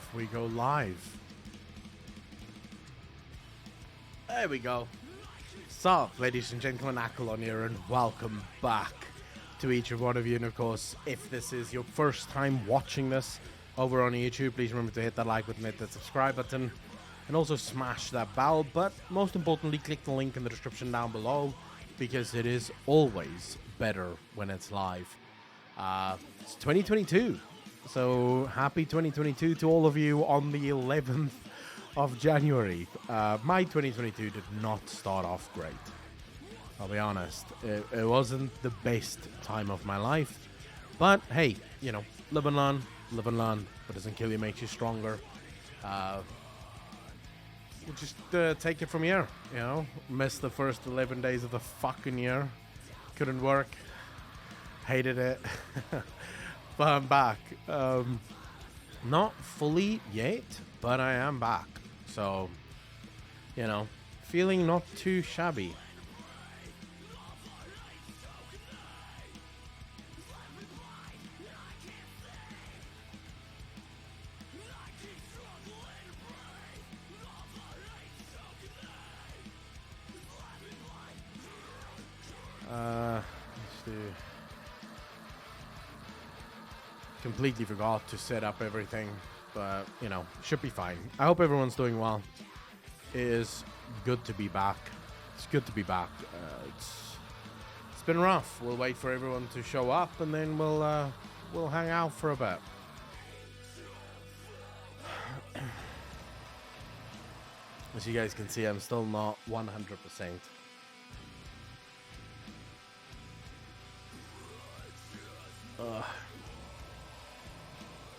off we go live. There we go. So, ladies and gentlemen, Akelon here, and welcome back to each and one of you. And of course, if this is your first time watching this over on YouTube, please remember to hit that like button, hit that subscribe button, and also smash that bell. But most importantly, click the link in the description down below, because it is always better when it's live. It's 2022. So happy 2022 to all of you on the 11th of January. My 2022 did not start off great. I'll be honest. It wasn't the best time of my life. But hey, you know, live and learn. Live and learn. What doesn't kill you makes you stronger. We'll just take it from here, you know. Missed the first 11 days of the fucking year. Couldn't work. Hated it. But I'm back. Not fully yet, but I am back. So, you know, feeling not too shabby. Let's do. Completely forgot to set up everything, but you know, should be fine. I hope everyone's doing well. It is good to be back. It's good to be back. It's been rough. We'll wait for everyone to show up, and then we'll hang out for a bit. As you guys can see, I'm still not 100%.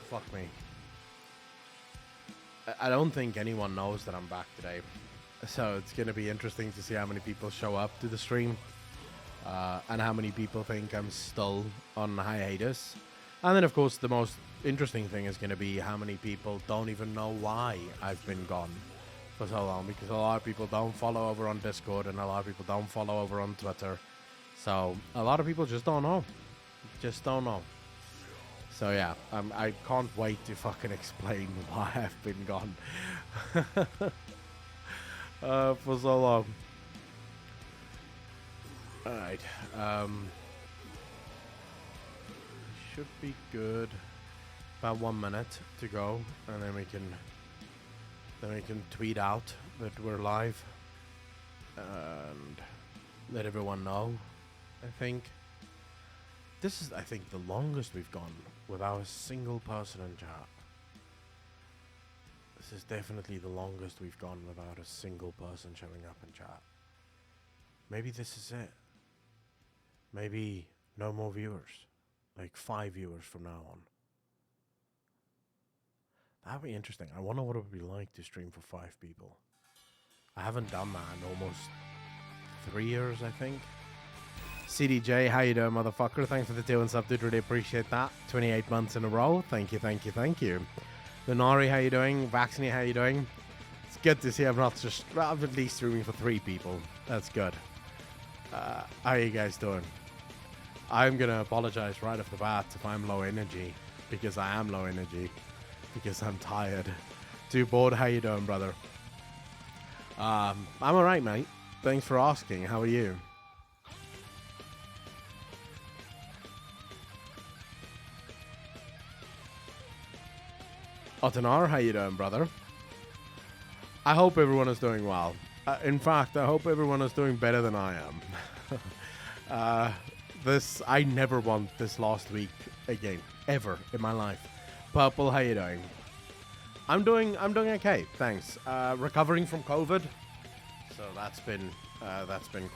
Fuck me. I don't think anyone knows that I'm back today. So it's going to be interesting to see how many people show up to the stream. And how many people think I'm still on hiatus. And then, of course, the most interesting thing is going to be how many people don't even know why I've been gone for so long. Because a lot of people don't follow over on Discord, and a lot of people don't follow over on Twitter. So a lot of people just don't know. Just don't know. So yeah, I can't wait to fucking explain why I've been gone for so long. Alright, should be good. About 1 minute to go, and then we can tweet out that we're live and let everyone know. I think this is, I think, the longest we've gone without a single person in chat. This is definitely the longest we've gone without a single person showing up in chat. Maybe this is it. Maybe no more viewers. Like 5 viewers from now on. That'd be interesting. I wonder what it would be like to stream for 5 people. I haven't done that in almost 3 years, I think. CDJ, how you doing, motherfucker? Thanks for the 2 and sub, dude. Really appreciate that. 28 months in a row. Thank you, thank you, thank you. Lunari, how you doing? Vaccini, how you doing? It's good to see I'm not just... I'm at least streaming for 3 people. That's good. How are you guys doing? I'm going to apologize right off the bat if I'm low energy. Because I am low energy. Because I'm tired. Too bored. How you doing, brother? I'm alright, mate. Thanks for asking. How are you? Otanar, how you doing, brother? I hope everyone is doing well. In fact, I hope everyone is doing better than I am. I never want this last week again, ever in my life. Purple, how you doing? I'm doing okay, thanks. Recovering from COVID, so that's been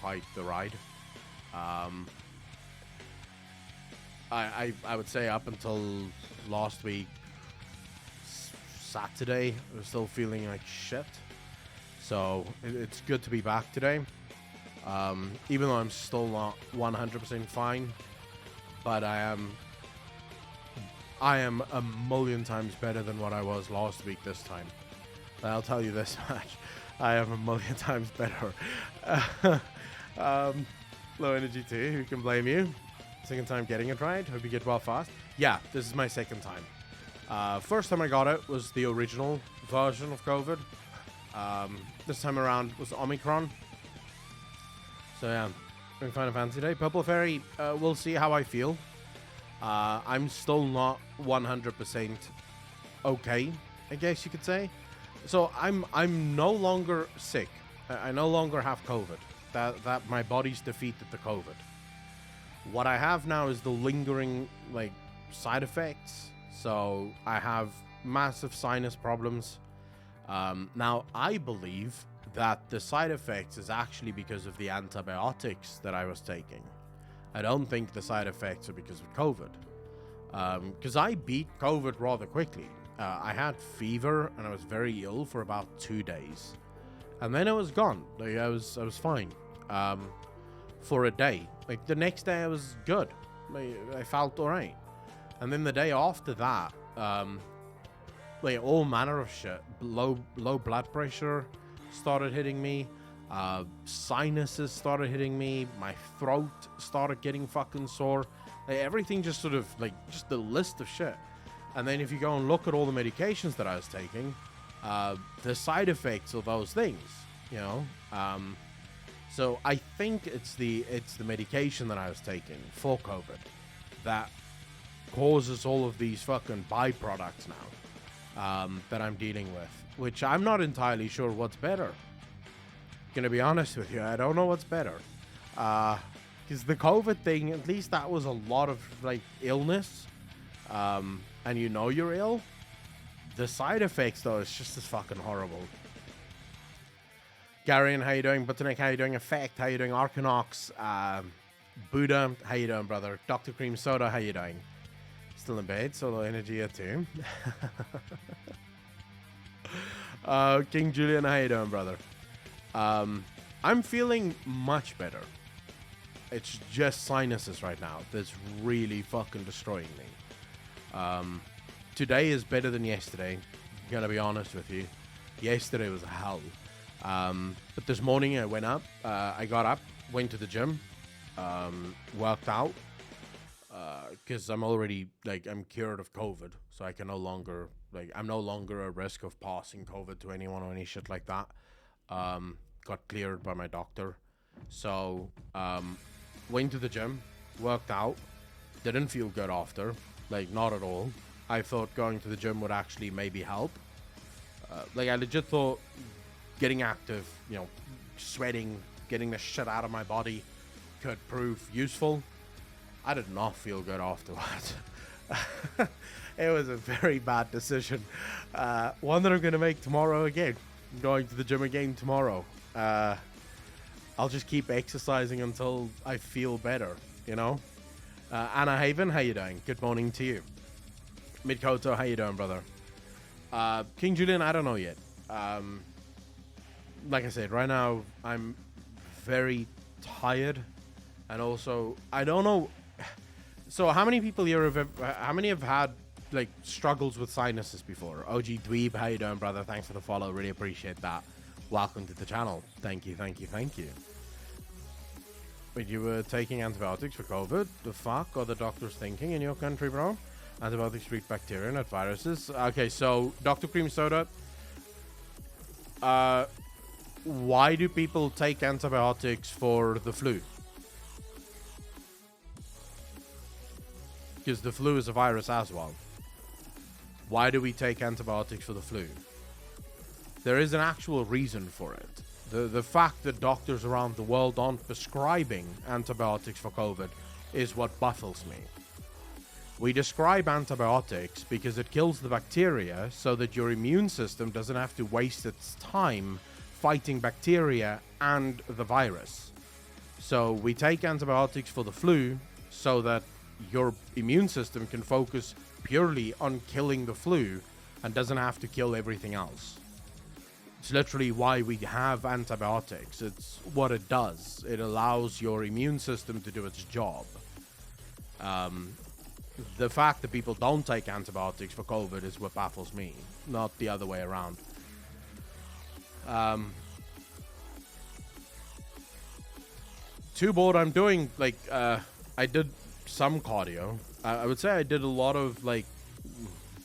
quite the ride. I would say up until last week, Saturday, I was still feeling like shit. So it's good to be back today. Even though I'm still not 100% fine, but I am a million times better than what I was last week this time. I'll tell you this much. I am a million times better. Low energy too, who can blame you? Second time getting it right. Hope you get well fast. Yeah, this is my second time. First time I got it was the original version of COVID. This time around was Omicron. So yeah, doing Final Fantasy Day. Purple Fairy, we'll see how I feel. I'm still not 100% okay, I guess you could say. So I'm no longer sick. I no longer have COVID. That my body's defeated the COVID. What I have now is the lingering like side effects. So I have massive sinus problems. Now I believe that the side effects is actually because of the antibiotics that I was taking. I don't think the side effects are because of COVID. Because I beat COVID rather quickly. I had fever and I was very ill for about 2 days. And then it was gone. Like I was fine. For a day. Like the next day I was good. I felt alright. And then the day after that, like all manner of shit. Low blood pressure started hitting me. Sinuses started hitting me. My throat started getting fucking sore. Like, everything just sort of like just the list of shit. And then if you go and look at all the medications that I was taking, the side effects of those things, you know. So I think it's the medication that I was taking for COVID that causes all of these fucking byproducts now that I'm dealing with, which I'm not entirely sure what's better. Gonna be honest with you, I don't know what's better. Because the COVID thing, at least that was a lot of like illness, and you know you're ill. The side effects though, is just as fucking horrible. Garion, how you doing? Butterneck, how you doing? Effect, how you doing? Arcanox, Buddha, how you doing, brother? Dr. Cream Soda, how you doing? Still in bed, solo energy here too. King Julian, how you doing, brother? I'm feeling much better. It's just sinuses right now that's really fucking destroying me. Today is better than yesterday. Gonna be honest with you. Yesterday was hell. But this morning I went up, I got up, went to the gym, worked out, because I'm already, like, I'm cured of COVID, so I can no longer, like, I'm no longer at risk of passing COVID to anyone or any shit like that. Got cleared by my doctor. So, went to the gym, worked out, didn't feel good after, like, not at all. I thought going to the gym would actually maybe help. Like, I legit thought getting active, you know, sweating, getting the shit out of my body could prove useful. I did not feel good afterwards. It was a very bad decision. One that I'm going to make tomorrow again. I'm going to the gym again tomorrow. I'll just keep exercising until I feel better, you know? Anna Haven, how you doing? Good morning to you. Midkoto, how you doing, brother? King Julian, I don't know yet. Like I said, right now I'm very tired, and also I don't know. So how many people here have had like struggles with sinuses before? OG Dweeb, how you doing, brother? Thanks for the follow, really appreciate that. Welcome to the channel. Thank you. Wait, you were taking antibiotics for COVID? The fuck are the doctors thinking in your country, bro? Antibiotics treat bacteria, not viruses. Okay, so Dr. Cream Soda. Why do people take antibiotics for the flu? Because the flu is a virus as well. Why do we take antibiotics for the flu? There is an actual reason for it. The fact that doctors around the world aren't prescribing antibiotics for COVID is what baffles me. We describe antibiotics because it kills the bacteria so that your immune system doesn't have to waste its time fighting bacteria and the virus. So we take antibiotics for the flu so that your immune system can focus purely on killing the flu and doesn't have to kill everything else. It's literally why we have antibiotics. It's what it does. It allows your immune system to do its job. The fact that people don't take antibiotics for COVID is what baffles me, not the other way around. Too bored. I'm doing like I did some cardio. I would say I did a lot of like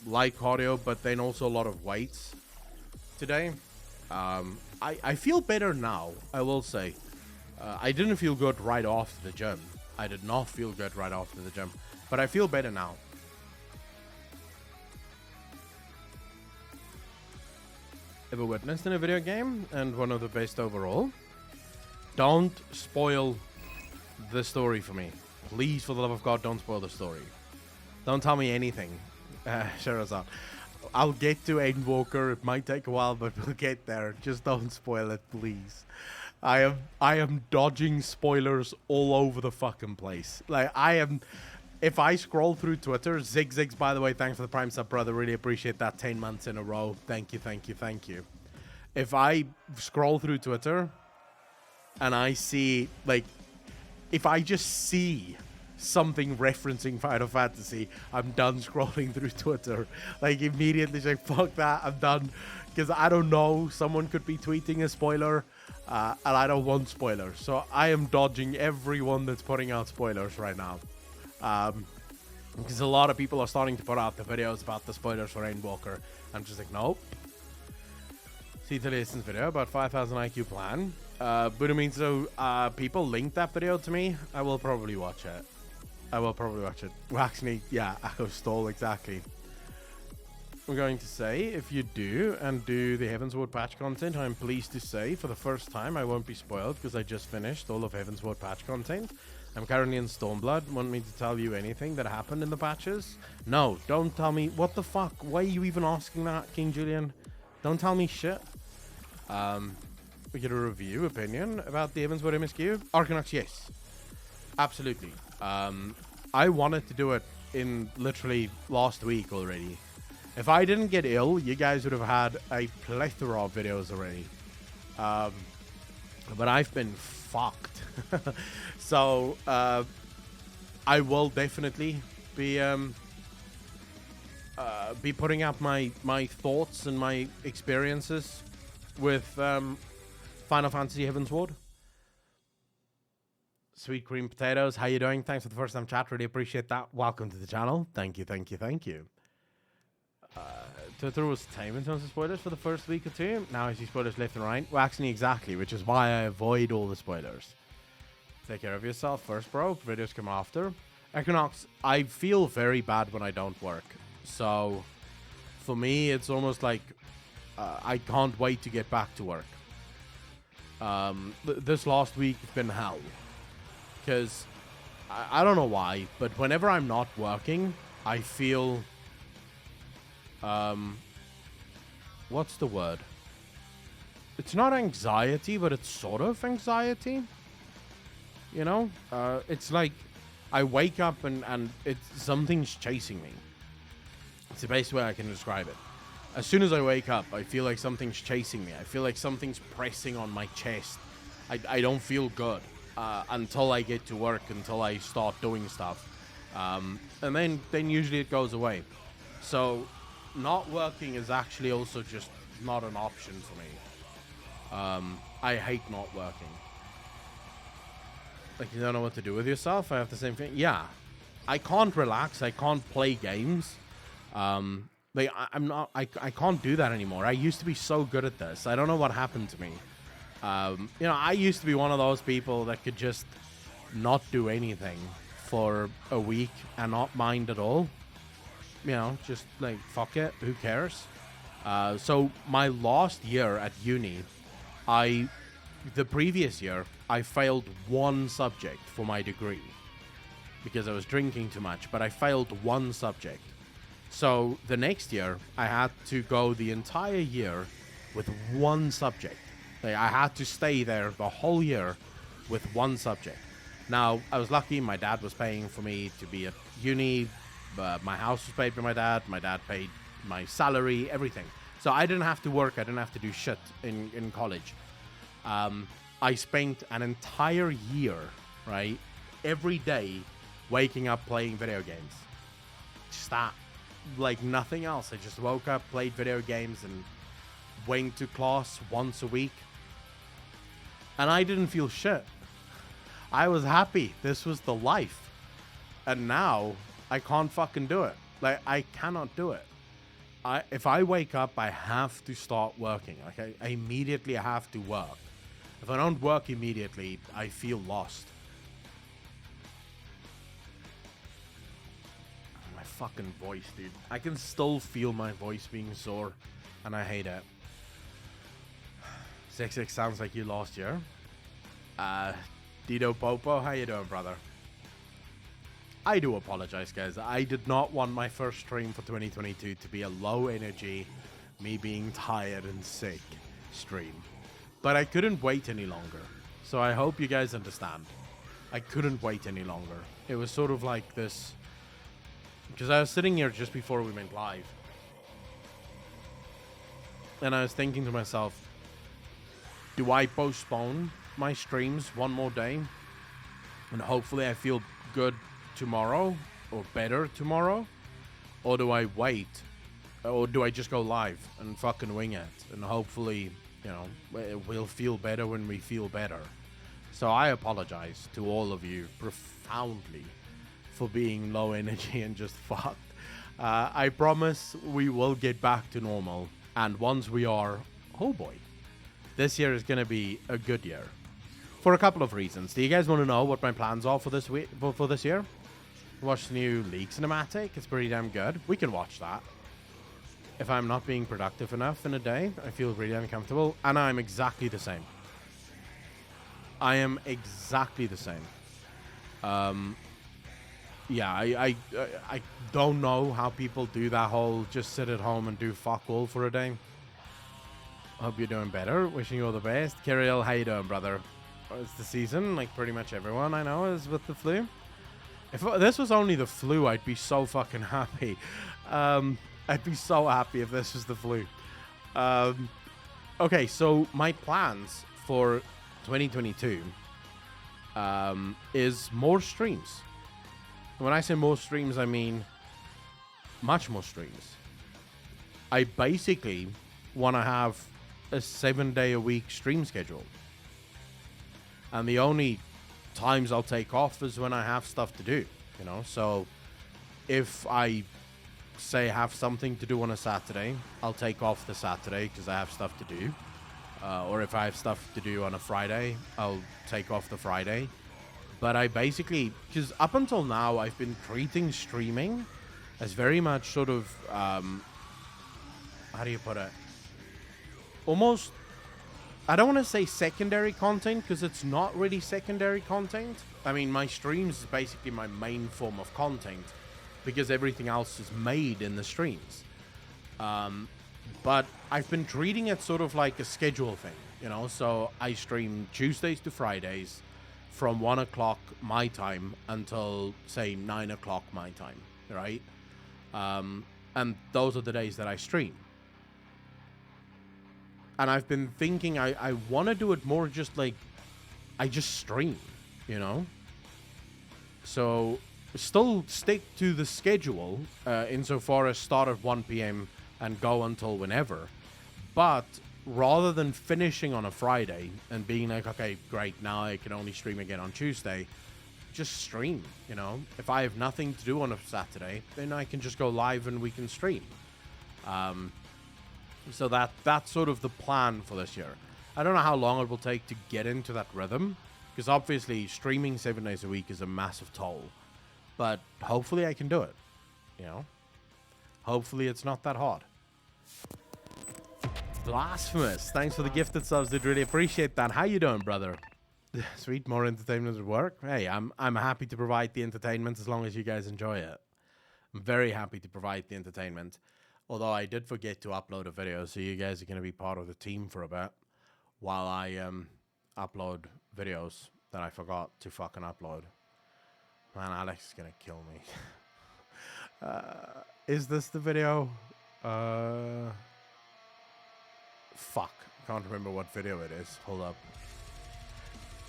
light cardio, but then also a lot of weights today. I feel better now, I will say. I didn't feel good right off the gym. I did not feel good right after the gym, but I feel better now. Ever witnessed in a video game and one of the best overall? Don't spoil the story for me. Please, for the love of God, don't spoil the story. Don't tell me anything. Sherazad. I'll get to Endwalker. It might take a while, but we'll get there. Just don't spoil it, please. I am dodging spoilers all over the fucking place. Like, I am... If I scroll through Twitter... Zigzags, by the way, thanks for the Prime sub, brother. Really appreciate that. 10 months in a row. Thank you, thank you, thank you. If I scroll through Twitter... and I see, like... If I just see something referencing Final Fantasy, I'm done scrolling through Twitter. Like, immediately like, fuck that, I'm done. Because I don't know, someone could be tweeting a spoiler, and I don't want spoilers. So I am dodging everyone that's putting out spoilers right now. Because a lot of people are starting to put out the videos about the spoilers for Endwalker. I'm just like, nope. See today's video about 5,000 IQ plan. But I mean, so people linked that video to me. I will probably watch it. Well, actually, yeah, Echo Stall, exactly. We're going to say, if you do the Heavensward patch content, I'm pleased to say, for the first time, I won't be spoiled, because I just finished all of Heavensward patch content. I'm currently in Stormblood. Want me to tell you anything that happened in the patches? No, don't tell me. What the fuck? Why are you even asking that, King Julian? Don't tell me shit. We get a review opinion about the Heavensward MSQ. Arcanux, yes. Absolutely. I wanted to do it in literally last week already. If I didn't get ill, you guys would have had a plethora of videos already. But I've been fucked. So, I will definitely be putting out my thoughts and my experiences with Final Fantasy Heavensward. Sweet cream potatoes, how you doing? Thanks for the first time chat, really appreciate that. Welcome to the channel. Thank you, thank you, thank you. Twitter was tame in terms of spoilers for the first week or two. Now I see spoilers left and right. Well, actually, exactly, which is why I avoid all the spoilers. Take care of yourself first, bro. Videos come after. Equinox, I feel very bad when I don't work. So, for me, it's almost like I can't wait to get back to work. This last week has been hell. Because, I don't know why, but whenever I'm not working, I feel... what's the word? It's not anxiety, but it's sort of anxiety. You know? It's like I wake up and something's chasing me. It's the best way I can describe it. As soon as I wake up, I feel like something's chasing me. I feel like something's pressing on my chest. I don't feel good until I get to work, until I start doing stuff. And then usually it goes away. So not working is actually also just not an option for me. I hate not working. Like, you don't know what to do with yourself? I have the same thing. Yeah. I can't relax. I can't play games. Like, I can't do that anymore. I used to be so good at this. I don't know what happened to me. You know, I used to be one of those people that could just not do anything for a week and not mind at all. You know, just like, fuck it, who cares? So my last year at uni, the previous year, I failed one subject for my degree because I was drinking too much, but I failed one subject. So the next year, I had to go the entire year with one subject. Like, I had to stay there the whole year with one subject. Now, I was lucky. My dad was paying for me to be at uni. My house was paid by my dad. My dad paid my salary, everything. So I didn't have to work. I didn't have to do shit in college. I spent an entire year, right, every day waking up playing video games. Just that. Like nothing else. I just woke up, played video games, and went to class once a week. And I didn't feel shit. I was happy. This was the life. And now I can't fucking do it. Like, I cannot do it. if I wake up, I have to start working. Like I immediately have to work. If I don't work immediately, I feel lost. My fucking voice, dude. I can still feel my voice being sore, and I hate it. 6-6 sounds like you lost your. Dido Popo, how you doing, brother? I do apologize, guys. I did not want my first stream for 2022 to be a low energy, me being tired and sick stream. But I couldn't wait any longer. So I hope you guys understand. I couldn't wait any longer. It was sort of like this, because I was sitting here just before we went live. And I was thinking to myself, do I postpone my streams one more day? And hopefully I feel good tomorrow or better tomorrow? Or do I wait? Or do I just go live and fucking wing it? And hopefully, you know, we'll feel better when we feel better. So I apologize to all of you profoundly for being low energy and just fucked. I promise we will get back to normal. And once we are, oh boy, this year is going to be a good year. For a couple of reasons. Do you guys want to know what my plans are for this week, for this year? Watch the new League Cinematic. It's pretty damn good. We can watch that. If I'm not being productive enough in a day, I feel really uncomfortable. And I'm exactly the same. I am exactly the same. Yeah, I don't know how people do that whole just sit at home and do fuck all for a day. Hope you're doing better. Wishing you all the best. Kirill, how you doing, brother? It's the season. Like, pretty much everyone I know is with the flu. If this was only the flu, I'd be so fucking happy. I'd be so happy if this was the flu. Okay, so my plans for 2022 is more streams. When I say more streams, I mean much more streams. I basically want to have a 7-day-a-week stream schedule. And the only times I'll take off is when I have stuff to do, you know? So if I say have something to do on a Saturday, I'll take off the Saturday because I have stuff to do. Or if I have stuff to do on a Friday, I'll take off the Friday. But I basically, because up until now, I've been treating streaming as very much sort of, how do you put it? Almost, I don't want to say secondary content, because it's not really secondary content. I mean, my streams is basically my main form of content, because everything else is made in the streams. But I've been treating it sort of like a schedule thing, you know? So I stream Tuesdays to Fridays from 1 o'clock my time until, say, 9 o'clock my time, right? And those are the days that I stream. And I've been thinking I want to do it more just like I just stream, you know? So still stick to the schedule insofar as start at 1 p.m. and go until whenever. But rather than finishing on a Friday and being like, okay, great, now I can only stream again on Tuesday, just stream, you know? If I have nothing to do on a Saturday, then I can just go live and we can stream. So that's sort of the plan for this year. I don't know how long it will take to get into that rhythm, because obviously streaming 7 days a week is a massive toll. But hopefully I can do it, you know? Hopefully it's not that hard. Blasphemous. Thanks for the gifted subs, dude. Really appreciate that. How you doing, brother? Sweet, more entertainment at work. Hey, I'm happy to provide the entertainment as long as you guys enjoy it. I'm very happy to provide the entertainment. Although I did forget to upload a video, so you guys are going to be part of the team for a bit while I upload videos that I forgot to fucking upload. Man, Alex is going to kill me. Is this the video? Fuck. I can't remember what video it is. Hold up.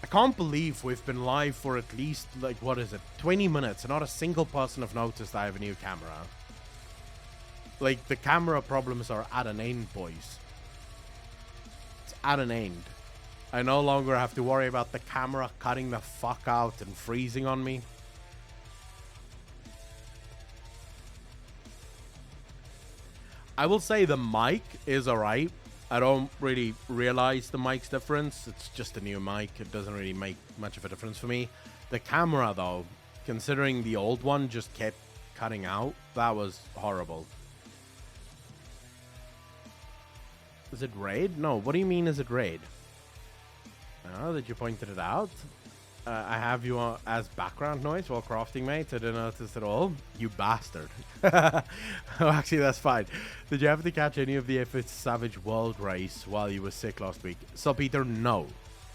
I can't believe we've been live for at least, like, what is it? 20 minutes. And not a single person have noticed I have a new camera. Like, the camera problems are at an end, boys. It's at an end. I no longer have to worry about the camera cutting the fuck out and freezing on me. I will say the mic is alright. I don't really realize the mic's difference. It's just a new mic. It doesn't really make much of a difference for me. The camera, though, considering the old one just kept cutting out, that was horrible. Is it raid? No, what do you mean is it raid? Oh, that you pointed it out? I have you as background noise while crafting, mate. I didn't notice at all. You bastard. Oh, actually, that's fine. Did you happen to catch any of the F Savage World race while you were sick last week? So, Peter, no.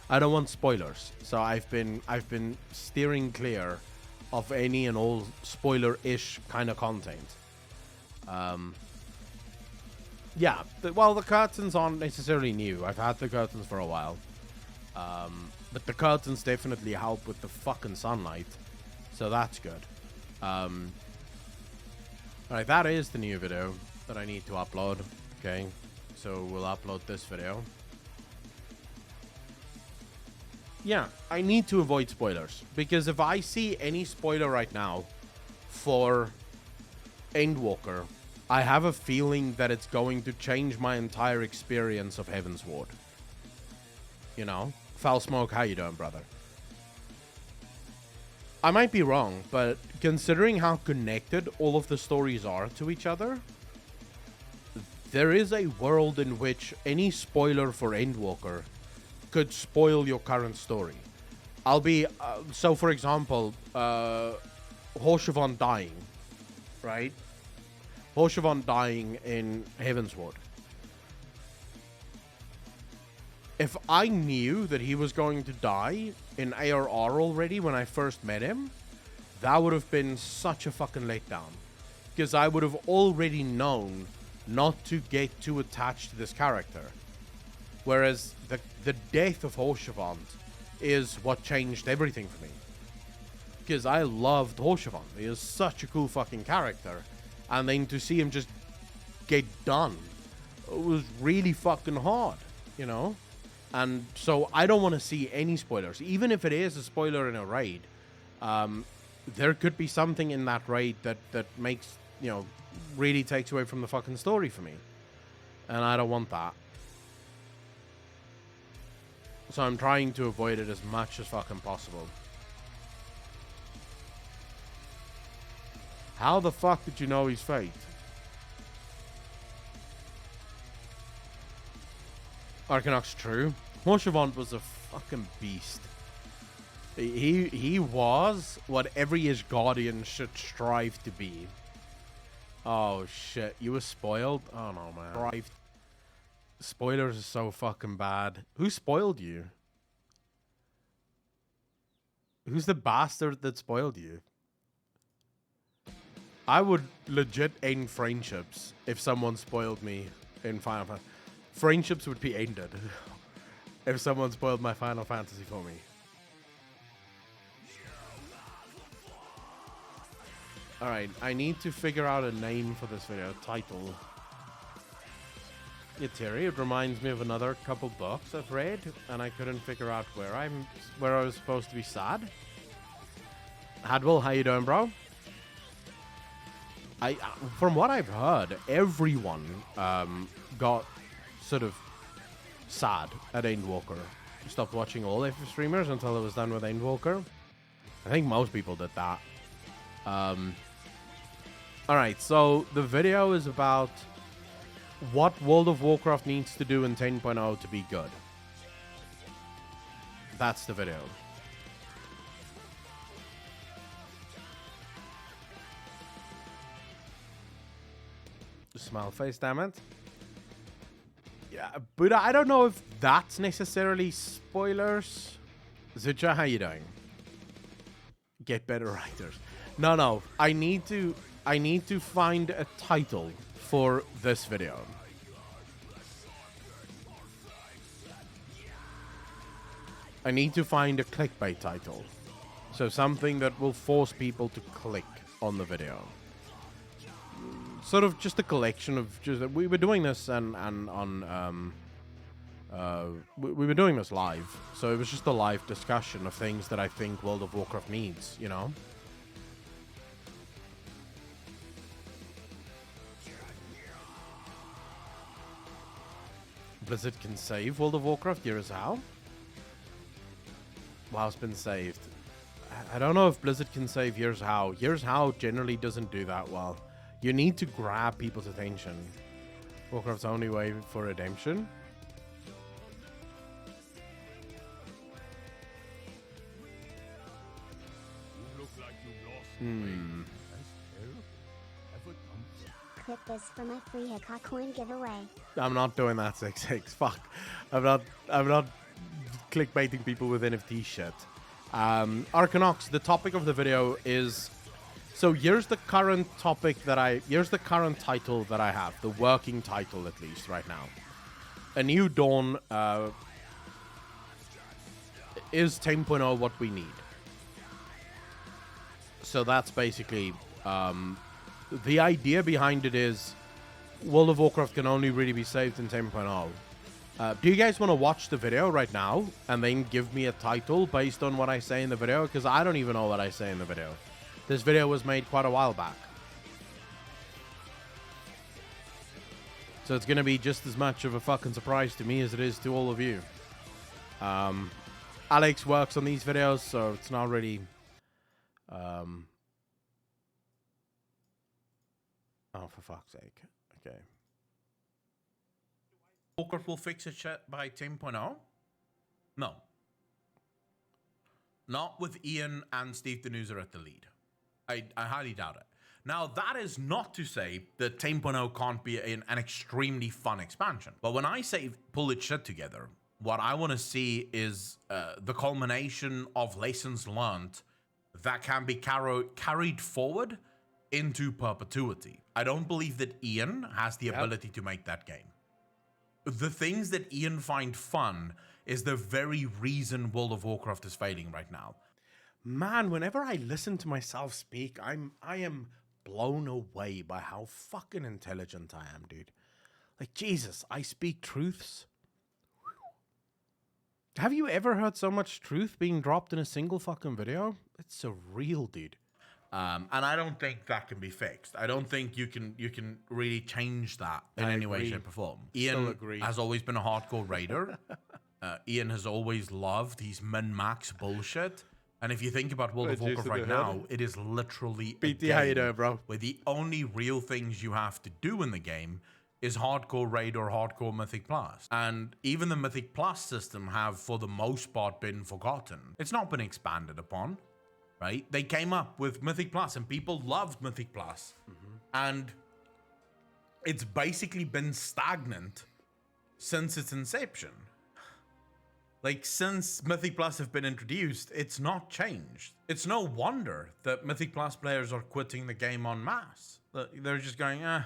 I don't want spoilers. So I've been steering clear of any and all spoiler-ish kind of content. Yeah, well, the curtains aren't necessarily new. I've had the curtains for a while. But the curtains definitely help with the fucking sunlight. So that's good. Alright, that is the new video that I need to upload. Okay, so we'll upload this video. Yeah, I need to avoid spoilers. Because if I see any spoiler right now for Endwalker, I have a feeling that it's going to change my entire experience of Heavensward. You know? Foul Smoke, how you doing, brother? I might be wrong, but considering how connected all of the stories are to each other, there is a world in which any spoiler for Endwalker could spoil your current story. I'll be... so, for example, Horshavon dying, right? Horshavon dying in Heavensward. If I knew that he was going to die in ARR already when I first met him, that would have been such a fucking letdown. Because I would have already known not to get too attached to this character. Whereas the death of Horshavon is what changed everything for me. Because I loved Horshavon. He is such a cool fucking character. And then to see him just get done, it was really fucking hard, you know? And so I don't want to see any spoilers. Even if it is a spoiler in a raid, there could be something in that raid that makes, you know, really takes away from the fucking story for me. And I don't want that. So I'm trying to avoid it as much as fucking possible. How the fuck did you know he's fate? Arcanox, true. Horshavon was a fucking beast. He was what every Ishgardian should strive to be. Oh shit, you were spoiled? Oh no, man. Spoilers are so fucking bad. Who spoiled you? Who's the bastard that spoiled you? I would legit end friendships if someone spoiled me in Final Fantasy. Friendships would be ended if someone spoiled my Final Fantasy for me. Alright, I need to figure out a name for this video. Title. Yeah, Terry, it reminds me of another couple books I've read, and I couldn't figure out where I was supposed to be sad. Hadwell, how you doing, bro? From what I've heard, everyone got sort of sad at Endwalker. Stopped watching all FF streamers until it was done with Endwalker. I think most people did that. Alright, so the video is about what World of Warcraft needs to do in 10.0 to be good. That's the video. Smile face, damn it. Yeah, but I don't know if that's necessarily spoilers. Zucha, how you doing? Get better writers. No, I need to find a title for this video. I need to find a clickbait title. So something that will force people to click on the video. Sort of just a collection of we were doing this and on we were doing this live, so it was just a live discussion of things that I think World of Warcraft needs, you know. Blizzard can save World of Warcraft. Here's how. WoW's been saved. I don't know if Blizzard can save Here's How. Here's How generally doesn't do that well. You need to grab people's attention. Warcraft's only way for redemption. Clip this for my free Hika coin giveaway. I'm not doing that, 6-6. Fuck. I'm not clickbaiting people with NFT shit. Arcanox, the topic of the video is... So here's the current topic that here's the current title that I have. The working title, at least, right now. A New Dawn is 10.0 what we need. So that's basically... the idea behind it is World of Warcraft can only really be saved in 10.0. Do you guys want to watch the video right now and then give me a title based on what I say in the video? Because I don't even know what I say in the video. This video was made quite a while back. So it's going to be just as much of a fucking surprise to me as it is to all of you. Alex works on these videos, so it's not really... Oh, for fuck's sake. Okay. Warcraft will fix its shit by 10.0? No. Not with Ian and Steve Denuser at the lead. I highly doubt it. Now, that is not to say that 10.0 can't be an extremely fun expansion. But when I say pull its shit together, what I want to see is the culmination of lessons learned that can be carried forward into perpetuity. I don't believe that Ian has the ability to make that game. The things that Ian find fun is the very reason World of Warcraft is failing right now. Man, whenever I listen to myself speak, I am blown away by how fucking intelligent I am, dude. Like, Jesus, I speak truths. Have you ever heard so much truth being dropped in a single fucking video? It's surreal, dude. And I don't think that can be fixed. I don't think you can really change that in any way, shape, or form. Ian has always been a hardcore raider. Ian has always loved his min-max bullshit. And if you think about World of Warcraft right now, it is literally a BT, how you doing, bro? Where the only real things you have to do in the game is hardcore raid or hardcore Mythic Plus. And even the Mythic Plus system have, for the most part, been forgotten. It's not been expanded upon. Right? They came up with Mythic Plus and people loved Mythic Plus. And it's basically been stagnant since its inception. Like, since Mythic Plus have been introduced, it's not changed. It's no wonder that Mythic Plus players are quitting the game en masse. They're just going, well,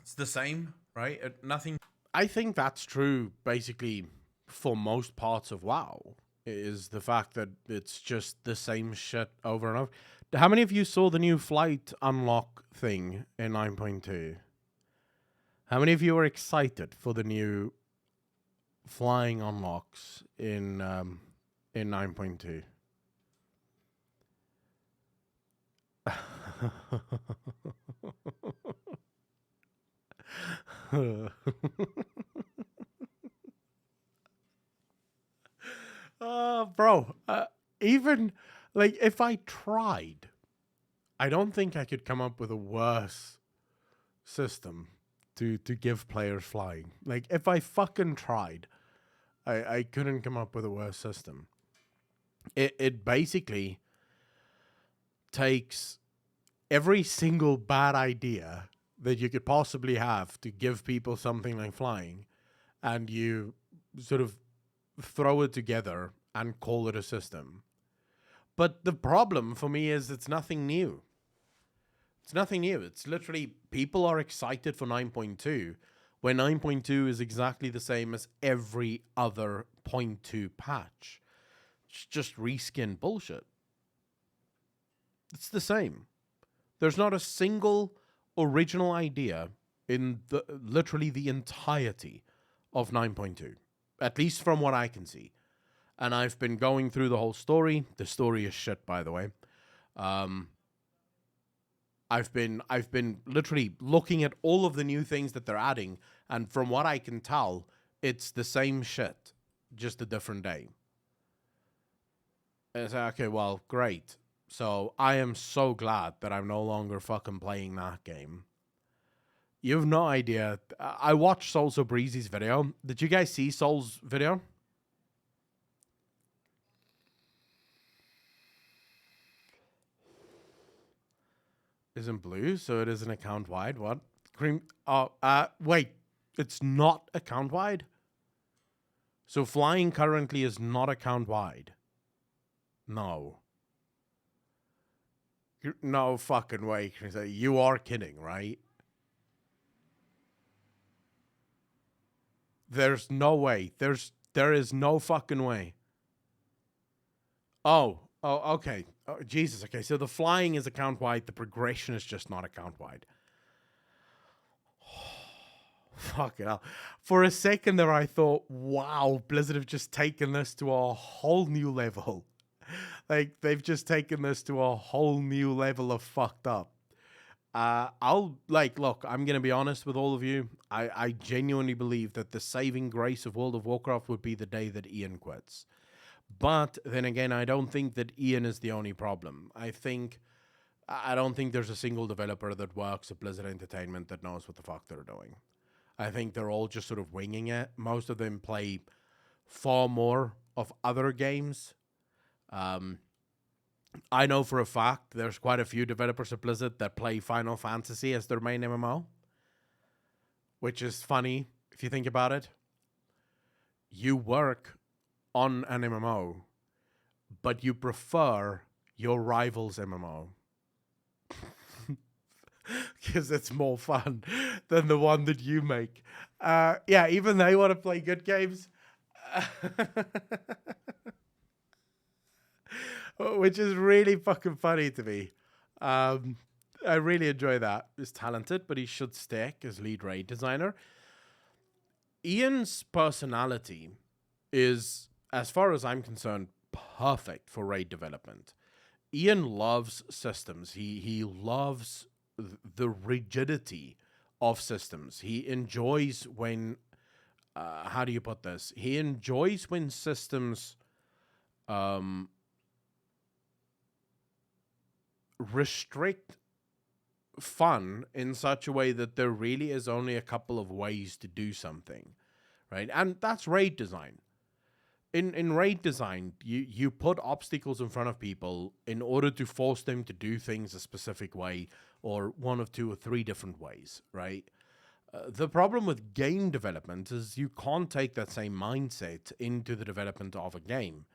it's the same, right? Nothing. I think that's true, basically, for most parts of WoW. Is the fact that it's just the same shit over and over. How many of you saw the new flight unlock thing in 9.2? How many of you are excited for the new flying unlocks in 9.2? Bro, even, like, if I tried, I don't think I could come up with a worse system to give players flying. Like, if I fucking tried, I couldn't come up with a worse system. It basically takes every single bad idea that you could possibly have to give people something like flying, and you sort of throw it together and call it a system. But the problem for me is it's nothing new. It's nothing new. It's literally people are excited for 9.2 when 9.2 is exactly the same as every other 0.2 patch. It's just reskin bullshit. It's the same. There's not a single original idea in literally the entirety of 9.2. At least from what I can see. And I've been going through the whole story. The story is shit, by the way. I've been literally looking at all of the new things that they're adding, and from what I can tell, it's the same shit, just a different day. It's like, okay, well, great. So I am so glad that I'm no longer fucking playing that game. You have no idea. I watched Soul So Breezy's video. Did you guys see Soul's video? Isn't blue, so it isn't account wide. What? Cream. Oh, wait. It's not account wide? So flying currently is not account wide. No. No fucking way. You are kidding, right? There's no way. There is no fucking way. Oh, okay. Oh, Jesus. Okay, so the flying is account wide. The progression is just not account wide. Fucking hell. For a second there, I thought, wow, Blizzard have just taken this to a whole new level. Like, they've just taken this to a whole new level of fucked up. Look, I'm going to be honest with all of you. I genuinely believe that the saving grace of World of Warcraft would be the day that Ian quits. But then again, I don't think that Ian is the only problem. I don't think there's a single developer that works at Blizzard Entertainment that knows what the fuck they're doing. I think they're all just sort of winging it. Most of them play far more of other games. I know for a fact there's quite a few developers at Blizzard that play Final Fantasy as their main MMO, which is funny if you think about it. You work on an MMO, but you prefer your rival's MMO. Because it's more fun than the one that you make. Yeah, even they want to play good games. Which is really fucking funny to me. I really enjoy that. He's talented, but he should stick as lead raid designer. Ian's personality is, as far as I'm concerned, perfect for raid development. Ian loves systems. He loves the rigidity of systems. He enjoys when, how do you put this? He enjoys when systems restrict fun in such a way that there really is only a couple of ways to do something, right? And that's raid design. In raid design, you put obstacles in front of people in order to force them to do things a specific way, or one of two or three different ways, right? The problem with game development is you can't take that same mindset into the development of a game.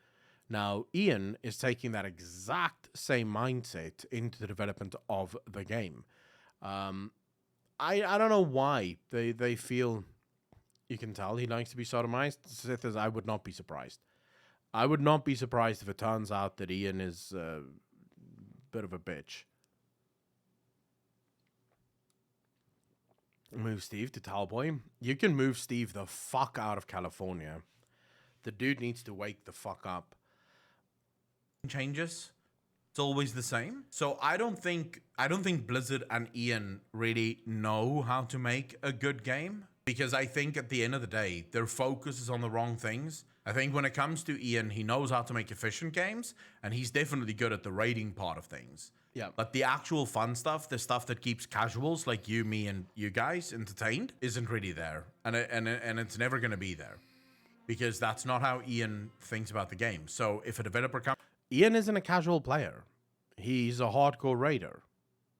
Now, Ian is taking that exact same mindset into the development of the game. I don't know why they feel. You can tell he likes to be sodomized. Sith is, I would not be surprised. I would not be surprised if it turns out that Ian is a bit of a bitch. Move Steve to Talboy. You can move Steve the fuck out of California. The dude needs to wake the fuck up. Changes. It's always the same. So I don't think Blizzard and Ian really know how to make a good game. Because I think at the end of the day, their focus is on the wrong things. I think when it comes to Ian, he knows how to make efficient games, and he's definitely good at the raiding part of things. Yeah. But the actual fun stuff, the stuff that keeps casuals like you, me, and you guys entertained, isn't really there. And it's never going to be there. Because that's not how Ian thinks about the game. So if a developer comes... Ian isn't a casual player. He's a hardcore raider.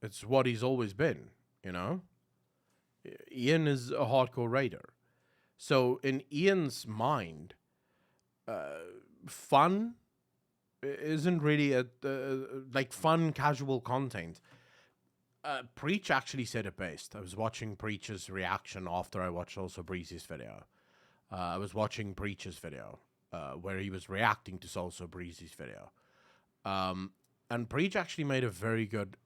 It's what he's always been, you know? Ian is a hardcore raider. So in Ian's mind, fun isn't really like fun casual content. Preach actually said it best. I was watching Preach's reaction after I watched also Breezy's video. I was watching Preach's video where he was reacting to also Breezy's video. And Preach actually made a very good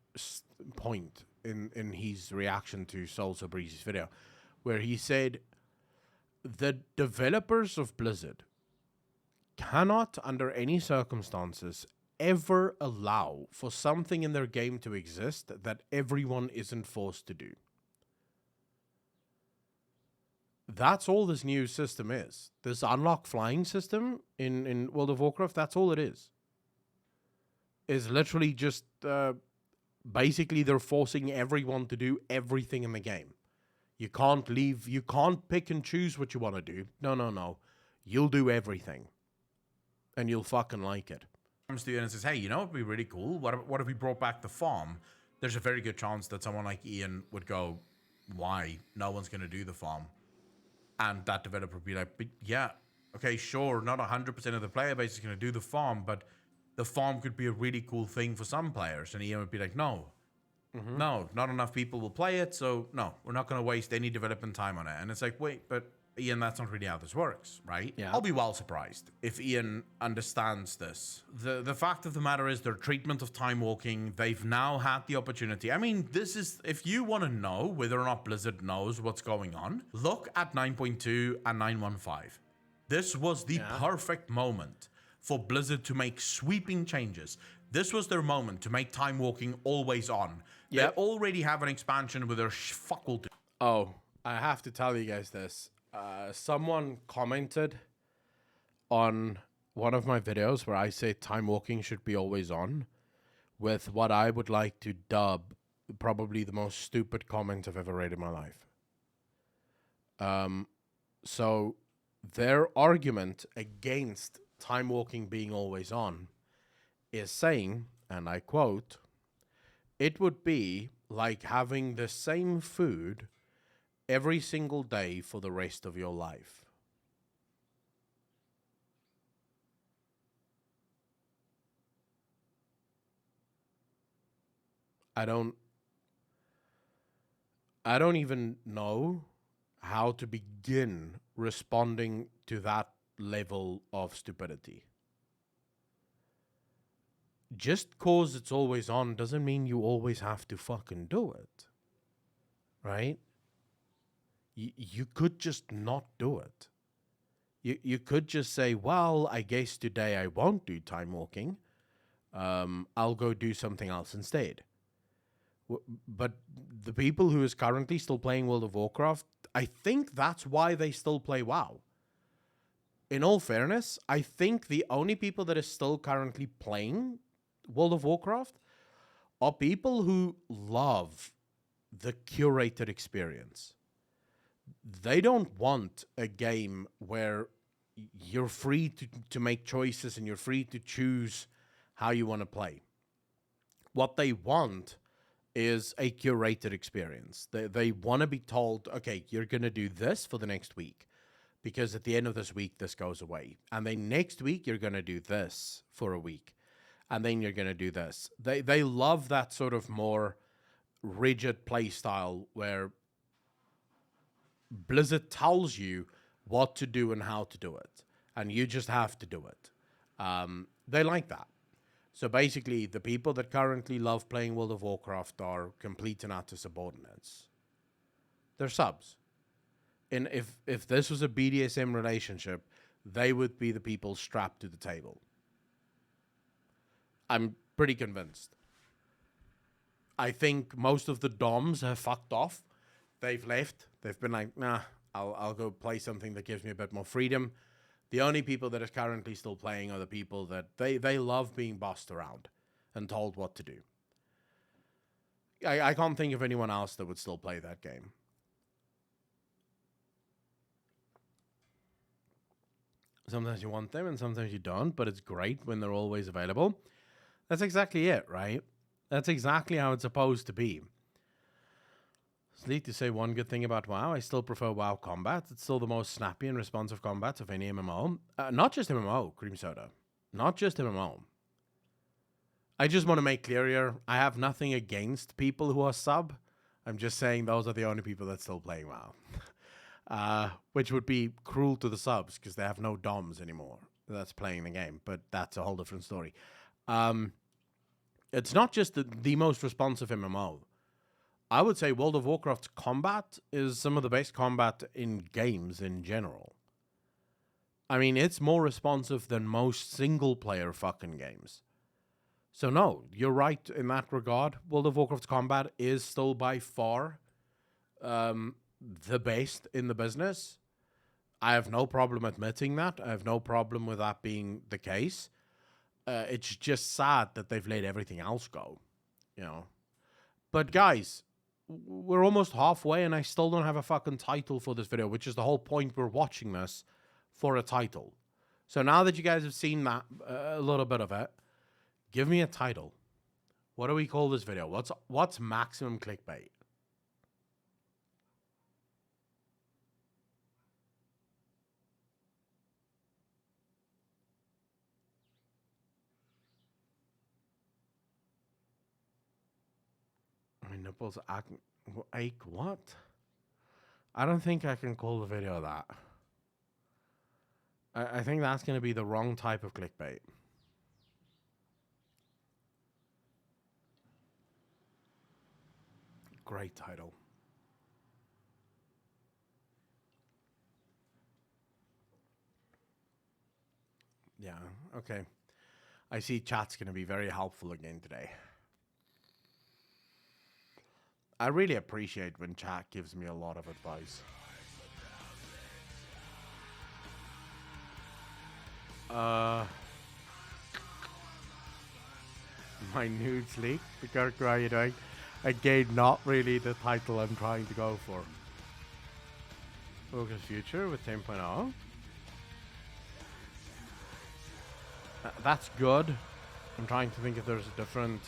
point in his reaction to Soul So Breezy's video, where he said the developers of Blizzard cannot, under any circumstances, ever allow for something in their game to exist that everyone isn't forced to do. That's all this new system is. This unlock flying system in World of Warcraft, that's all it is. Is literally just basically they're forcing everyone to do everything in the game. You can't leave, you can't pick and choose what you want to do. No. You'll do everything. And you'll fucking like it. Comes to you and says, hey, you know what would be really cool? What if we brought back the farm? There's a very good chance that someone like Ian would go, why? No one's going to do the farm. And that developer would be like, but yeah, okay, sure, not 100% of the player base is going to do the farm, but the farm could be a really cool thing for some players. And Ian would be like, no, not enough people will play it, so no, we're not going to waste any development time on it. And it's like, wait, but Ian, that's not really how this works, right? Yeah. I'll be well surprised if Ian understands this. The fact of the matter is their treatment of time walking, they've now had the opportunity. I mean, this is, if you want to know whether or not Blizzard knows what's going on, look at 9.2 and 9.15. This was the perfect moment for Blizzard to make sweeping changes. This was their moment to make time walking always on. Yep. They already have an expansion with their faculty. Oh, I have to tell you guys this. Someone commented on one of my videos where I say time walking should be always on with what I would like to dub probably the most stupid comment I've ever read in my life. So their argument against time walking being always on is saying, and I quote, it would be like having the same food every single day for the rest of your life. I don't even know how to begin responding to that level of stupidity. Just cause it's always on doesn't mean you always have to fucking do it. Right? You could just not do it. You could just say, well, I guess today I won't do time walking. I'll go do something else instead. But the people who is currently still playing World of Warcraft, I think that's why they still play WoW. In all fairness, I think the only people that are still currently playing World of Warcraft are people who love the curated experience. They don't want a game where you're free to make choices and you're free to choose how you want to play. What they want is a curated experience. They want to be told, okay, you're going to do this for the next week because at the end of this week, this goes away. And then next week, you're going to do this for a week. And then you're going to do this. They love that sort of more rigid play style where Blizzard tells you what to do and how to do it, and you just have to do it. They like that. So basically, the people that currently love playing World of Warcraft are complete and utter subordinates. They're subs. And if this was a BDSM relationship, they would be the people strapped to the table. I'm pretty convinced. I think most of the DOMs have fucked off. They've left. They've been like, nah, I'll go play something that gives me a bit more freedom. The only people that are currently still playing are the people that they love being bossed around and told what to do. I can't think of anyone else that would still play that game. Sometimes you want them and sometimes you don't, but it's great when they're always available. That's exactly it, right? That's exactly how it's supposed to be. I need to say one good thing about WoW. I still prefer WoW combat. It's still the most snappy and responsive combat of any MMO. Not just MMO, Cream Soda. Not just MMO. I just want to make clear here, I have nothing against people who are sub. I'm just saying those are the only people that still play WoW. Which would be cruel to the subs because they have no DOMs anymore that's playing the game. But that's a whole different story. It's not just the most responsive MMO. I would say World of Warcraft's combat is some of the best combat in games in general. I mean, it's more responsive than most single-player fucking games. So no, you're right in that regard. World of Warcraft's combat is still by far the best in the business. I have no problem admitting that. I have no problem with that being the case. It's just sad that they've let everything else go, you know. But guys, we're almost halfway and I still don't have a fucking title for this video, which is the whole point we're watching this, for a title. So now that you guys have seen that, a little bit of it, give me a title. What do we call this video? What's maximum clickbait? My nipples ache. What? I don't think I can call the video that. I think that's going to be the wrong type of clickbait. Great title. Yeah, okay. I see chat's going to be very helpful again today. I really appreciate when chat gives me a lot of advice. My nudes leak. The character are you doing? Again, not really the title I'm trying to go for. Focus Future with 10.0. That's good. I'm trying to think if there's a different...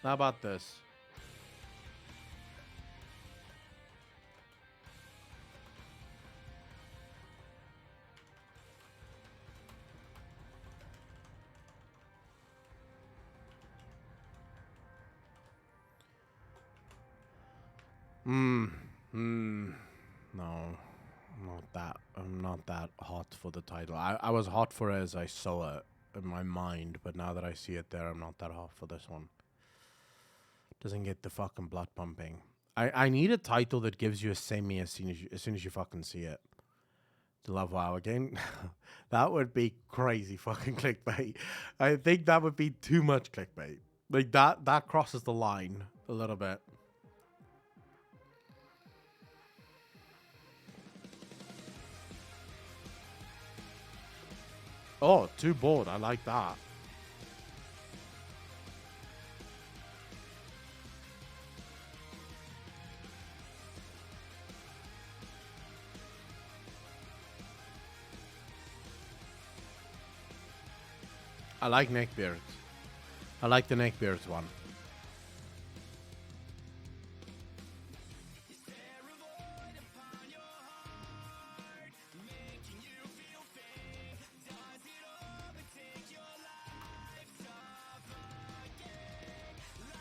How about this? No, not that. I'm not that hot for the title. I was hot for it as I saw it in my mind, but now that I see it there, I'm not that hot for this one. Doesn't get the fucking blood pumping. I need a title that gives you a semi as soon as you fucking see it. To love WoW again. That would be crazy fucking clickbait. I think that would be too much clickbait. Like that crosses the line a little bit. Oh, too bored. I like that. I like neckbeards. I like the neckbeards one.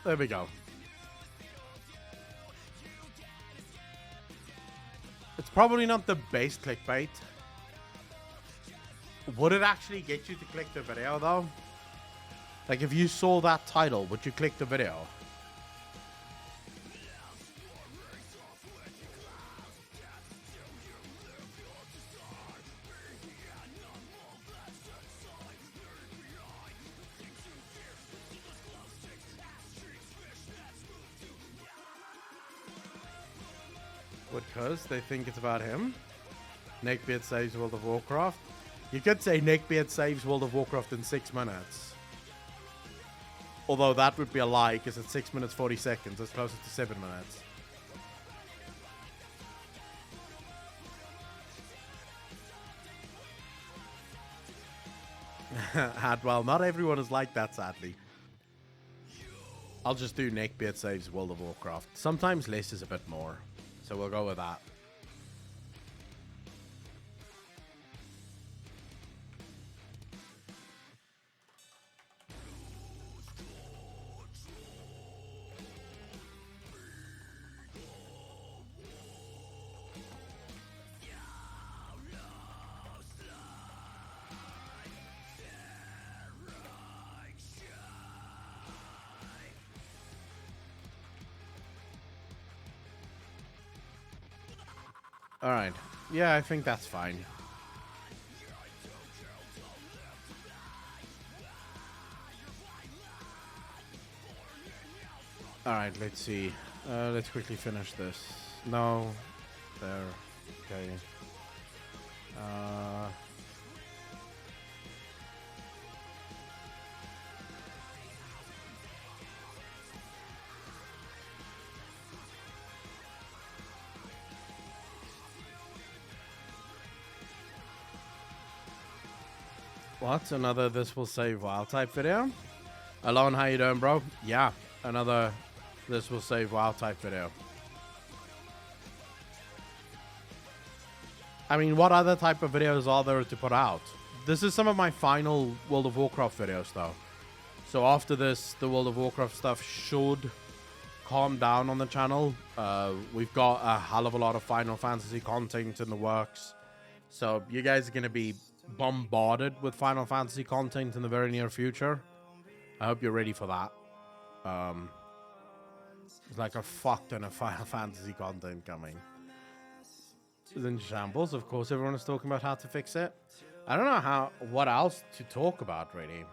There we go. It's probably not the best clickbait. Would it actually get you to click the video though? Like if you saw that title, would you click the video? Because they think it's about him. Neckbeard saves World of Warcraft. You could say Neckbeard saves World of Warcraft in 6 minutes. Although that would be a lie, because it's 6 minutes 40 seconds. It's closer to 7 minutes. Well, not everyone is like that, sadly. I'll just do Neckbeard saves World of Warcraft. Sometimes less is a bit more. So we'll go with that. Alright. Yeah, I think that's fine. Alright, let's see. Let's quickly finish this. No. There. Okay. What? Another This Will Save WoW type video? Alone, how you doing, bro? Yeah, another This Will Save WoW type video. I mean, what other type of videos are there to put out? This is some of my final World of Warcraft videos, though. So after this, the World of Warcraft stuff should calm down on the channel. We've got a hell of a lot of Final Fantasy content in the works. So you guys are going to be bombarded with Final Fantasy content in the very near future. I hope you're ready for that. There's like a fuck ton of Final Fantasy content coming. It's in shambles. Of course, everyone is talking about how to fix it. I don't know what else to talk about, really.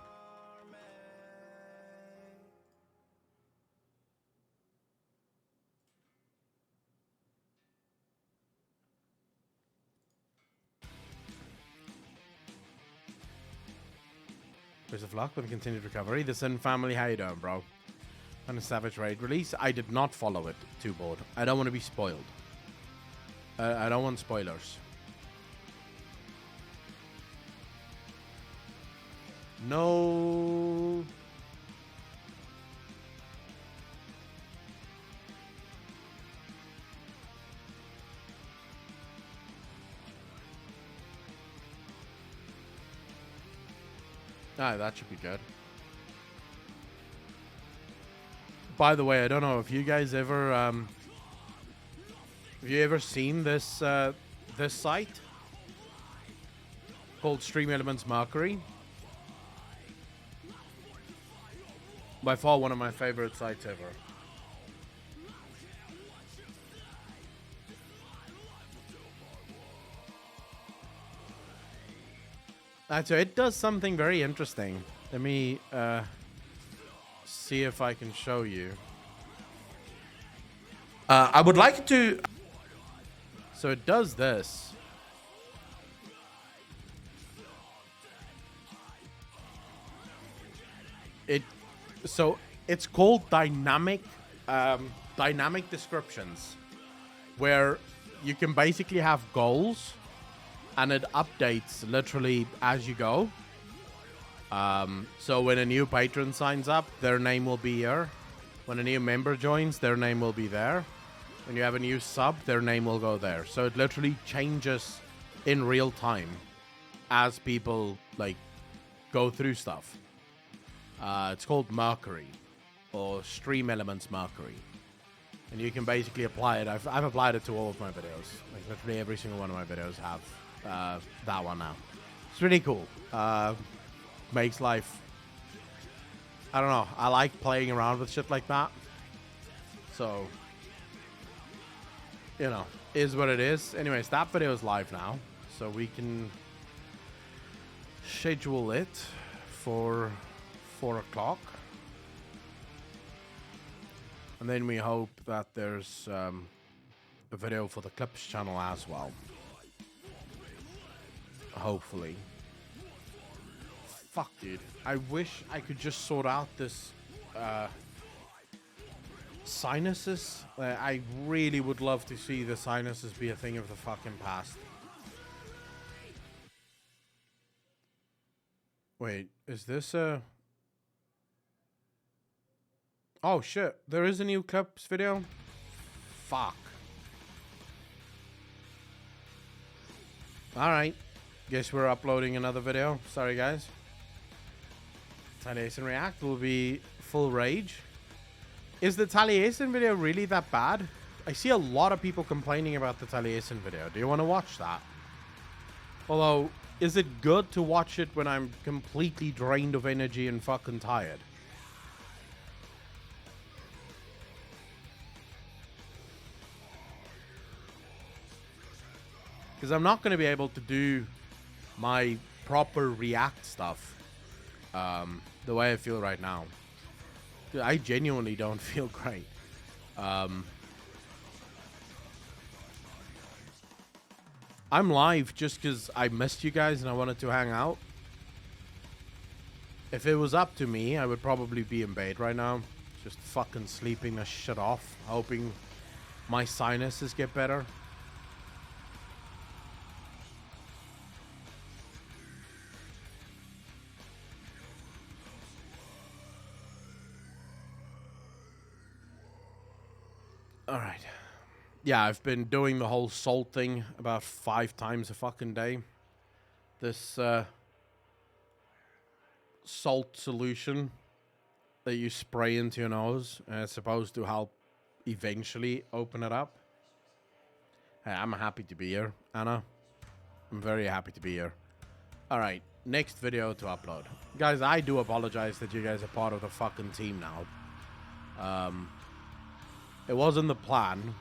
Best of luck with the continued recovery. The Sin family, how you doing, bro? On a Savage Raid release, I did not follow it. Too bored. I don't want to be spoiled. I don't want spoilers. No. Ah, that should be good. By the way, I don't know if you guys ever have you ever seen this this site called Stream Elements Mercury? By far one of my favorite sites ever. So it does something very interesting. Let me see if I can show you. I would like to... So it does this. So it's called dynamic descriptions, where you can basically have goals and it updates literally as you go. So when a new patron signs up, their name will be here. When a new member joins, their name will be there. When you have a new sub, their name will go there. So it literally changes in real time as people like go through stuff. It's called Mercury, or Stream Elements Mercury. And you can basically apply it. I've applied it to all of my videos. Like literally every single one of my videos have that one now. It's really cool. Makes life... I don't know. I like playing around with shit like that. So, you know, is what it is. Anyways, that video is live now. So we can schedule it for 4 o'clock. And then we hope that there's a video for the Clips channel as well. Hopefully. Fuck, dude. I wish I could just sort out this sinuses. I really would love to see the sinuses be a thing of the fucking past. Wait, is this a... Oh shit, there is a new Clips video? Fuck. Alright. Guess we're uploading another video. Sorry guys. Taliesin React will be full rage. Is the Taliesin video really that bad? I see a lot of people complaining about the Taliesin video. Do you want to watch that? Although, is it good to watch it when I'm completely drained of energy and fucking tired? Because I'm not going to be able to do my proper React stuff the way I feel right now. I genuinely don't feel great. I'm live just because I missed you guys and I wanted to hang out. If it was up to me, I would probably be in bed right now. Just fucking sleeping the shit off. Hoping my sinuses get better. Alright. Yeah, I've been doing the whole salt thing about 5 times a fucking day. This salt solution that you spray into your nose, and it's supposed to help eventually open it up. Hey, I'm happy to be here, Anna. I'm very happy to be here. Alright, next video to upload. Guys, I do apologize that you guys are part of the fucking team now. It wasn't the plan.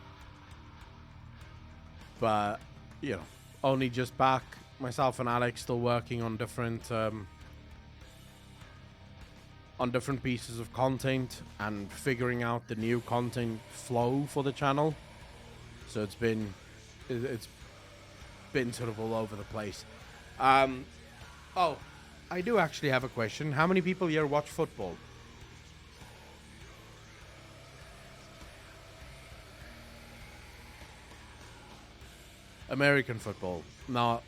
But, you know, only just back. Myself and Alex still working on different pieces of content and figuring out the new content flow for the channel. So it's been sort of all over the place. Oh, I do actually have a question. How many people here watch football? American football, not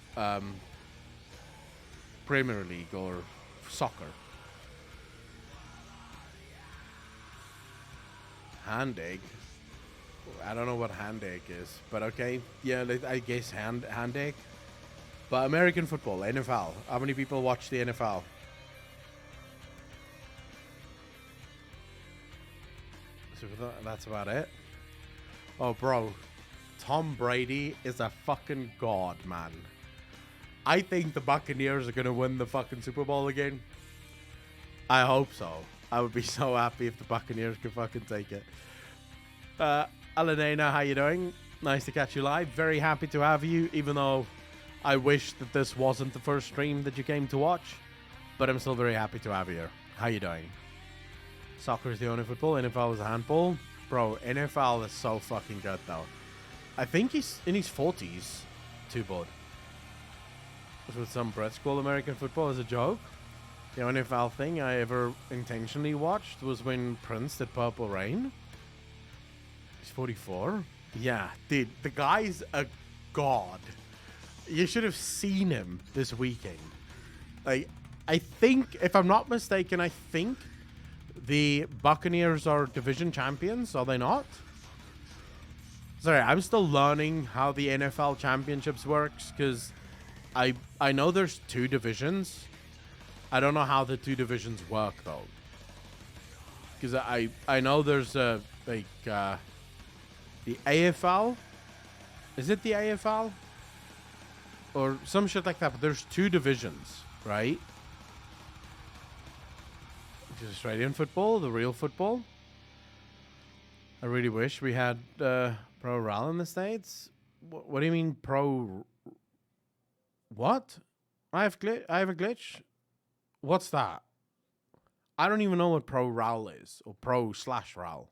Premier League or soccer. Hand egg. I don't know what hand egg is, but okay. Yeah, I guess hand egg. But American football, NFL. How many people watch the NFL? So that's about it. Oh, bro. Tom Brady is a fucking god, man. I think the Buccaneers are going to win the fucking Super Bowl again. I hope so. I would be so happy if the Buccaneers could fucking take it. Alanena, how you doing? Nice to catch you live. Very happy to have you, even though I wish that this wasn't the first stream that you came to watch. But I'm still very happy to have you here. How you doing? Soccer is the only football. NFL is a handball. Bro, NFL is so fucking good, though. I think he's in his 40s. Too bad. With some Brett School American football as a joke. The only NFL thing I ever intentionally watched was when Prince did Purple Rain. He's 44. Yeah, dude, the guy's a god. You should have seen him this weekend. Like, I think, if I'm not mistaken, I think the Buccaneers are division champions, are they not? Sorry, I'm still learning how the NFL championships works, because I know there's 2 divisions. I don't know how the 2 divisions work, though. Because I know there's the AFL. Is it the AFL? Or some shit like that, but there's 2 divisions, right? Which is Australian football, the real football. I really wish we had Pro RAL in the States. What do you mean Pro? What? I have a glitch. What's that? I don't even know what Pro RAL is, or Pro/RAL.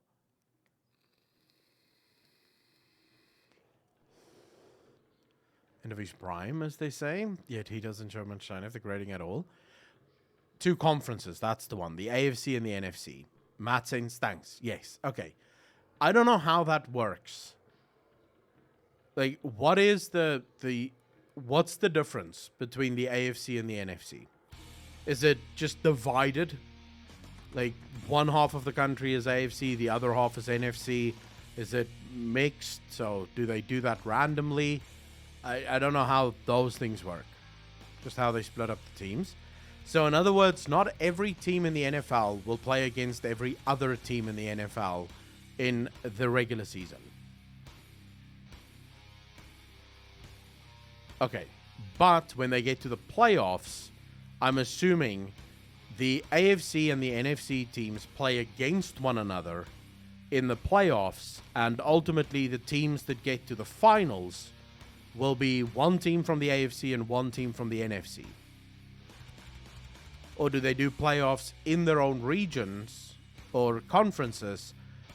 End of his prime, as they say. Yet he doesn't show much sign of degrading at all. 2 conferences, that's the one. The AFC and the NFC. Matt saying thanks. Yes, okay. I don't know how that works. Like, what is what's the difference between the AFC and the NFC? Is it just divided? Like, one half of the country is AFC, the other half is NFC. Is it mixed? So do they do that randomly? I don't know how those things work. Just how they split up the teams. So in other words, not every team in the NFL will play against every other team in the NFL in the regular season. Okay, but when they get to the playoffs, I'm assuming the AFC and the NFC teams play against one another in the playoffs, and ultimately the teams that get to the finals will be one team from the AFC and one team from the NFC? Or do they do playoffs in their own regions or conferences,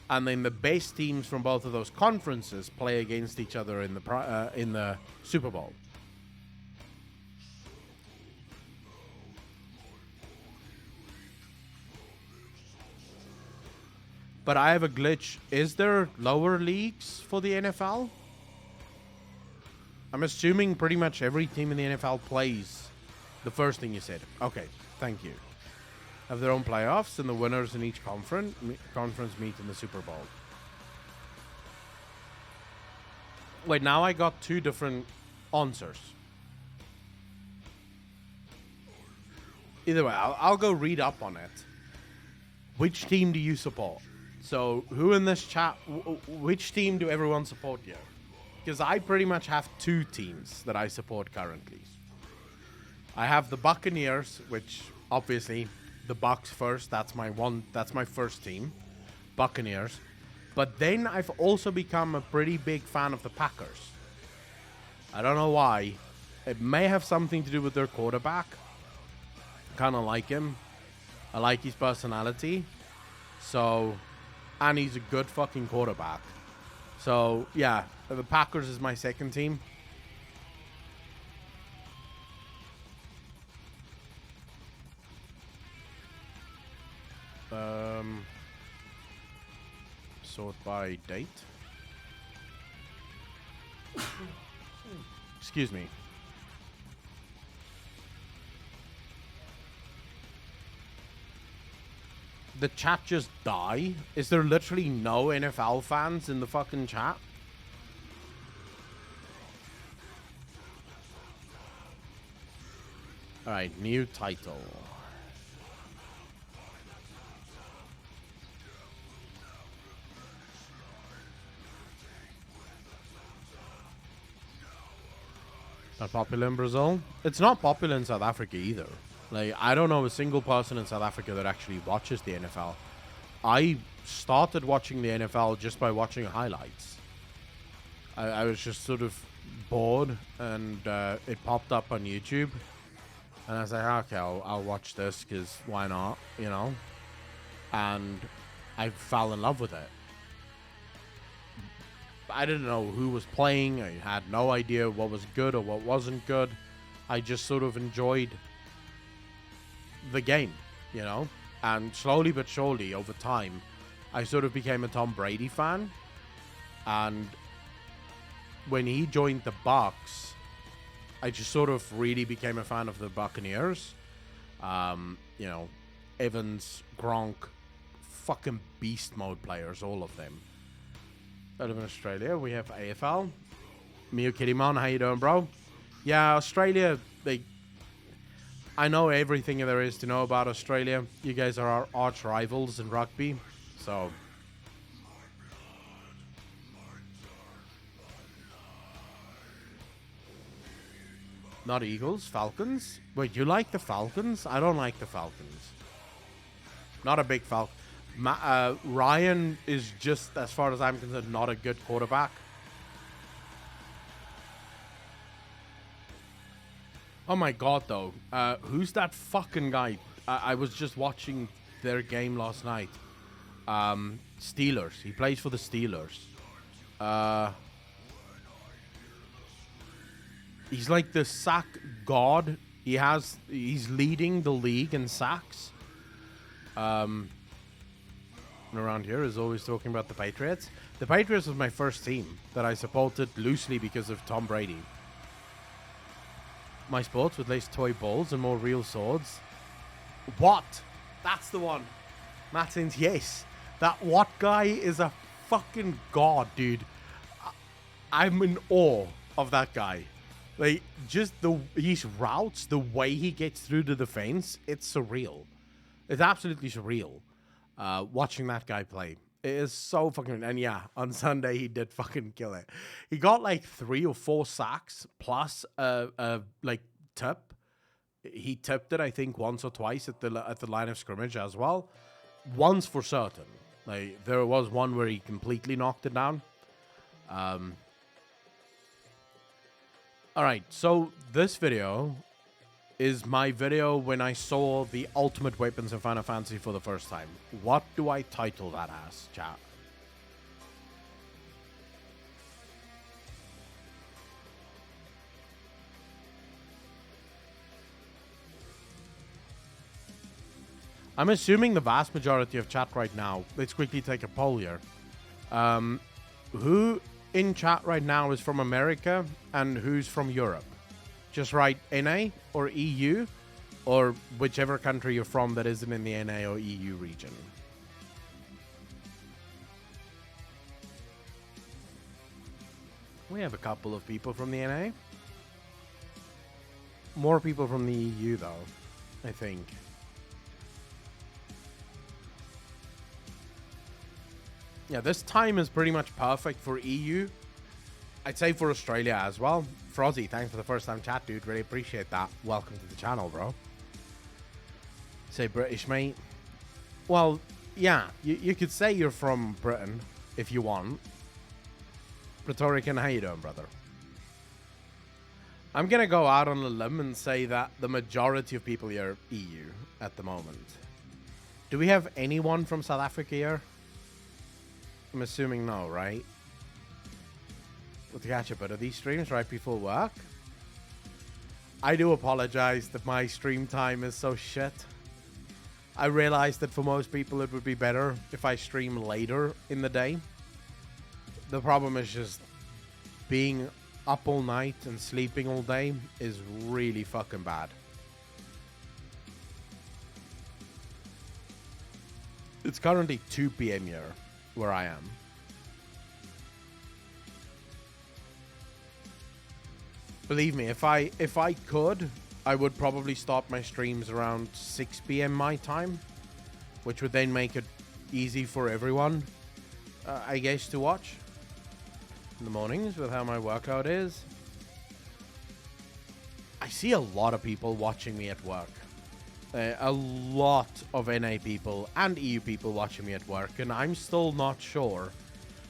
and then the best teams from both of those conferences play against each other in the Super Bowl? But I have a glitch. Is there lower leagues for the NFL? I'm assuming pretty much every team in the NFL plays the first thing you said. Okay, thank you. Have their own playoffs, and the winners in each conference meet in the Super Bowl. Wait, now I got two different answers. Either way, I'll go read up on it. Which team do you support? So, who in this chat, which team do everyone support here? Because I pretty much have two teams that I support currently. I have the Buccaneers, which obviously the Bucs first. That's my first team, Buccaneers. But then I've also become a pretty big fan of the Packers. I don't know why. It may have something to do with their quarterback. Kind of like him. I like his personality. So, and he's a good fucking quarterback. So, yeah, the Packers is my second team. Sort by date. Excuse me. The chat just die? Is there literally no NFL fans in the fucking chat? Alright, new title. Not popular in Brazil? It's not popular in South Africa either. Like, I don't know a single person in South Africa that actually watches the NFL. I started watching the NFL just by watching highlights. I was just sort of bored, and it popped up on YouTube. And I was like, okay, I'll watch this, because why not, you know? And I fell in love with it. I didn't know who was playing. I had no idea what was good or what wasn't good. I just sort of enjoyed the game, you know? And slowly but surely, over time, I sort of became a Tom Brady fan. And when he joined the Bucs, I just sort of really became a fan of the Buccaneers. You know, Evans, Gronk, fucking beast mode players, all of them. I live in Australia. We have AFL. Mio Kittymon, how you doing, bro? Yeah, Australia, I know everything there is to know about Australia. You guys are our arch rivals in rugby, so... Not Eagles, Falcons? Wait, you like the Falcons? I don't like the Falcons. Not a big Falcon. Ryan is just, as far as I'm concerned, not a good quarterback. Oh my god, though. Who's that fucking guy? I was just watching their game last night. Steelers. He plays for the Steelers. He's like the sack god. He's leading the league in sacks. Around here is always talking about the Patriots. The Patriots was my first team that I supported loosely because of Tom Brady. My sports with less toy balls and more real swords. What? That's the one. Matt says yes. That what guy is a fucking god, dude. I'm in awe of that guy. Like, just his routes, the way he gets through to the fence, it's surreal. It's absolutely surreal. Watching that guy play. It is so fucking... And yeah, on Sunday, he did fucking kill it. He got like 3 or 4 sacks plus like tip. He tipped it, I think, once or twice at the line of scrimmage as well. Once for certain. Like, there was one where he completely knocked it down. Alright, so this video is my video when I saw the ultimate weapons in Final Fantasy for the first time. What do I title that as, chat? I'm assuming the vast majority of chat right now, let's quickly take a poll here. Who in chat right now is from America and who's from Europe? Just write NA or EU or whichever country you're from that isn't in the NA or EU region. We have a couple of people from the NA. More people from the EU though, I think. Yeah, this time is pretty much perfect for EU. I'd say for Australia as well. Frozzy, thanks for the first time chat, dude. Really appreciate that. Welcome to the channel, bro. Say British, mate. Well, yeah, you could say you're from Britain if you want. Praetorican, how you doing, brother? I'm going to go out on a limb and say that the majority of people here are EU at the moment. Do we have anyone from South Africa here? I'm assuming no, right? Let's catch up. Are these streams right before work? I do apologize that my stream time is so shit. I realize that for most people it would be better if I stream later in the day. The problem is just being up all night and sleeping all day is really fucking bad. It's currently 2 p.m. here where I am. Believe me, if I could, I would probably start my streams around 6 p.m. my time, which would then make it easy for everyone, I guess, to watch in the mornings with how my workout is. I see a lot of people watching me at work. A lot of NA people and EU people watching me at work, and I'm still not sure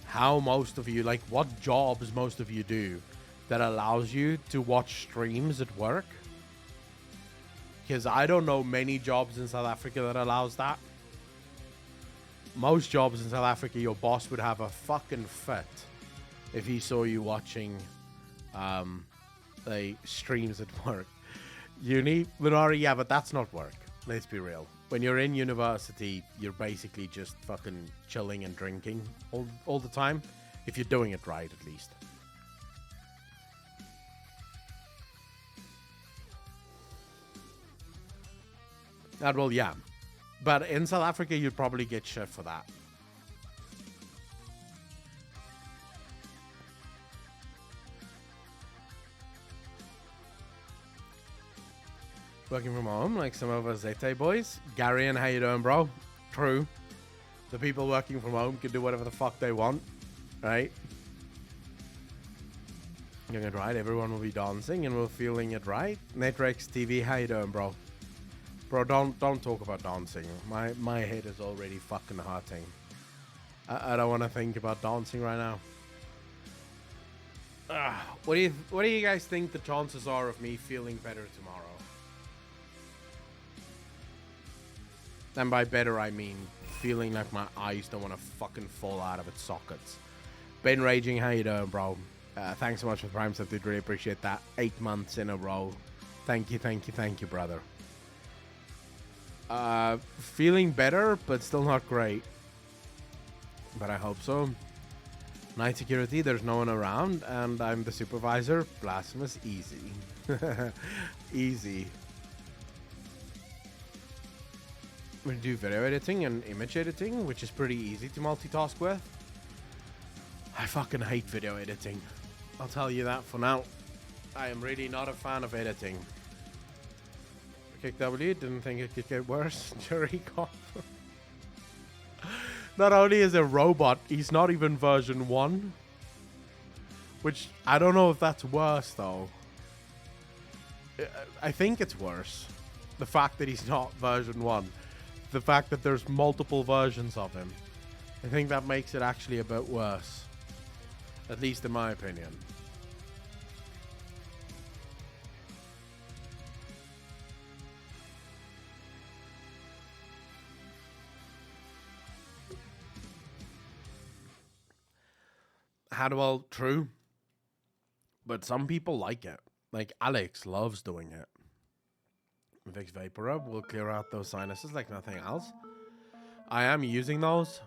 how most of you, like what jobs most of you do that allows you to watch streams at work. Because I don't know many jobs in South Africa that allows that. Most jobs in South Africa, your boss would have a fucking fit if he saw you watching streams at work. Uni, Lunari, yeah, but that's not work. Let's be real. When you're in university, you're basically just fucking chilling and drinking all the time. If you're doing it right, at least. Well, yeah. But in South Africa, you'd probably get shit for that. Working from home, like some of us Zete boys. Garian, how you doing, bro? True. The people working from home can do whatever the fuck they want, right? Doing it right, everyone will be dancing and we're feeling it right. Netrex TV, how you doing, bro? Bro, don't talk about dancing. My head is already fucking hurting. I don't want to think about dancing right now. What do you guys think the chances are of me feeling better tomorrow? And by better, I mean feeling like my eyes don't want to fucking fall out of its sockets. Ben Raging, how you doing, bro? Thanks so much for the Prime Stuff, dude. Really appreciate that. 8 months in a row. Thank you, brother. Feeling better, but still not great. But I hope so. Night security, there's no one around, and I'm the supervisor. Blasphemous, easy. Easy. We do video editing and image editing, which is pretty easy to multitask with. I fucking hate video editing. I'll tell you that for now. I am really not a fan of editing. Kick W, didn't think it could get worse. Jury cop. Not only is a robot, he's not even version 1. Which, I don't know if that's worse though. I think it's worse. The fact that he's not version 1. The fact that there's multiple versions of him. I think that makes it actually a bit worse. At least in my opinion. Hadwell, true. But some people like it. Like, Alex loves doing it. Vicks Vapor Rub will clear out those sinuses like nothing else. I am using those.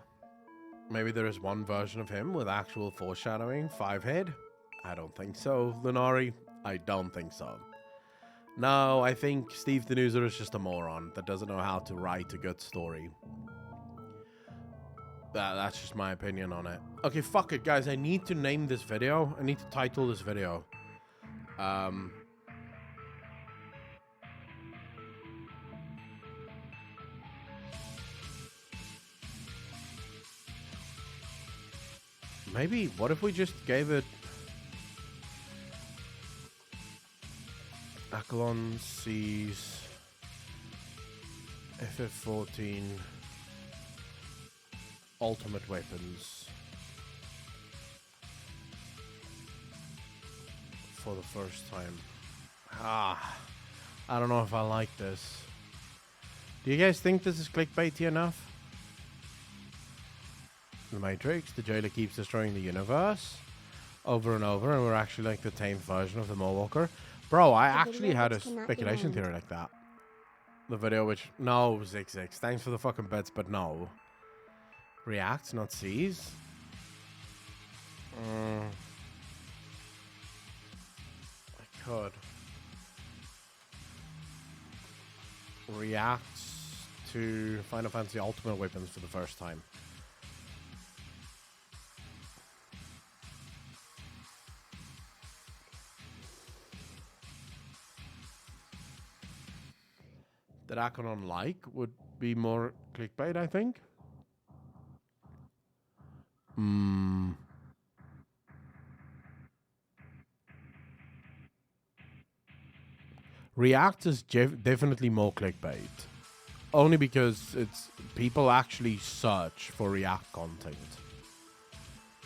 Maybe there is one version of him with actual foreshadowing, 5-head. I don't think so, Lunari. I don't think so. No, I think Steve the Newser is just a moron that doesn't know how to write a good story. That's just my opinion on it. Okay, fuck it, guys. I need to name this video. I need to title this video. Maybe, what if we just gave it... Akalon sees... FF14... Ultimate weapons... for the first time. I don't know if I like this. Do you guys think this is clickbaity enough? The Matrix, the jailer keeps destroying the universe over and over, and we're actually like the tamed version of the Mallwalker. Bro, I actually had a speculation theory like that. The video which... No, Zig6. Thanks for the fucking bets, but no. Reacts, not sees. I could. Reacts to Final Fantasy Ultimate weapons for the first time. That Akonon like would be more clickbait, I think. React is definitely more clickbait. Only because it's people actually search for React content.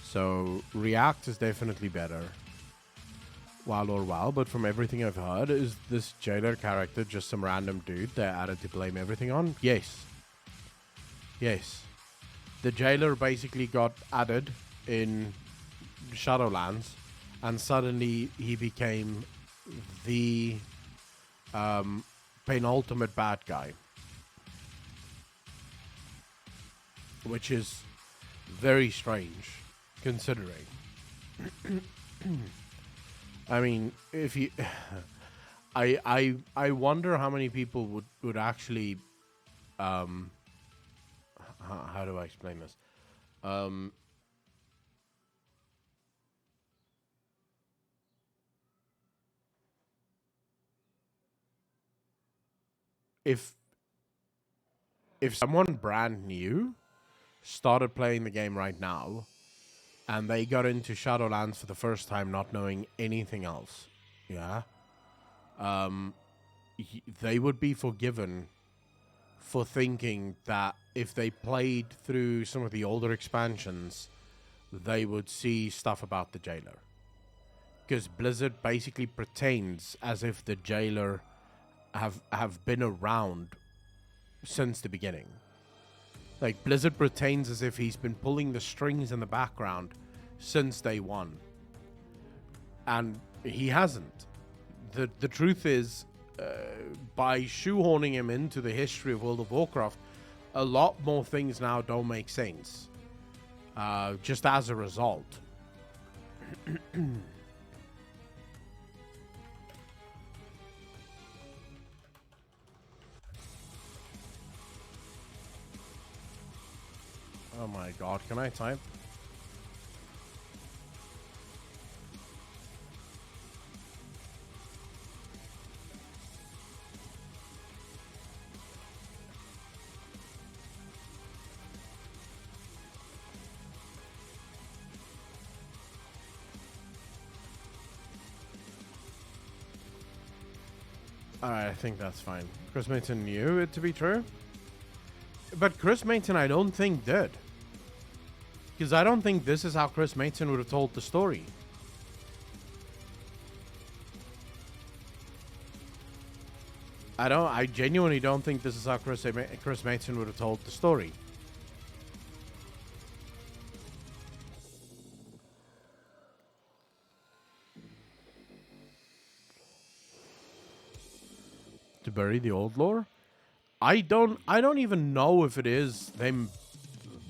So React is definitely better. Wow, but from everything I've heard, is this jailer character just some random dude they added to blame everything on? Yes. Yes. The jailer basically got added in Shadowlands, and suddenly he became the penultimate bad guy. Which is very strange, considering. I mean, if you... I wonder how many people would actually... how do I explain this? If someone brand new started playing the game right now, and they got into Shadowlands for the first time not knowing anything else, yeah, they would be forgiven for thinking that if they played through some of the older expansions, they would see stuff about the jailer. Because Blizzard basically pretends as if the jailer have been around since the beginning. Like, Blizzard pretends as if he's been pulling the strings in the background since day one. And he hasn't. The truth is, by shoehorning him into the history of World of Warcraft, a lot more things now don't make sense. Just as a result. Oh my god, can I type? Alright, I think that's fine. Chris Mayton knew it to be true. But Chris Mayton, I don't think did. Because I don't think this is how Chris Mayton would have told the story. I genuinely don't think this is how Chris Mayton would have told the story. to bury the old lore. I don't even know if it is them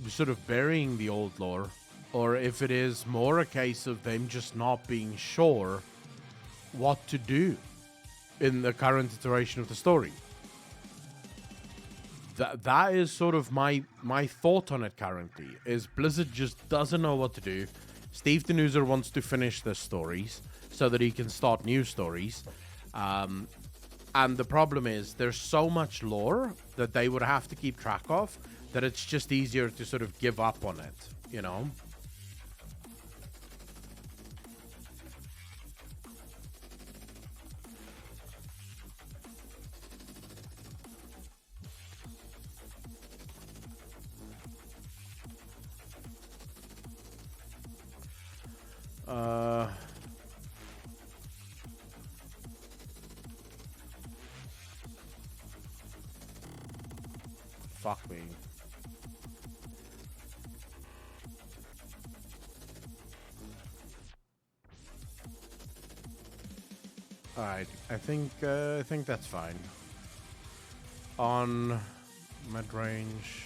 sort of burying the old lore, or if it is more a case of them just not being sure what to do in the current iteration of the story. That is sort of my thought on it currently, is Blizzard just doesn't know what to do. Steve Denuser wants to finish the stories so that he can start new stories. And the problem is there's so much lore that they would have to keep track of that it's just easier to sort of give up on it, you know? Fuck me. Alright, I think that's fine. On mid-range.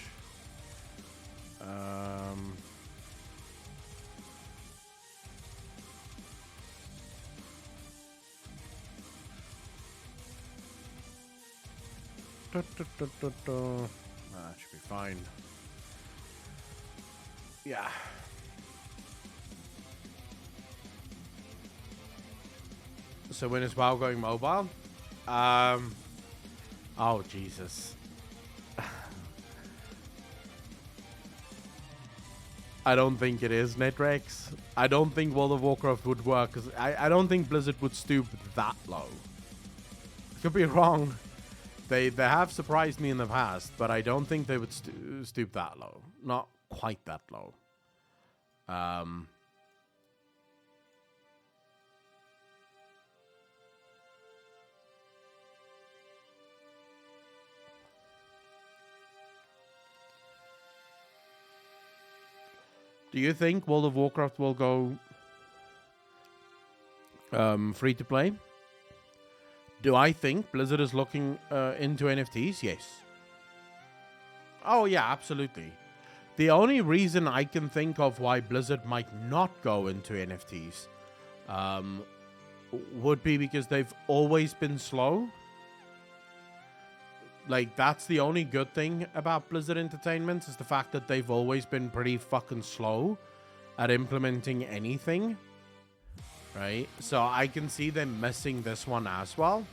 That should be fine. Yeah. So when is WoW going mobile? Oh Jesus. I don't think it is, Netrex. I don't think World of Warcraft would work, because I don't think Blizzard would stoop that low. Could be wrong. They have surprised me in the past, but I don't think they would stoop that low. Not quite that low. Do you think World of Warcraft will go free to play? Do I think Blizzard is looking into NFTs? Yes. Oh, yeah, absolutely. The only reason I can think of why Blizzard might not go into NFTs would be because they've always been slow. Like, that's the only good thing about Blizzard Entertainment, is the fact that they've always been pretty fucking slow at implementing anything. Right? So I can see them missing this one as well.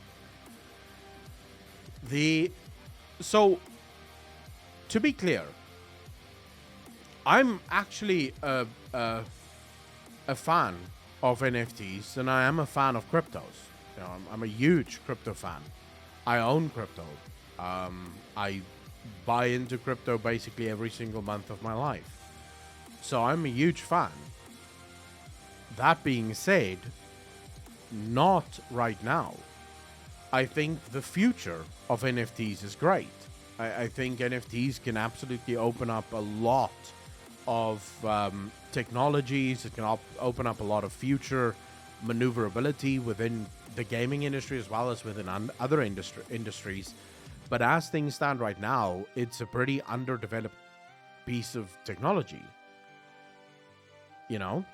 So, to be clear, I'm actually a fan of NFTs, and I am a fan of cryptos. You know, I'm a huge crypto fan. I own crypto. I buy into crypto basically every single month of my life. So I'm a huge fan. That being said, not right now. I think the future of NFTs is great. I think NFTs can absolutely open up a lot of technologies. It can open up a lot of future maneuverability within the gaming industry as well as within other industries. But as things stand right now, it's a pretty underdeveloped piece of technology. You know?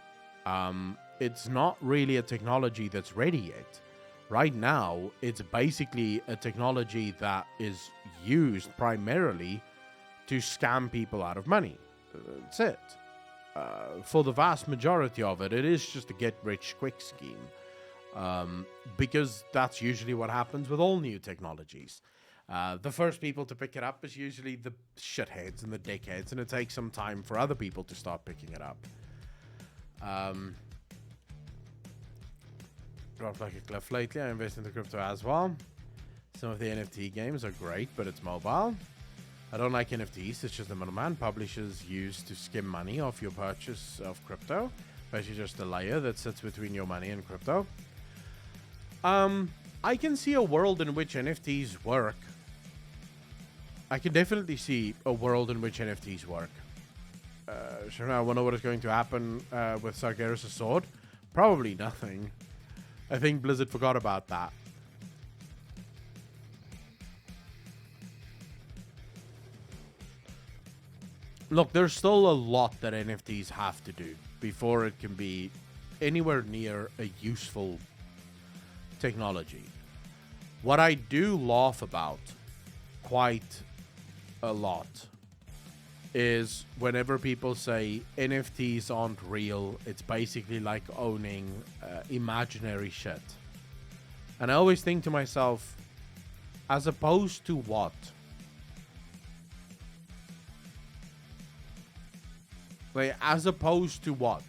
It's not really a technology that's ready yet. Right now, it's basically a technology that is used primarily to scam people out of money. That's it. For the vast majority of it, it is just a get-rich-quick scheme. Because that's usually what happens with all new technologies. The first people to pick it up is usually the shitheads and the dickheads, and it takes some time for other people to start picking it up. Dropped like a cliff lately. I invest into crypto as well. Some of the NFT games are great, but it's mobile. I don't like NFTs. It's just the middleman publishers use to skim money off your purchase of crypto. Basically just a layer that sits between your money and crypto. I can see a world in which NFTs work. I can definitely see a world in which NFTs work. Sure, I wonder what is going to happen with Sargeras' sword. Probably nothing. I think Blizzard forgot about that. Look, there's still a lot that NFTs have to do before it can be anywhere near a useful technology. What I do laugh about quite a lot is whenever people say NFTs aren't real, it's basically like owning imaginary shit. And I always think to myself, as opposed to what? Like, as opposed to what?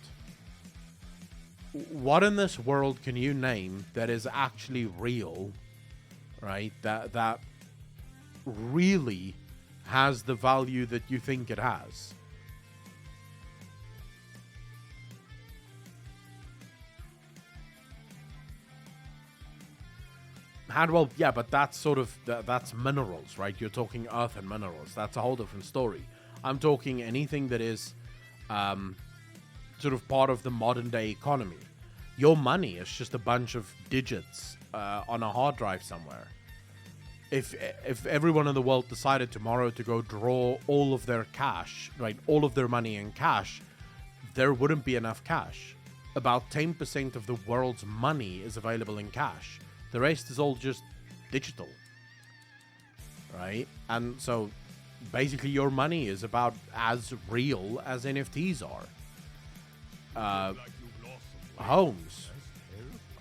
What in this world can you name that is actually real, right? That really has the value that you think it has? Well, yeah, but that's sort of that's minerals, right? You're talking earth and minerals. That's a whole different story. I'm talking anything that is sort of part of the modern day economy. Your money is just a bunch of digits on a hard drive somewhere. If everyone in the world decided tomorrow to go draw all of their cash, right, all of their money in cash, there wouldn't be enough cash. About 10% of the world's money is available in cash. The rest is all just digital, right? And so basically your money is about as real as NFTs are. Homes.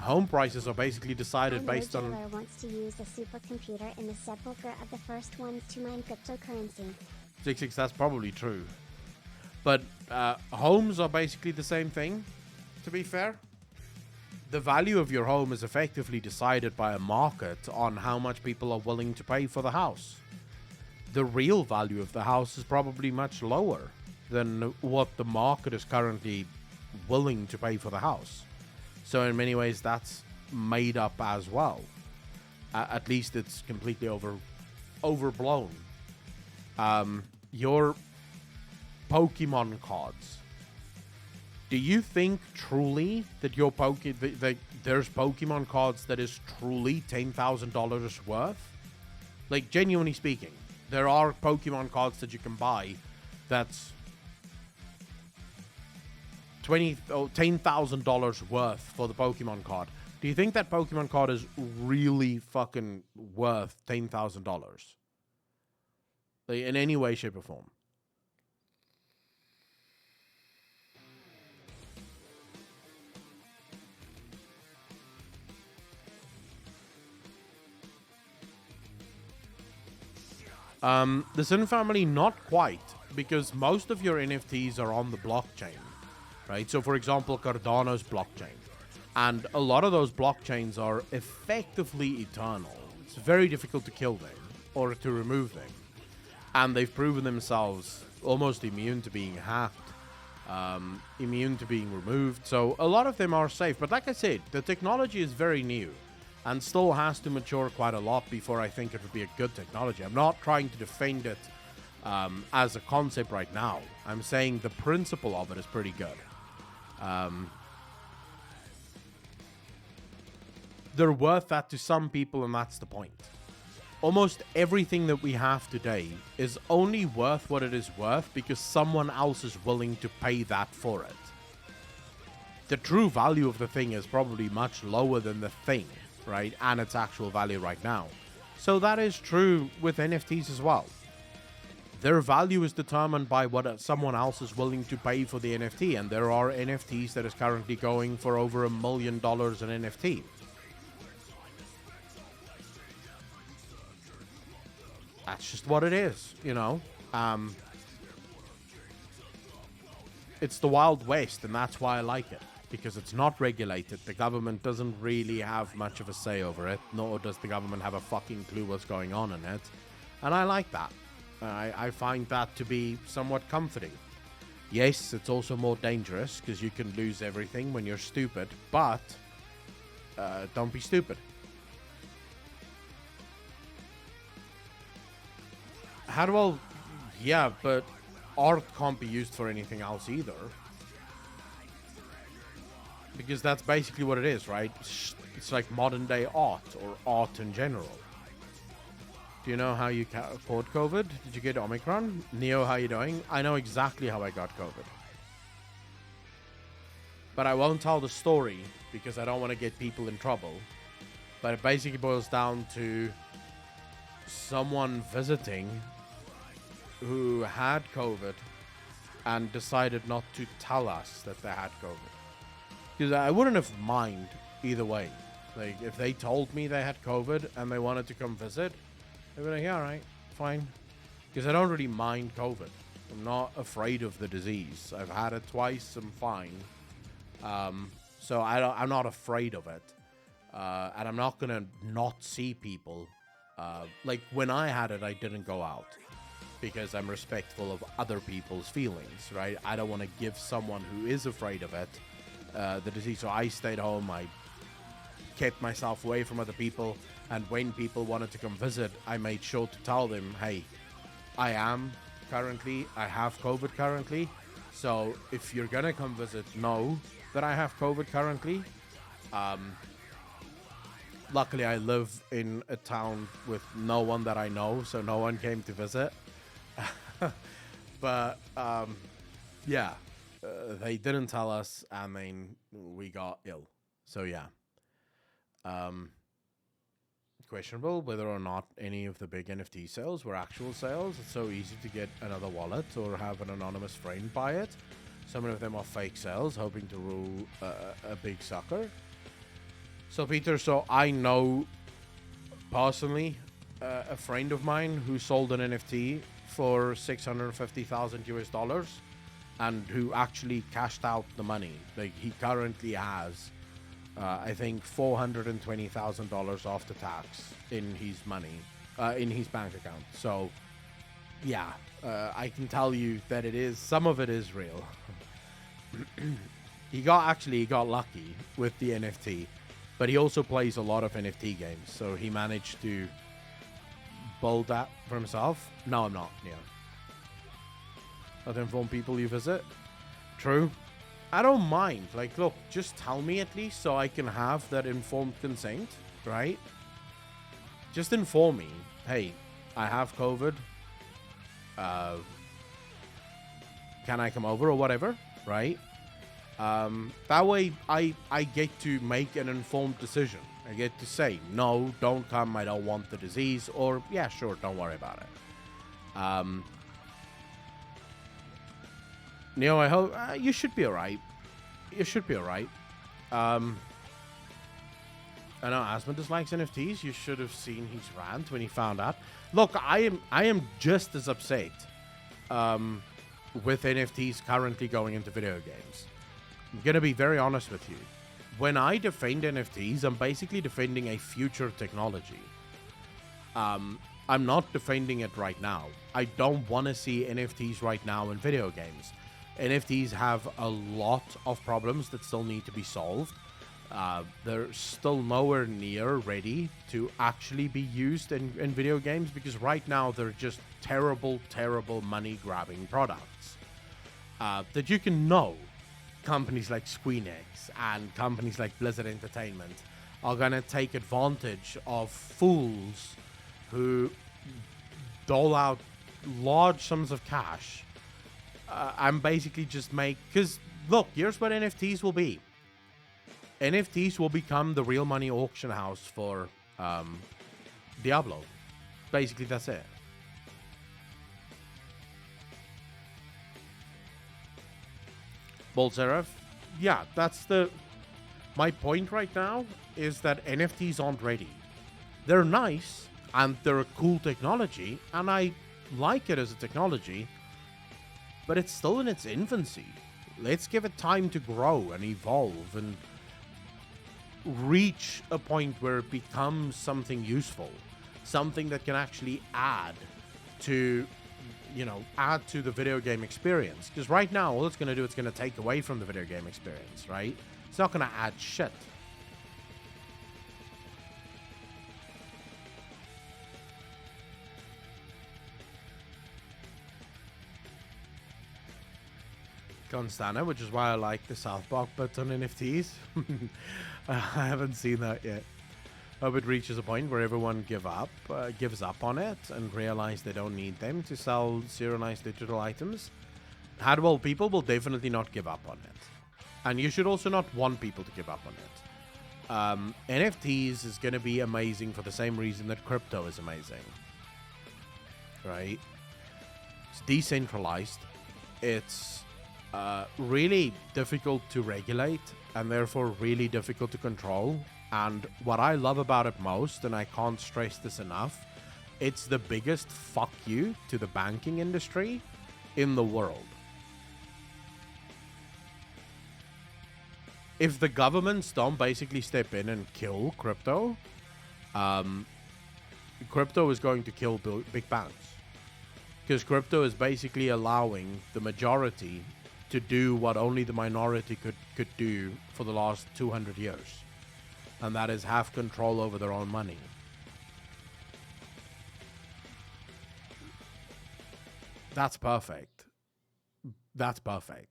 Home prices are basically decided based on... Modular wants to use a supercomputer in the sepulcher of the first ones to mine cryptocurrency. 66, that's probably true. But homes are basically the same thing, to be fair. The value of your home is effectively decided by a market on how much people are willing to pay for the house. The real value of the house is probably much lower than what the market is currently willing to pay for the house. So in many ways, that's made up as well. At least it's completely overblown. Your Pokemon cards. Do you think truly that your there's Pokemon cards that is truly $10,000 worth? Like, genuinely speaking, there are Pokemon cards that you can buy that's $10,000 worth for the Pokemon card. Do you think that Pokemon card is really fucking worth $10,000? Like, in any way, shape, or form? The Sin family, not quite, because most of your NFTs are on the blockchain, right? So, for example, Cardano's blockchain. And a lot of those blockchains are effectively eternal. It's very difficult to kill them or to remove them. And they've proven themselves almost immune to being hacked, immune to being removed. So a lot of them are safe. But like I said, the technology is very new and still has to mature quite a lot before I think it would be a good technology. I'm not trying to defend it as a concept right now. I'm saying the principle of it is pretty good. They're worth that to some people, and that's the point. Almost everything that we have today is only worth what it is worth because someone else is willing to pay that for it. The true value of the thing is probably much lower than the thing, right? And its actual value right now. So that is true with NFTs as well. Their value is determined by what someone else is willing to pay for the NFT. And there are NFTs that is currently going for over $1 million an NFT. That's just what it is, you know. It's the Wild West, and that's why I like it. Because it's not regulated. The government doesn't really have much of a say over it, nor does the government have a fucking clue what's going on in it. And I like that. I find that to be somewhat comforting. Yes, it's also more dangerous, because you can lose everything when you're stupid, but don't be stupid. Yeah, but art can't be used for anything else either. Because that's basically what it is, right? It's like modern day art, or art in general. Do you know how you caught COVID? Did you get Omicron? Neo, how you doing? I know exactly how I got COVID. But I won't tell the story because I don't want to get people in trouble. But it basically boils down to someone visiting who had COVID and decided not to tell us that they had COVID. Because I wouldn't have mind either way. Like, if they told me they had COVID and they wanted to come visit, they'd be like, yeah, all right, fine. Because I don't really mind COVID. I'm not afraid of the disease. I've had it twice, I'm fine. So I'm not afraid of it. And I'm not going to not see people. Like, when I had it, I didn't go out. Because I'm respectful of other people's feelings, right? I don't want to give someone who is afraid of it the disease. So I stayed home. I kept myself away from other people. And when people wanted to come visit, I made sure to tell them, hey, I have COVID currently. So if you're going to come visit, know that I have COVID currently. Luckily, I live in a town with no one that I know, so no one came to visit. But yeah, they didn't tell us, and then we got ill. So yeah, questionable whether or not any of the big NFT sales were actual sales. It's so easy to get another wallet or have an anonymous friend buy it. Some of them are fake sales, hoping to rule a big sucker. So Peter, I know personally a friend of mine who sold an NFT for $650,000 US, and who actually cashed out the money. Like, he currently has, I think, $420,000 after tax in his money, in his bank account. So, yeah, I can tell you that some of it is real. He got lucky with the NFT, but he also plays a lot of NFT games, so he managed to build that for himself. No, I'm not. Yeah. Not inform people you visit. True. I don't mind. Like, look, just tell me at least so I can have that informed consent, right? Just inform me. Hey, I have COVID. Can I come over or whatever, right? That way I get to make an informed decision. I get to say, no, don't come, I don't want the disease, or, yeah, sure, don't worry about it. Neo, I hope you should be alright. You should be alright. I know Asmund dislikes NFTs. You should have seen his rant when he found out. Look, I am just as upset with NFTs currently going into video games. I'm gonna be very honest with you. When I defend NFTs, I'm basically defending a future technology. I'm not defending it right now. I don't want to see NFTs right now in video games. NFTs have a lot of problems that still need to be solved. They're still nowhere near ready to actually be used in video games, because right now they're just terrible, terrible money-grabbing products that you can know. Companies like Squeenix and companies like Blizzard Entertainment are going to take advantage of fools who dole out large sums of cash and basically just because, look, here's what NFTs will be. NFTs will become the real money auction house for Diablo. Basically, that's it. Bold Seraph, yeah, that's my point right now, is that NFTs aren't ready. They're nice, and they're a cool technology, and I like it as a technology, but it's still in its infancy. Let's give it time to grow and evolve and reach a point where it becomes something useful, something that can actually add to the video game experience. Because right now, all it's going to do, it's going to take away from the video game experience, right? It's not going to add shit. Constana, which is why I like the South Park bit on NFTs. I haven't seen that yet. Hope it reaches a point where everyone gives up on it and realize they don't need them to sell serialized digital items. Hadwell, people will definitely not give up on it. And you should also not want people to give up on it. NFTs is going to be amazing for the same reason that crypto is amazing. Right? It's decentralized. It's really difficult to regulate and therefore really difficult to control. And what I love about it most, and I can't stress this enough, it's the biggest fuck you to the banking industry in the world. If the governments don't basically step in and kill crypto, crypto is going to kill big banks. Because crypto is basically allowing the majority to do what only the minority could do for the last 200 years. And that is have control over their own money. That's perfect. That's perfect.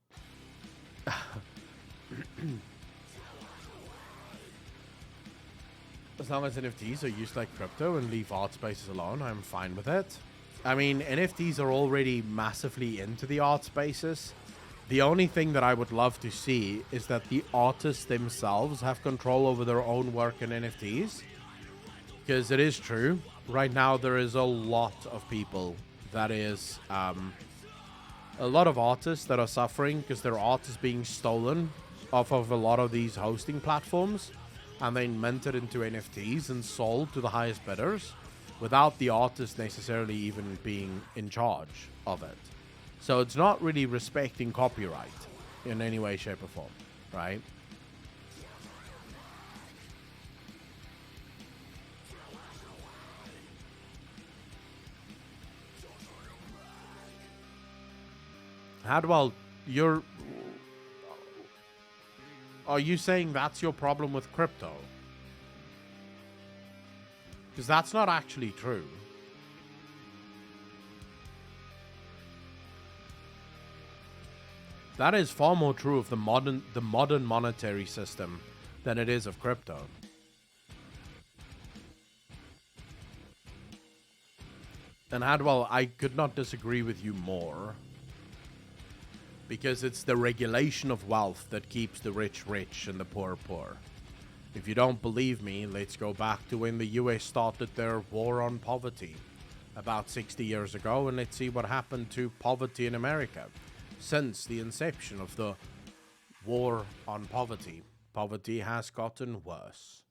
As long as NFTs are used like crypto and leave art spaces alone, I'm fine with it. I mean, NFTs are already massively into the art spaces. The only thing that I would love to see is that the artists themselves have control over their own work in NFTs. Because it is true, right now there is a lot of people that is, a lot of artists that are suffering because their art is being stolen off of a lot of these hosting platforms and then minted into NFTs and sold to the highest bidders without the artist necessarily even being in charge of it. So it's not really respecting copyright in any way, shape, or form, right? Hadwell, are you saying that's your problem with crypto? Because that's not actually true. That is far more true of the modern monetary system than it is of crypto. And Hadwell, I could not disagree with you more. Because it's the regulation of wealth that keeps the rich rich and the poor poor. If you don't believe me, let's go back to when the US started their war on poverty about 60 years ago, and let's see what happened to poverty in America. Since the inception of the war on poverty, poverty has gotten worse.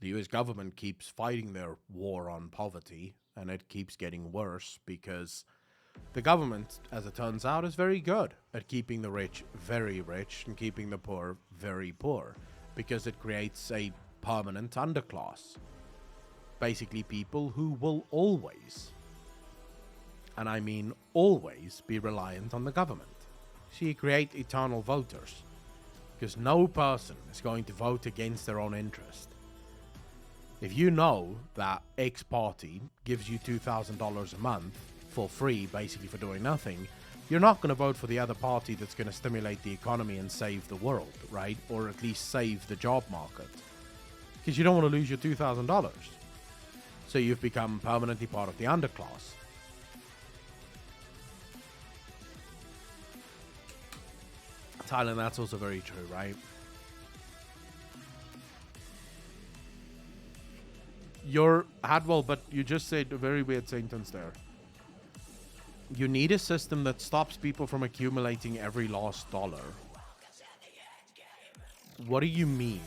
The US government keeps fighting their war on poverty, and it keeps getting worse because the government, as it turns out, is very good at keeping the rich very rich and keeping the poor very poor, because it creates a permanent underclass. Basically people who will always, and I mean always, be reliant on the government. So you create eternal voters, because no person is going to vote against their own interest. If you know that X party gives you $2,000 a month for free, basically for doing nothing, you're not going to vote for the other party that's going to stimulate the economy and save the world, right? Or at least save the job market. Because you don't want to lose your $2,000. So you've become permanently part of the underclass. Thailand, that's also very true, right? You're Hadwell, but you just said a very weird sentence there. You need a system that stops people from accumulating every last dollar. What do you mean?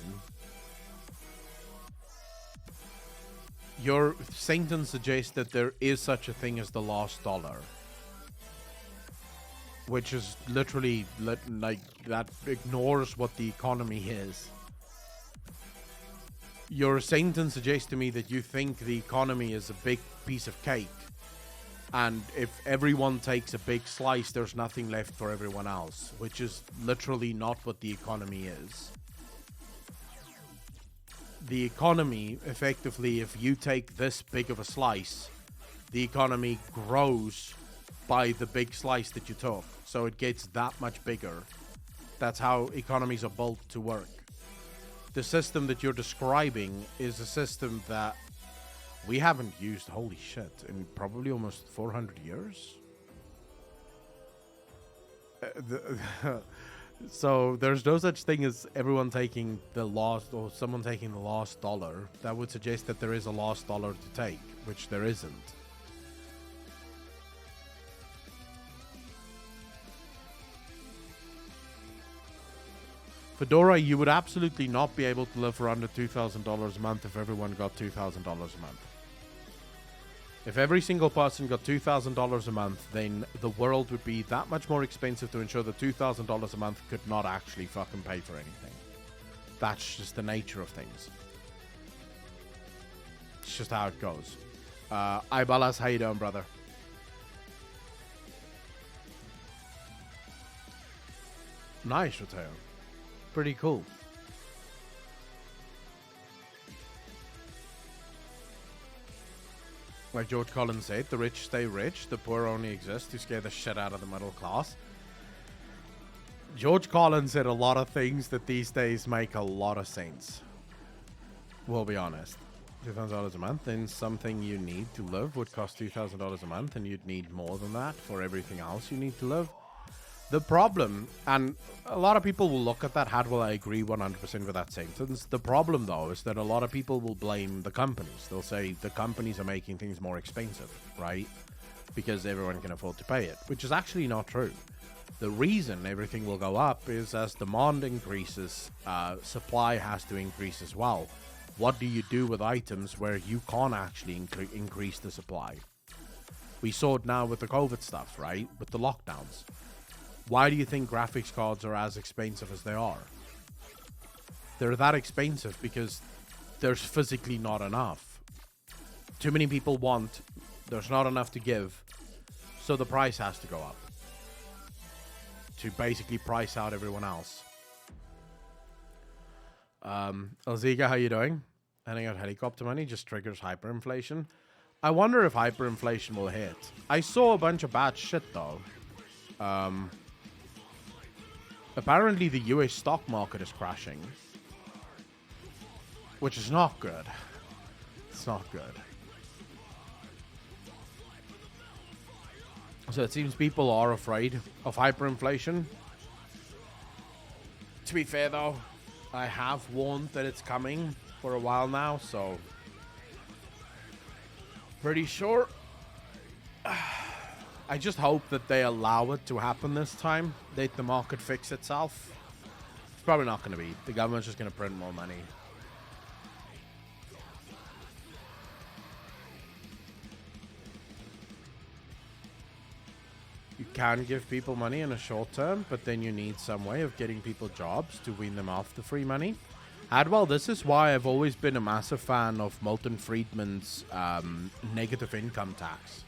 Your sentence suggests that there is such a thing as the last dollar. Which is literally like that ignores what the economy is. Your sentence suggests to me that you think the economy is a big piece of cake. And if everyone takes a big slice, there's nothing left for everyone else, which is literally not what the economy is. The economy, effectively, if you take this big of a slice, the economy grows by the big slice that you took. So it gets that much bigger. That's how economies are built to work. the system that you're describing is a system that we haven't used, holy shit, in probably almost 400 years. So there's no such thing as everyone taking the lost, or someone taking the lost dollar. That would suggest that there is a lost dollar to take, which there isn't. Fedora, you would absolutely not be able to live for under $2,000 a month if everyone got $2,000 a month. If every single person got $2,000 a month, then the world would be that much more expensive to ensure that $2,000 a month could not actually fucking pay for anything. That's just the nature of things. It's just how it goes. Ibalas, how you doing, brother? Nice, Rateo. Pretty cool. Like George Collins said, the rich stay rich, the poor only exist to scare the shit out of the middle class. George Collins said a lot of things that these days make a lot of sense. We'll be honest. $2,000 a month, then something you need to live would cost $2,000 a month, and you'd need more than that for everything else you need to live. The problem, and a lot of people will look at that, Hadwell, I agree 100% with that sentence. The problem, though, is that a lot of people will blame the companies. They'll say the companies are making things more expensive, right? Because everyone can afford to pay it, which is actually not true. The reason everything will go up is as demand increases, supply has to increase as well. What do you do with items where you can't actually increase the supply? We saw it now with the COVID stuff, right? With the lockdowns. Why do you think graphics cards are as expensive as they are? They're that expensive because there's physically not enough. Too many people want, there's not enough to give, so the price has to go up to basically price out everyone else. Elziga, how you doing? Handing out helicopter money just triggers hyperinflation. I wonder if hyperinflation will hit. I saw a bunch of bad shit though. Apparently the US stock market is crashing, which is not good. It's not good. So it seems people are afraid of hyperinflation. To be fair though, I have warned that it's coming for a while now, so pretty sure. I just hope that they allow it to happen this time. Let the market fix itself. It's probably not going to be. The government's just going to print more money. You can give people money in a short term, but then you need some way of getting people jobs to wean them off the free money. Adwell, this is why I've always been a massive fan of Milton Friedman's negative income tax.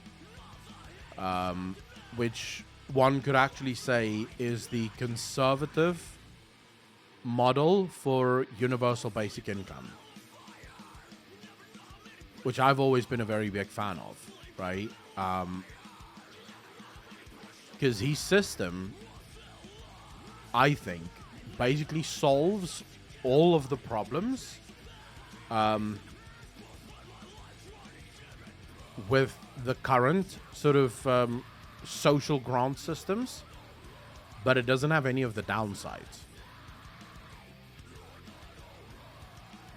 Which one could actually say is the conservative model for universal basic income, which I've always been a very big fan of, right? Because his system, I think, basically solves all of the problems with the current sort of social grant systems, but it doesn't have any of the downsides.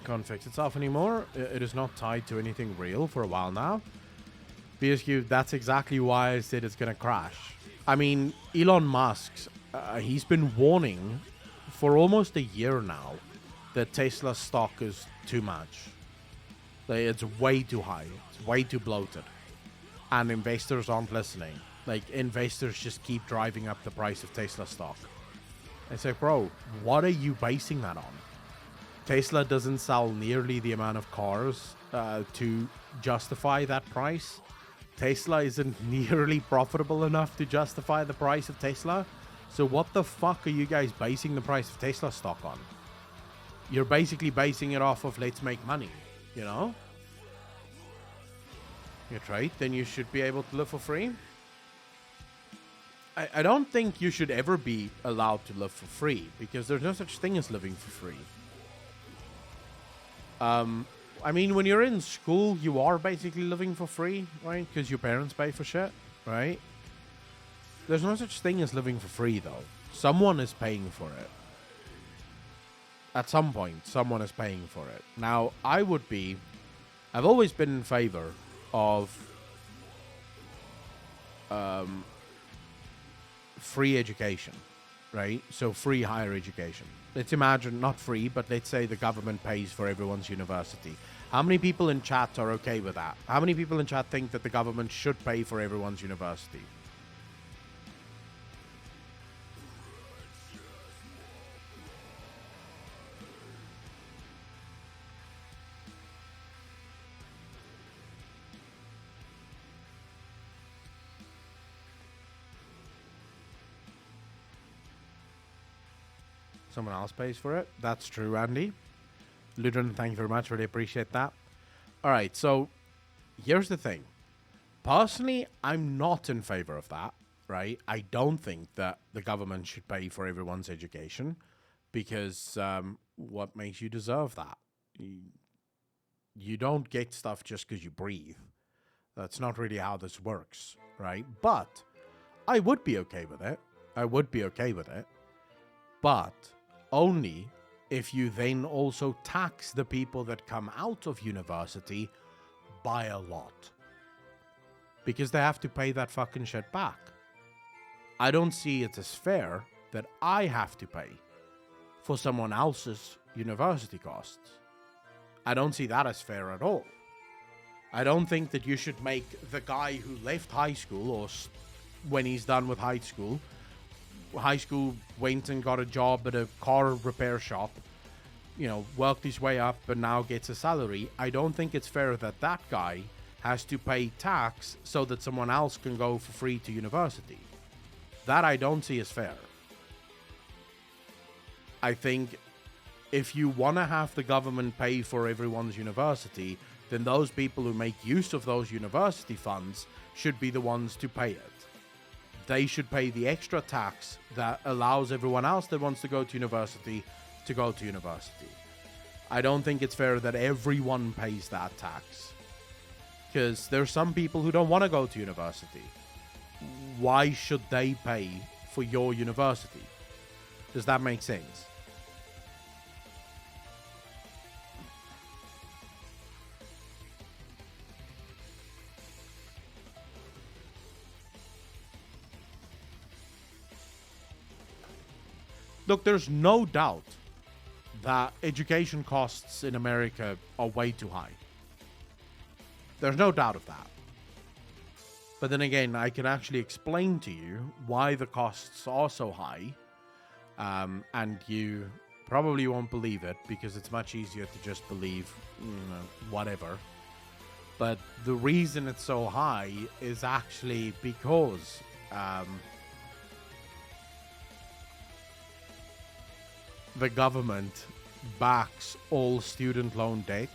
Can't fix itself anymore. It is not tied to anything real for a while now. BSQ, that's exactly why I said it's going to crash. I mean, Elon Musk, he's been warning for almost a year now that Tesla stock is too much. It's way too high. It's way too bloated. And investors aren't listening. Like, investors just keep driving up the price of Tesla stock. It's like, bro, what are you basing that on? Tesla doesn't sell nearly the amount of cars to justify that price. Tesla isn't nearly profitable enough to justify the price of Tesla. So what the fuck are you guys basing the price of Tesla stock on? You're basically basing it off of let's make money, you know? That's right, then you should be able to live for free. I don't think you should ever be allowed to live for free, because there's no such thing as living for free. I mean, when you're in school, you are basically living for free, right? Because your parents pay for shit, right? There's no such thing as living for free, though. Someone is paying for it. At some point, someone is paying for it. Now, I've always been in favor of free education, right? So free higher education. Let's imagine, not free, but let's say the government pays for everyone's university. How many people in chat are okay with that? How many people in chat think that the government should pay for everyone's university? Someone else pays for it. That's true, Andy. Ludren, thank you very much. Really appreciate that. All right, so here's the thing. Personally, I'm not in favor of that, right? I don't think that the government should pay for everyone's education because what makes you deserve that? You don't get stuff just because you breathe. That's not really how this works, right? But I would be okay with it. But only if you then also tax the people that come out of university by a lot. Because they have to pay that fucking shit back. I don't see it as fair that I have to pay for someone else's university costs. I don't see that as fair at all. I don't think that you should make the guy who left high school, or when he's done with high school, went and got a job at a car repair shop, worked his way up and now gets a salary. I don't think it's fair that that guy has to pay tax so that someone else can go for free to university. That I don't see as fair. I think if you want to have the government pay for everyone's university, then those people who make use of those university funds should be the ones to pay it. They should pay the extra tax that allows everyone else that wants to go to university to go to university. I don't think it's fair that everyone pays that tax. Because there's some people who don't want to go to university. Why should they pay for your university? Does that make sense? Look, there's no doubt that education costs in America are way too high. There's no doubt of that. But then again, I can actually explain to you why the costs are so high, and you probably won't believe it because it's much easier to just believe whatever. But the reason it's so high is actually because the government backs all student loan debt.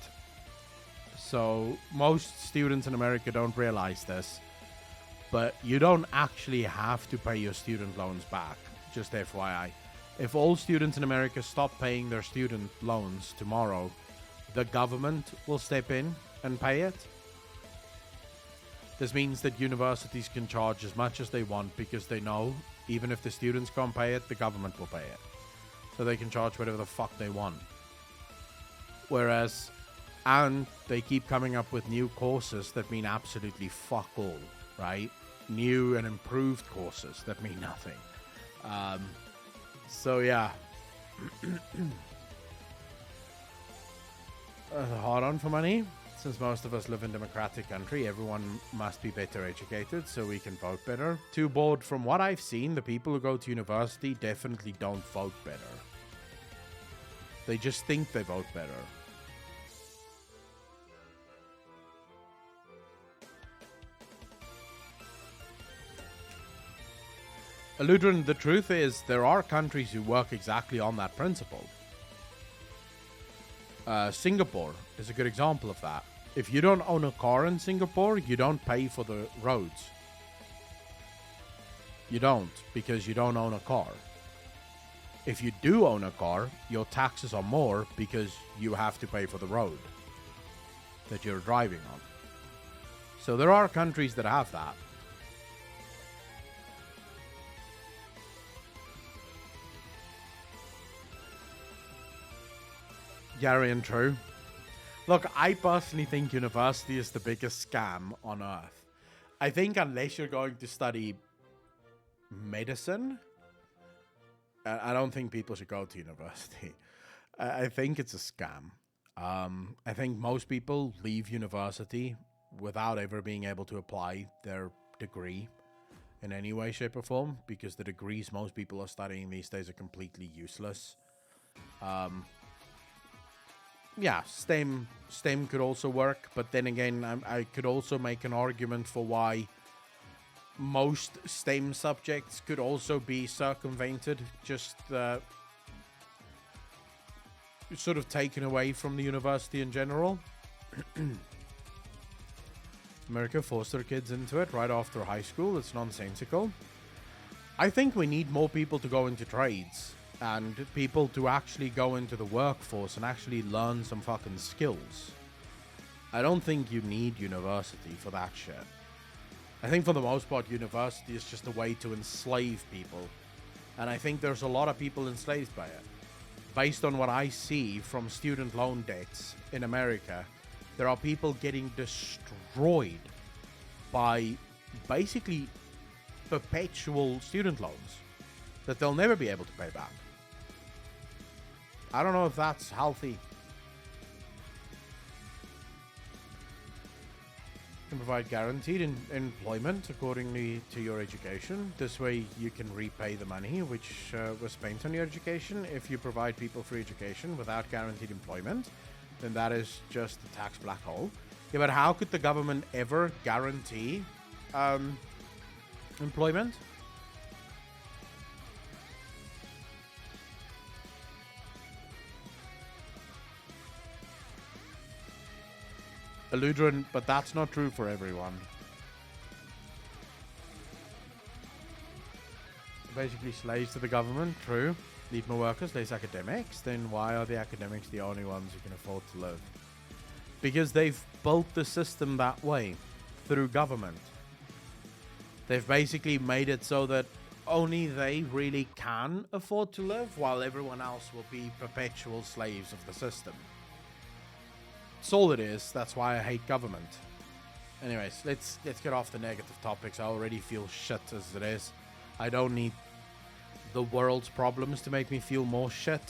So most students in America don't realize this, but you don't actually have to pay your student loans back, just FYI. If all students in America stop paying their student loans tomorrow, the government will step in and pay it. This means that universities can charge as much as they want because they know even if the students can't pay it, the government will pay it. So they can charge whatever the fuck they want. And they keep coming up with new courses that mean absolutely fuck all, right? New and improved courses that mean nothing. So yeah. Hard on for money. Since most of us live in a democratic country, everyone must be better educated so we can vote better. Too bored. From what I've seen, the people who go to university definitely don't vote better. They just think they vote better. Ludren, the truth is, there are countries who work exactly on that principle. Singapore is a good example of that. If you don't own a car in Singapore, you don't pay for the roads. You don't, because you don't own a car. If you do own a car, your taxes are more because you have to pay for the road that you're driving on. So there are countries that have that. Gary and True. Look, I personally think university is the biggest scam on earth. I think unless you're going to study medicine, I don't think people should go to university. I think it's a scam. I think most people leave university without ever being able to apply their degree in any way, shape, or form, because the degrees most people are studying these days are completely useless. Yeah, STEM could also work, but then again, I could also make an argument for why most STEM subjects could also be circumvented, just sort of taken away from the university in general. America forced their kids into it right after high school. It's nonsensical. I think we need more people to go into trades and people to actually go into the workforce and actually learn some fucking skills. I don't think you need university for that shit. I think for the most part, university is just a way to enslave people. And I think there's a lot of people enslaved by it. Based on what I see from student loan debts in America, there are people getting destroyed by basically perpetual student loans that they'll never be able to pay back. I don't know if that's healthy. You can provide guaranteed employment accordingly to your education. This way you can repay the money which was spent on your education. If you provide people free education without guaranteed employment, then that is just a tax black hole. Yeah, but how could the government ever guarantee employment? Eludrin, but that's not true for everyone. Basically slaves to the government, true. Need more workers, less academics. Then why are the academics the only ones who can afford to live? Because they've built the system that way, through government. They've basically made it so that only they really can afford to live, while everyone else will be perpetual slaves of the system. That's all it is. That's why I hate government. Anyways, let's get off the negative topics. I already feel shit as it is. I don't need the world's problems to make me feel more shit.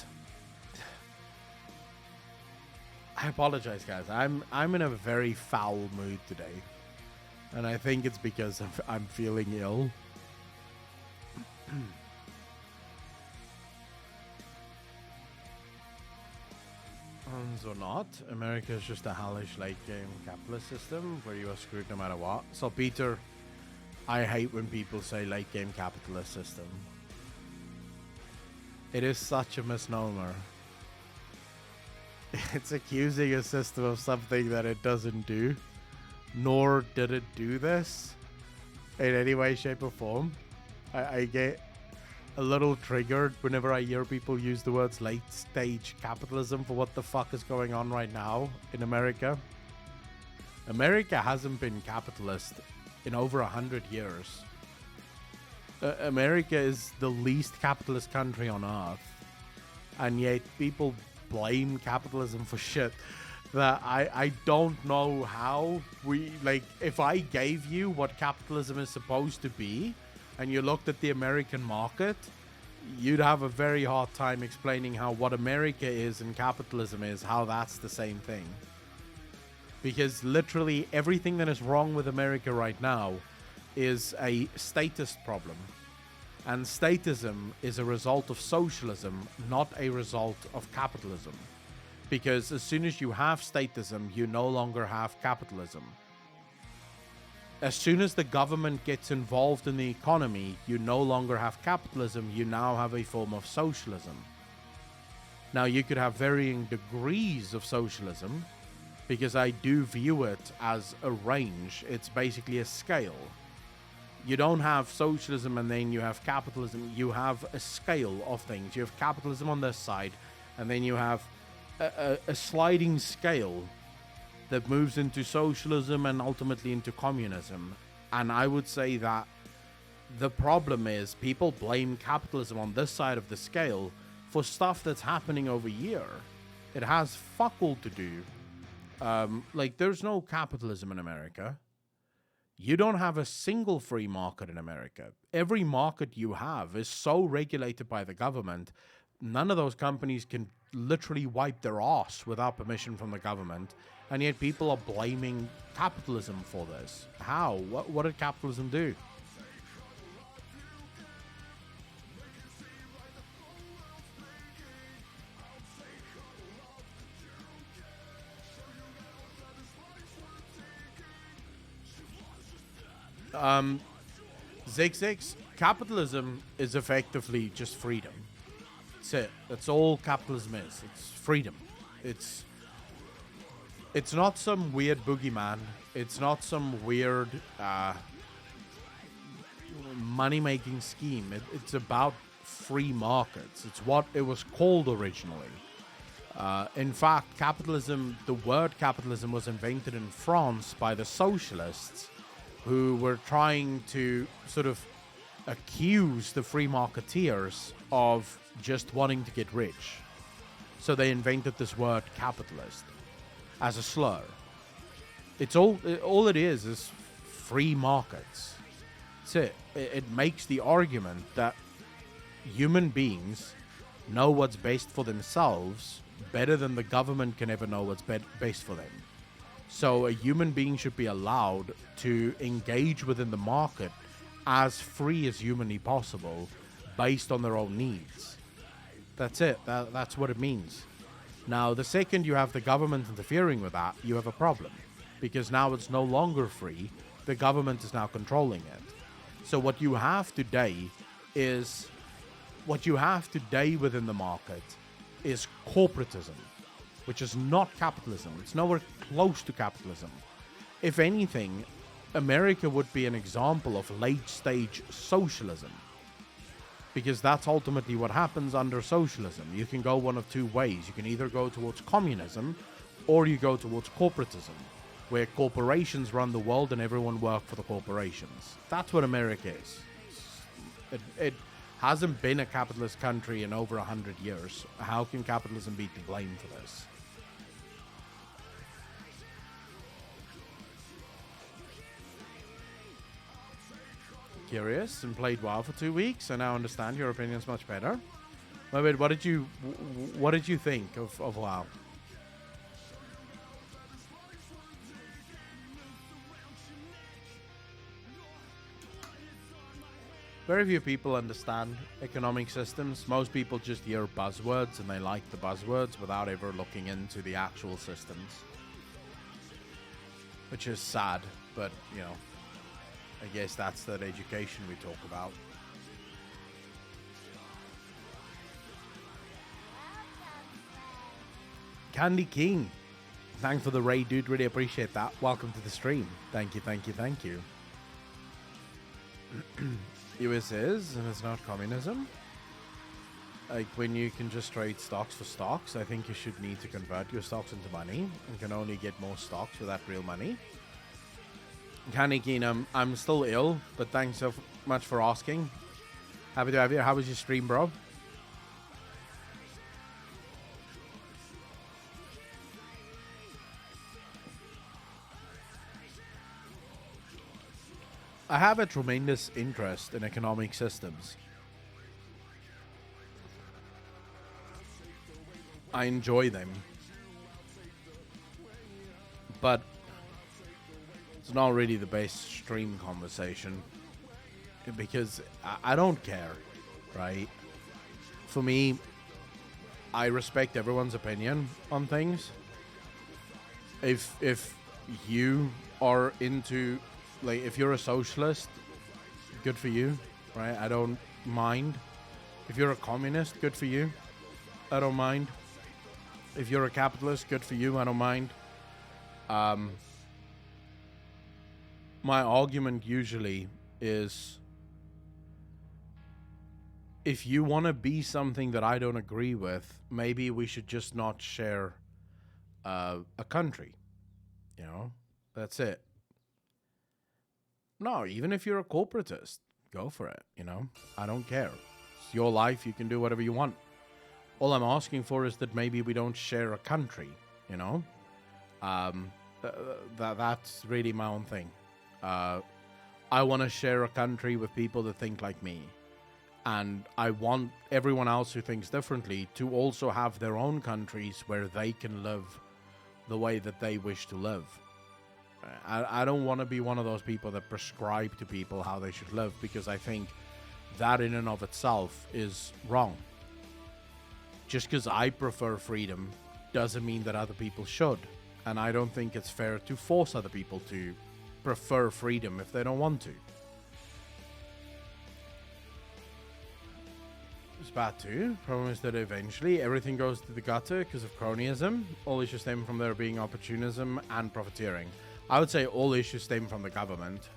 I apologize, guys. I'm in a very foul mood today, and I think it's because I'm feeling ill. Or not, America is just a hellish late game capitalist system where you are screwed no matter what. So Peter, I hate when people say late game capitalist system. It is such a misnomer. It's accusing a system of something that it doesn't do, nor did it do this in any way, shape, or form. I get a little triggered whenever I hear people use the words late stage capitalism for what the fuck is going on right now in America. America hasn't been capitalist in over 100 years. America is the least capitalist country on earth, and yet people blame capitalism for shit that I don't know how we, like, if I gave you what capitalism is supposed to be and you looked at the American market, you'd have a very hard time explaining how what America is and capitalism is, how that's the same thing. Because literally everything that is wrong with America right now is a statist problem. And statism is a result of socialism, not a result of capitalism. Because as soon as you have statism, you no longer have capitalism. As soon as the government gets involved in the economy, you no longer have capitalism, you now have a form of socialism. Now, you could have varying degrees of socialism, because I do view it as a range. It's basically a scale. You don't have socialism and then you have capitalism. You have a scale of things. You have capitalism on this side, and then you have a sliding scale that moves into socialism and ultimately into communism. And I would say that the problem is people blame capitalism on this side of the scale for stuff that's happening over here. It has fuck all to do. Like, there's no capitalism in America. You don't have a single free market in America. Every market you have is so regulated by the government. None of those companies can literally wipe their ass without permission from the government. And yet people are blaming capitalism for this. How? What did capitalism do? Zigzags, capitalism is effectively just freedom. That's it. That's all capitalism is. It's freedom. It's not some weird boogeyman. It's not some weird money-making scheme. It's about free markets. It's what it was called originally. In fact, capitalism, the word capitalism was invented in France by the socialists, who were trying to sort of accuse the free marketeers of just wanting to get rich. So they invented this word capitalist as a slur. It's all it is free markets. That's it. It makes the argument that human beings know what's best for themselves better than the government can ever know what's best for them. So a human being should be allowed to engage within the market as free as humanly possible based on their own needs. That's it. That's what it means. Now, the second you have the government interfering with that, you have a problem. Because now it's no longer free. The government is now controlling it. So what you have today within the market is corporatism, which is not capitalism. It's nowhere close to capitalism. If anything, America would be an example of late-stage socialism, because that's ultimately what happens under socialism. You can go one of two ways. You can either go towards communism, or you go towards corporatism, where corporations run the world and everyone works for the corporations. That's what America is. It hasn't been a capitalist country in over 100 years. How can capitalism be to blame for this? Curious and played WoW for 2 weeks. I now understand your opinion's much better. Wait, what did you think of WoW? Very few people understand economic systems. Most people just hear buzzwords and they like the buzzwords without ever looking into the actual systems. Which is sad, but, you know, I guess that's that education we talk about. Candy King. Thanks for the raid, dude. Really appreciate that. Welcome to the stream. Thank you, thank you, thank you. US is, and it's not communism. Like, when you can just trade stocks for stocks, I think you should need to convert your stocks into money and can only get more stocks without real money. Candy King, I'm still ill, but thanks so much for asking. Happy to have you. How was your stream, bro? I have a tremendous interest in economic systems. I enjoy them. But it's not really the best stream conversation. Because I don't care, right? For me, I respect everyone's opinion on things. If you are into... Like, if you're a socialist, good for you, right? I don't mind. If you're a communist, good for you. I don't mind. If you're a capitalist, good for you. I don't mind. My argument usually is if you want to be something that I don't agree with, maybe we should just not share a country. You know, that's it. No, even if you're a corporatist, go for it. You know, I don't care. It's your life. You can do whatever you want. All I'm asking for is that maybe we don't share a country. You know, that's really my own thing. I want to share a country with people that think like me. And I want everyone else who thinks differently to also have their own countries where they can live the way that they wish to live. I don't want to be one of those people that prescribe to people how they should live, because I think that in and of itself is wrong. Just because I prefer freedom doesn't mean that other people should. And I don't think it's fair to force other people to prefer freedom if they don't want to. Spat 2. Problem is that eventually everything goes to the gutter because of cronyism. All issues stem from there being opportunism and profiteering. I would say all issues stem from the government.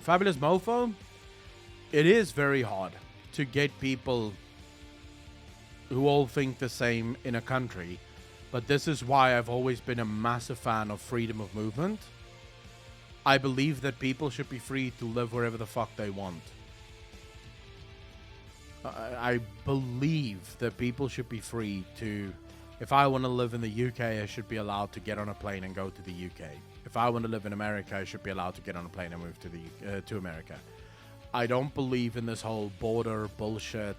Fabulous Mofo. It is very hard to get people who all think the same in a country. But this is why I've always been a massive fan of freedom of movement. I believe that people should be free to live wherever the fuck they want. I believe that people should be free to... If I want to live in the UK, I should be allowed to get on a plane and go to the UK. If I want to live in America, I should be allowed to get on a plane and move to America. I don't believe in this whole border bullshit,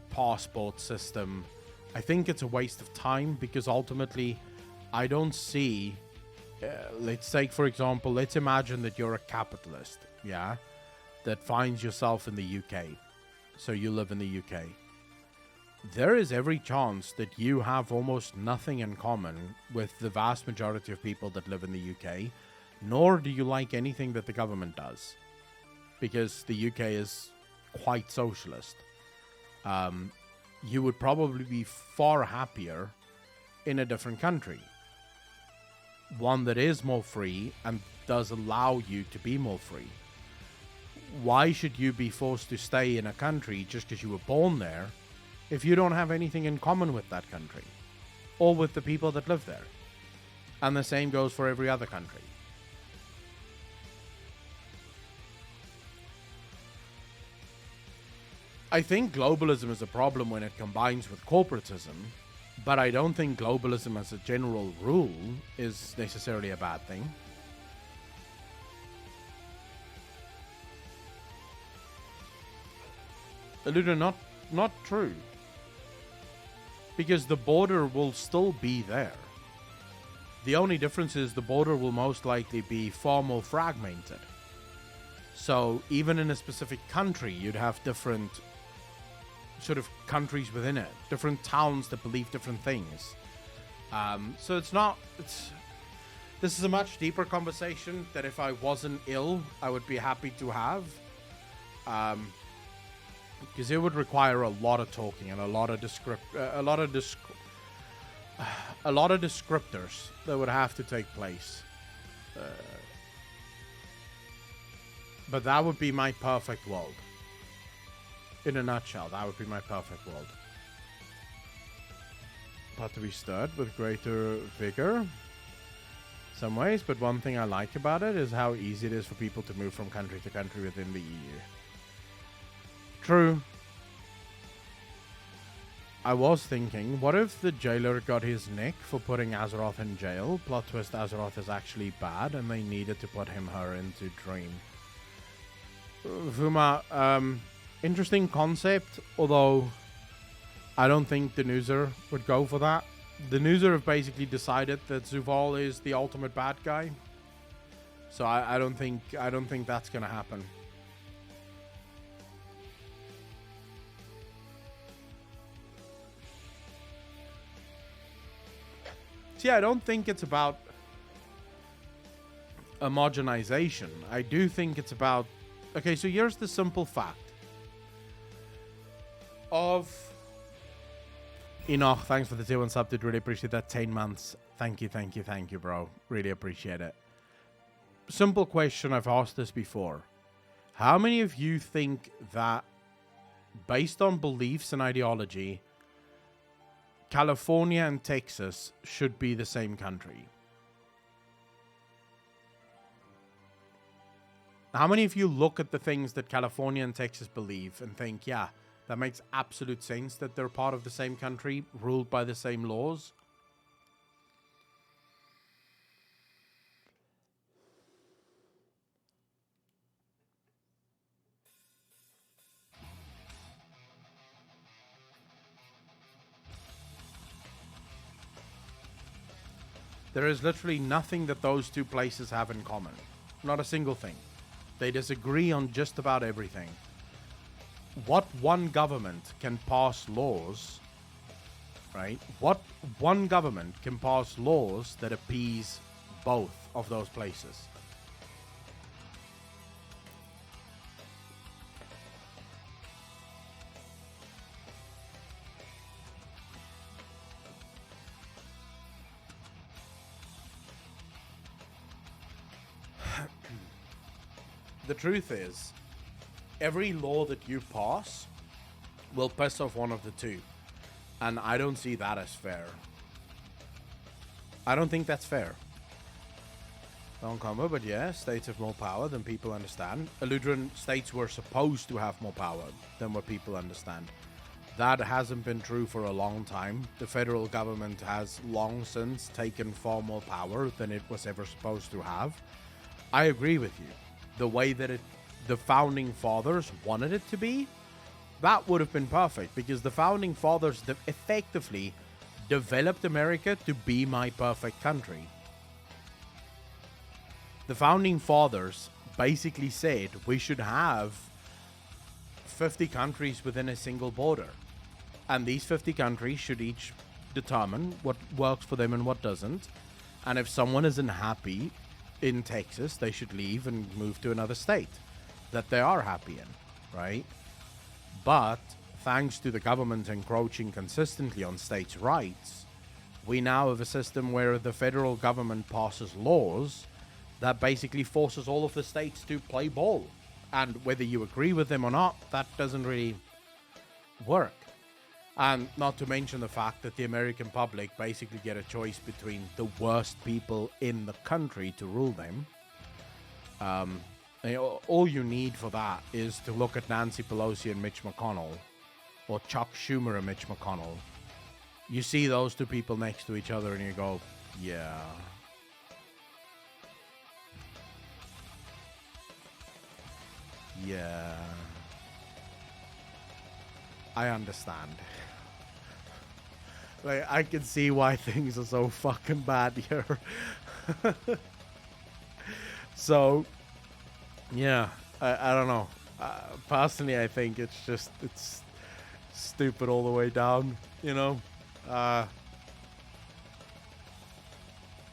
passport system. I think it's a waste of time, because ultimately I don't see let's take, for example, let's imagine that you're a capitalist, yeah, that finds yourself in the UK. So you live in the UK. There is every chance that you have almost nothing in common with the vast majority of people that live in the UK, nor do you like anything that the government does, because the UK is quite socialist. You would probably be far happier in a different country. One that is more free and does allow you to be more free. Why should you be forced to stay in a country just because you were born there if you don't have anything in common with that country or with the people that live there? And the same goes for every other country. I think globalism is a problem when it combines with corporatism, but I don't think globalism as a general rule is necessarily a bad thing. Luda, not true. Because the border will still be there. The only difference is the border will most likely be far more fragmented. So even in a specific country, you'd have different sort of countries within it, different towns that believe different things. So this is a much deeper conversation that if I wasn't ill, I would be happy to have. Because it would require a lot of talking and a lot of descriptors that would have to take place. But that would be my perfect world. In a nutshell, that would be my perfect world. But to be stirred with greater vigor some ways, but one thing I like about it is how easy it is for people to move from country to country within the EU. True. I was thinking, what if the jailer got his nick for putting Azeroth in jail? Plot twist, Azeroth is actually bad and they needed to put her into Dream. Vuma, interesting concept, although I don't think the Danuser would go for that. The Danuser have basically decided that Zuvul is the ultimate bad guy. So I don't think that's gonna happen. See, I don't think it's about homogenization. I do think it's about Okay, so here's the simple fact of Enoch. Thanks for the 2-1 sub, dude. Really appreciate that. 10 months. Thank you, bro. Really appreciate it. Simple question. I've asked this before. How many of you think that, based on beliefs and ideology, California and Texas should be the same country? How many of you look at the things that California and Texas believe and think, yeah, that makes absolute sense that they're part of the same country, ruled by the same laws? There is literally nothing that those two places have in common. Not a single thing. They disagree on just about everything. What one government can pass laws, right? What one government can pass laws that appease both of those places? The truth is, every law that you pass will piss off one of the two. And I don't see that as fair. I don't think that's fair. Don't combo, but yeah, states have more power than people understand. Eludran, states were supposed to have more power than what people understand. That hasn't been true for a long time. The federal government has long since taken far more power than it was ever supposed to have. I agree with you. The way that the founding fathers wanted it to be, that would have been perfect, because the founding fathers effectively developed America to be my perfect country. The founding fathers basically said we should have 50 countries within a single border. And these 50 countries should each determine what works for them and what doesn't. And if someone isn't happy in Texas, they should leave and move to another state that they are happy in, right? But thanks to the government encroaching consistently on states' rights, we now have a system where the federal government passes laws that basically forces all of the states to play ball. And whether you agree with them or not, that doesn't really work. And not to mention the fact that the American public basically get a choice between the worst people in the country to rule them. All you need for that is to look at Nancy Pelosi and Mitch McConnell, or Chuck Schumer and Mitch McConnell. You see those two people next to each other and you go, yeah. Yeah. I understand. Like, I can see why things are so fucking bad here. So, yeah, I don't know. Personally, I think it's stupid all the way down, you know? I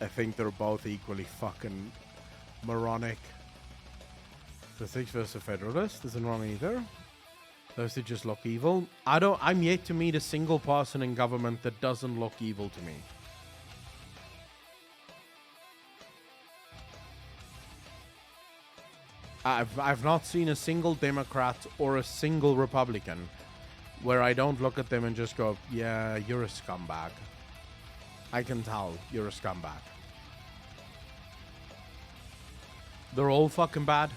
think they're both equally fucking moronic. The Six versus Federalist isn't wrong either. Those two just look evil. I'm yet to meet a single person in government that doesn't look evil to me. I've not seen a single Democrat or a single Republican where I don't look at them and just go, yeah, you're a scumbag. I can tell you're a scumbag. They're all fucking bad.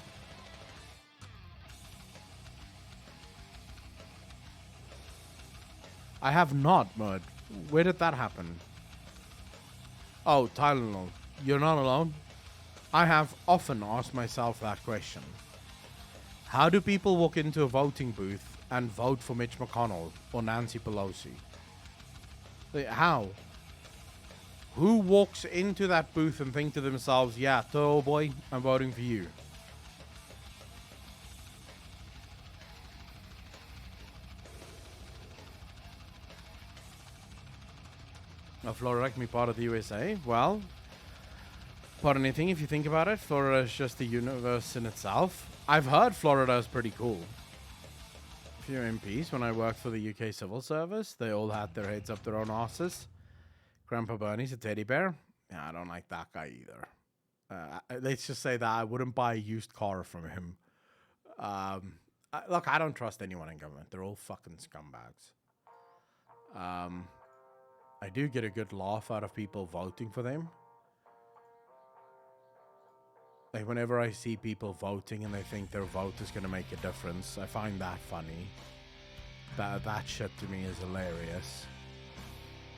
I have not, Mud. Where did that happen? Oh, Tylenol. You're not alone? I have often asked myself that question. How do people walk into a voting booth and vote for Mitch McConnell or Nancy Pelosi? How? Who walks into that booth and think to themselves, yeah, Turtle Boy, I'm voting for you? Florida can be part of the USA. Well, part of anything if you think about it. Florida is just the universe in itself. I've heard Florida is pretty cool. A few MPs, when I worked for the UK Civil Service, they all had their heads up their own asses. Grandpa Bernie's a teddy bear. Yeah, I don't like that guy either. Let's just say that I wouldn't buy a used car from him. Look, I don't trust anyone in government. They're all fucking scumbags. I do get a good laugh out of people voting for them. Like, whenever I see people voting and they think their vote is going to make a difference, I find that funny. That shit to me is hilarious.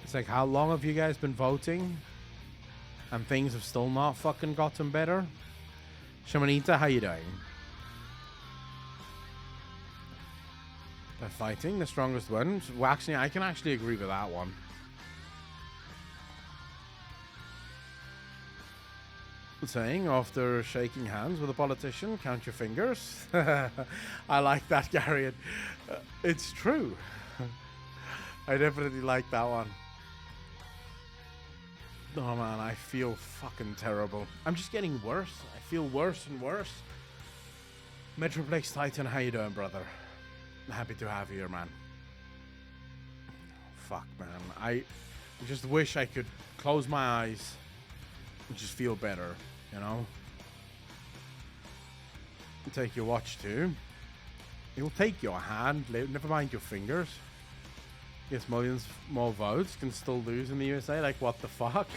It's like, how long have you guys been voting? And things have still not fucking gotten better? Shamanita, how you doing? By fighting, the strongest wins. Well, actually, I can actually agree with that one. Saying after shaking hands with a politician, count your fingers. I like that, Gary. It's true. I definitely like that one. Oh man, I feel fucking terrible. I'm just getting worse. I feel worse and worse. Metroplex Titan, how you doing, brother? I'm happy to have you here, man. Fuck, man. I just wish I could close my eyes and just feel better, you know? Take your watch too. It'll take your hand, never mind your fingers. Yes, millions more votes, can still lose in the USA. Like, what the fuck?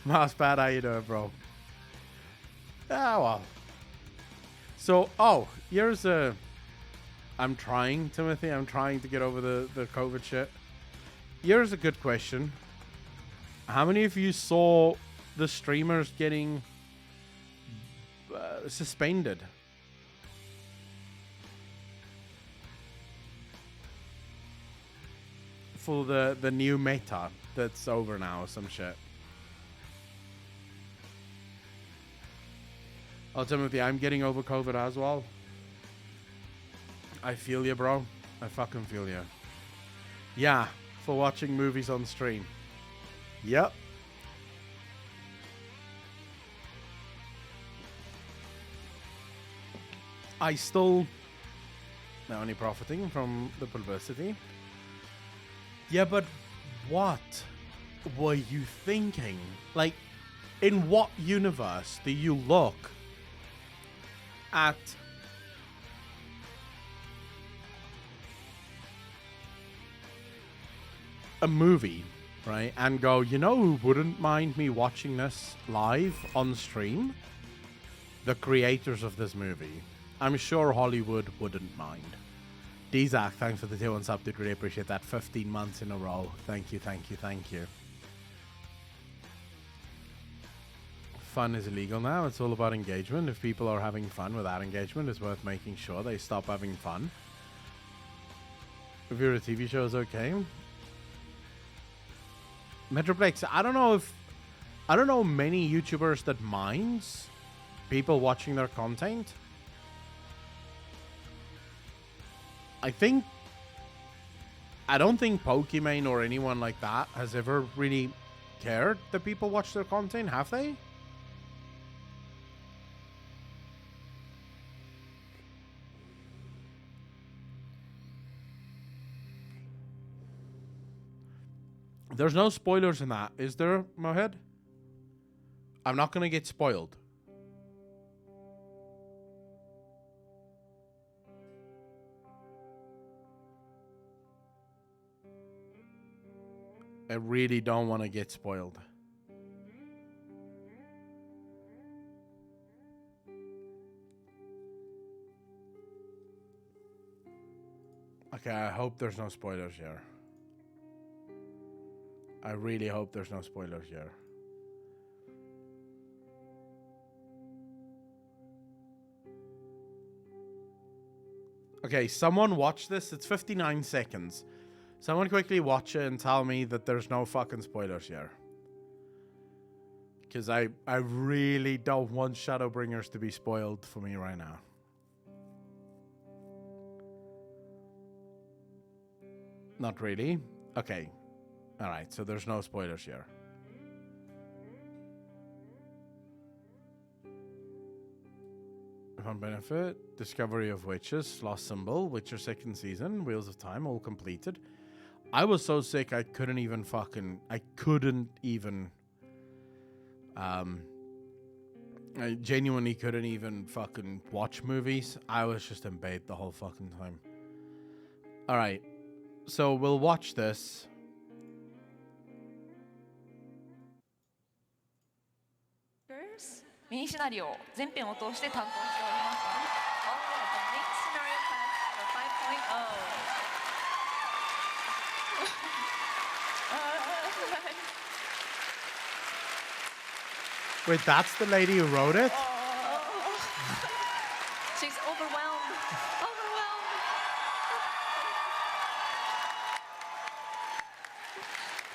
Mousepad, how you doing, bro? Ah, well. So, here's a... I'm trying, Timothy. I'm trying to get over the COVID shit. Here's a good question. How many of you saw the streamers getting suspended? For the new meta that's over now or some shit. Oh, Timothy, I'm getting over COVID as well. I feel you, bro. I fucking feel you. Yeah, for watching movies on stream. Yep. I still... Now only profiting from the publicity. Yeah, but what were you thinking? Like, in what universe do you look at a movie, right, and go, you know who wouldn't mind me watching this live on stream? The creators of this movie. I'm sure Hollywood wouldn't mind. D-Zach, thanks for the 2 1 sub, dude. Really appreciate that. 15 months in a row. Thank you, thank you, thank you. Fun is illegal now. It's all about engagement. If people are having fun without engagement, it's worth making sure they stop having fun. If you're a TV show, is okay. Metroplex, I don't know many YouTubers that minds people watching their content. I don't think Pokimane or anyone like that has ever really cared that people watch their content, have they? There's no spoilers in that, is there, Mohed? I'm not gonna get spoiled. I really don't want to get spoiled. Okay, I hope there's no spoilers here. I really hope there's no spoilers here. Okay, someone watch this. It's 59 seconds. Someone quickly watch it and tell me that there's no fucking spoilers here. Because I really don't want Shadowbringers to be spoiled for me right now. Not really? Okay. Alright, so there's no spoilers here. If upon benefit. Discovery of Witches, Lost Symbol, Witcher 2nd Season, Wheels of Time, all completed. I was so sick I couldn't even I genuinely couldn't even fucking watch movies. I was just in bed the whole fucking time. Alright, so we'll watch this. メインシナリオを全編を通して担当しておりました。Oh, the main scenario patch for 5.0. Wait, that's the lady who wrote it? She's overwhelmed. Overwhelmed.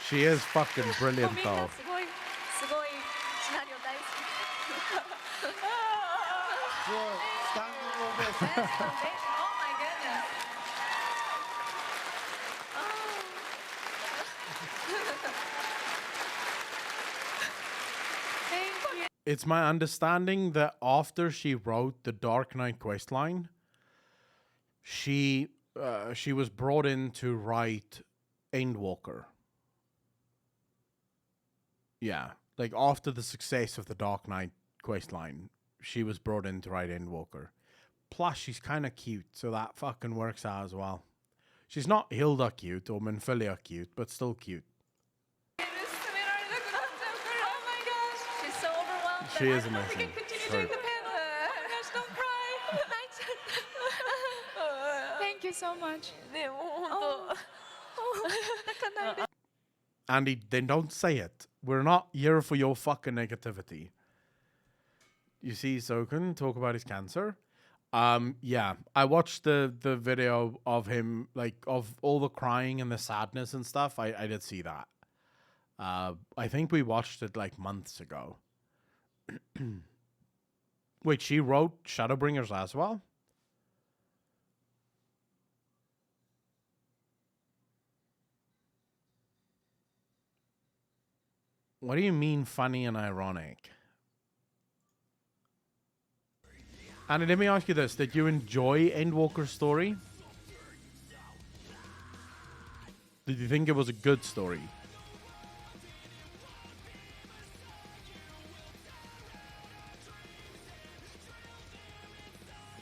She is fucking brilliant though. すごいシナリオ大好き。Best foundation. Oh my goodness. Thank you. It's my understanding that after she wrote the Dark Knight questline, she was brought in to write Endwalker. Yeah, like after the success of the Dark Knight questline, she was brought in to write Endwalker. Plus, she's kind of cute, so that fucking works out as well. She's not Hilda cute or Minfilia cute, but still cute. Oh my gosh. She's so overwhelmed. She is I don't think I amazing. continue True. doing the panel. Oh my gosh, don't cry. Thank you so much. ね、もう本当。泣かないで。 Andy, then don't say it. We're not here for your fucking negativity. You see Soken talk about his cancer? Yeah, I watched the video of him, like, of all the crying and the sadness and stuff. I did see that. I think we watched it, like, months ago. Wait, she wrote Shadowbringers as well? What do you mean funny and ironic? And let me ask you this. Did you enjoy Endwalker's story? Did you think it was a good story?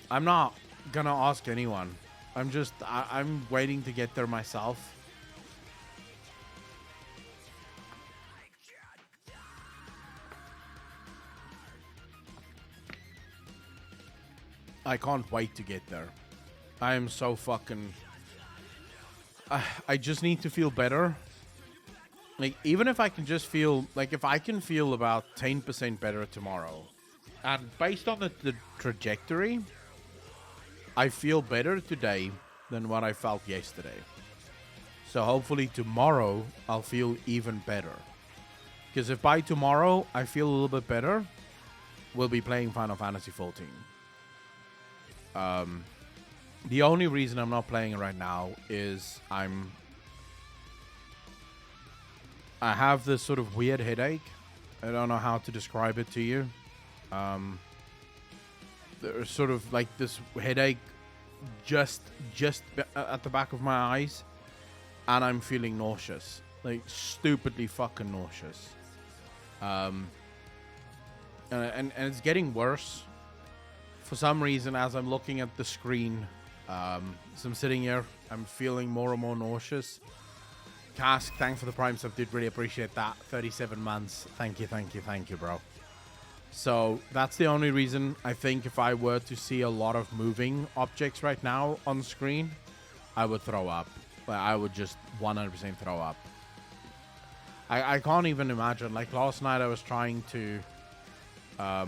I'm not gonna ask anyone. I'm waiting to get there myself. I can't wait to get there. I am so fucking... I just need to feel better. Like, even if I can just feel... Like, if I can feel about 10% better tomorrow, and based on the trajectory, I feel better today than what I felt yesterday. So hopefully tomorrow, I'll feel even better. Because if by tomorrow, I feel a little bit better, we'll be playing Final Fantasy XIV. The only reason I'm not playing it right now is I have this sort of weird headache. I don't know how to describe it to you. There's sort of like this headache just at the back of my eyes, and I'm feeling nauseous, like stupidly fucking nauseous. And it's getting worse. For some reason, as I'm looking at the screen, as I'm sitting here, I'm feeling more and more nauseous. Cask, thanks for the Prime sub, dude. Really appreciate that. 37 months. Thank you, bro. So that's the only reason. I think if I were to see a lot of moving objects right now on screen, I would throw up. I would just 100% throw up. I can't even imagine. Like last night, I was trying to... I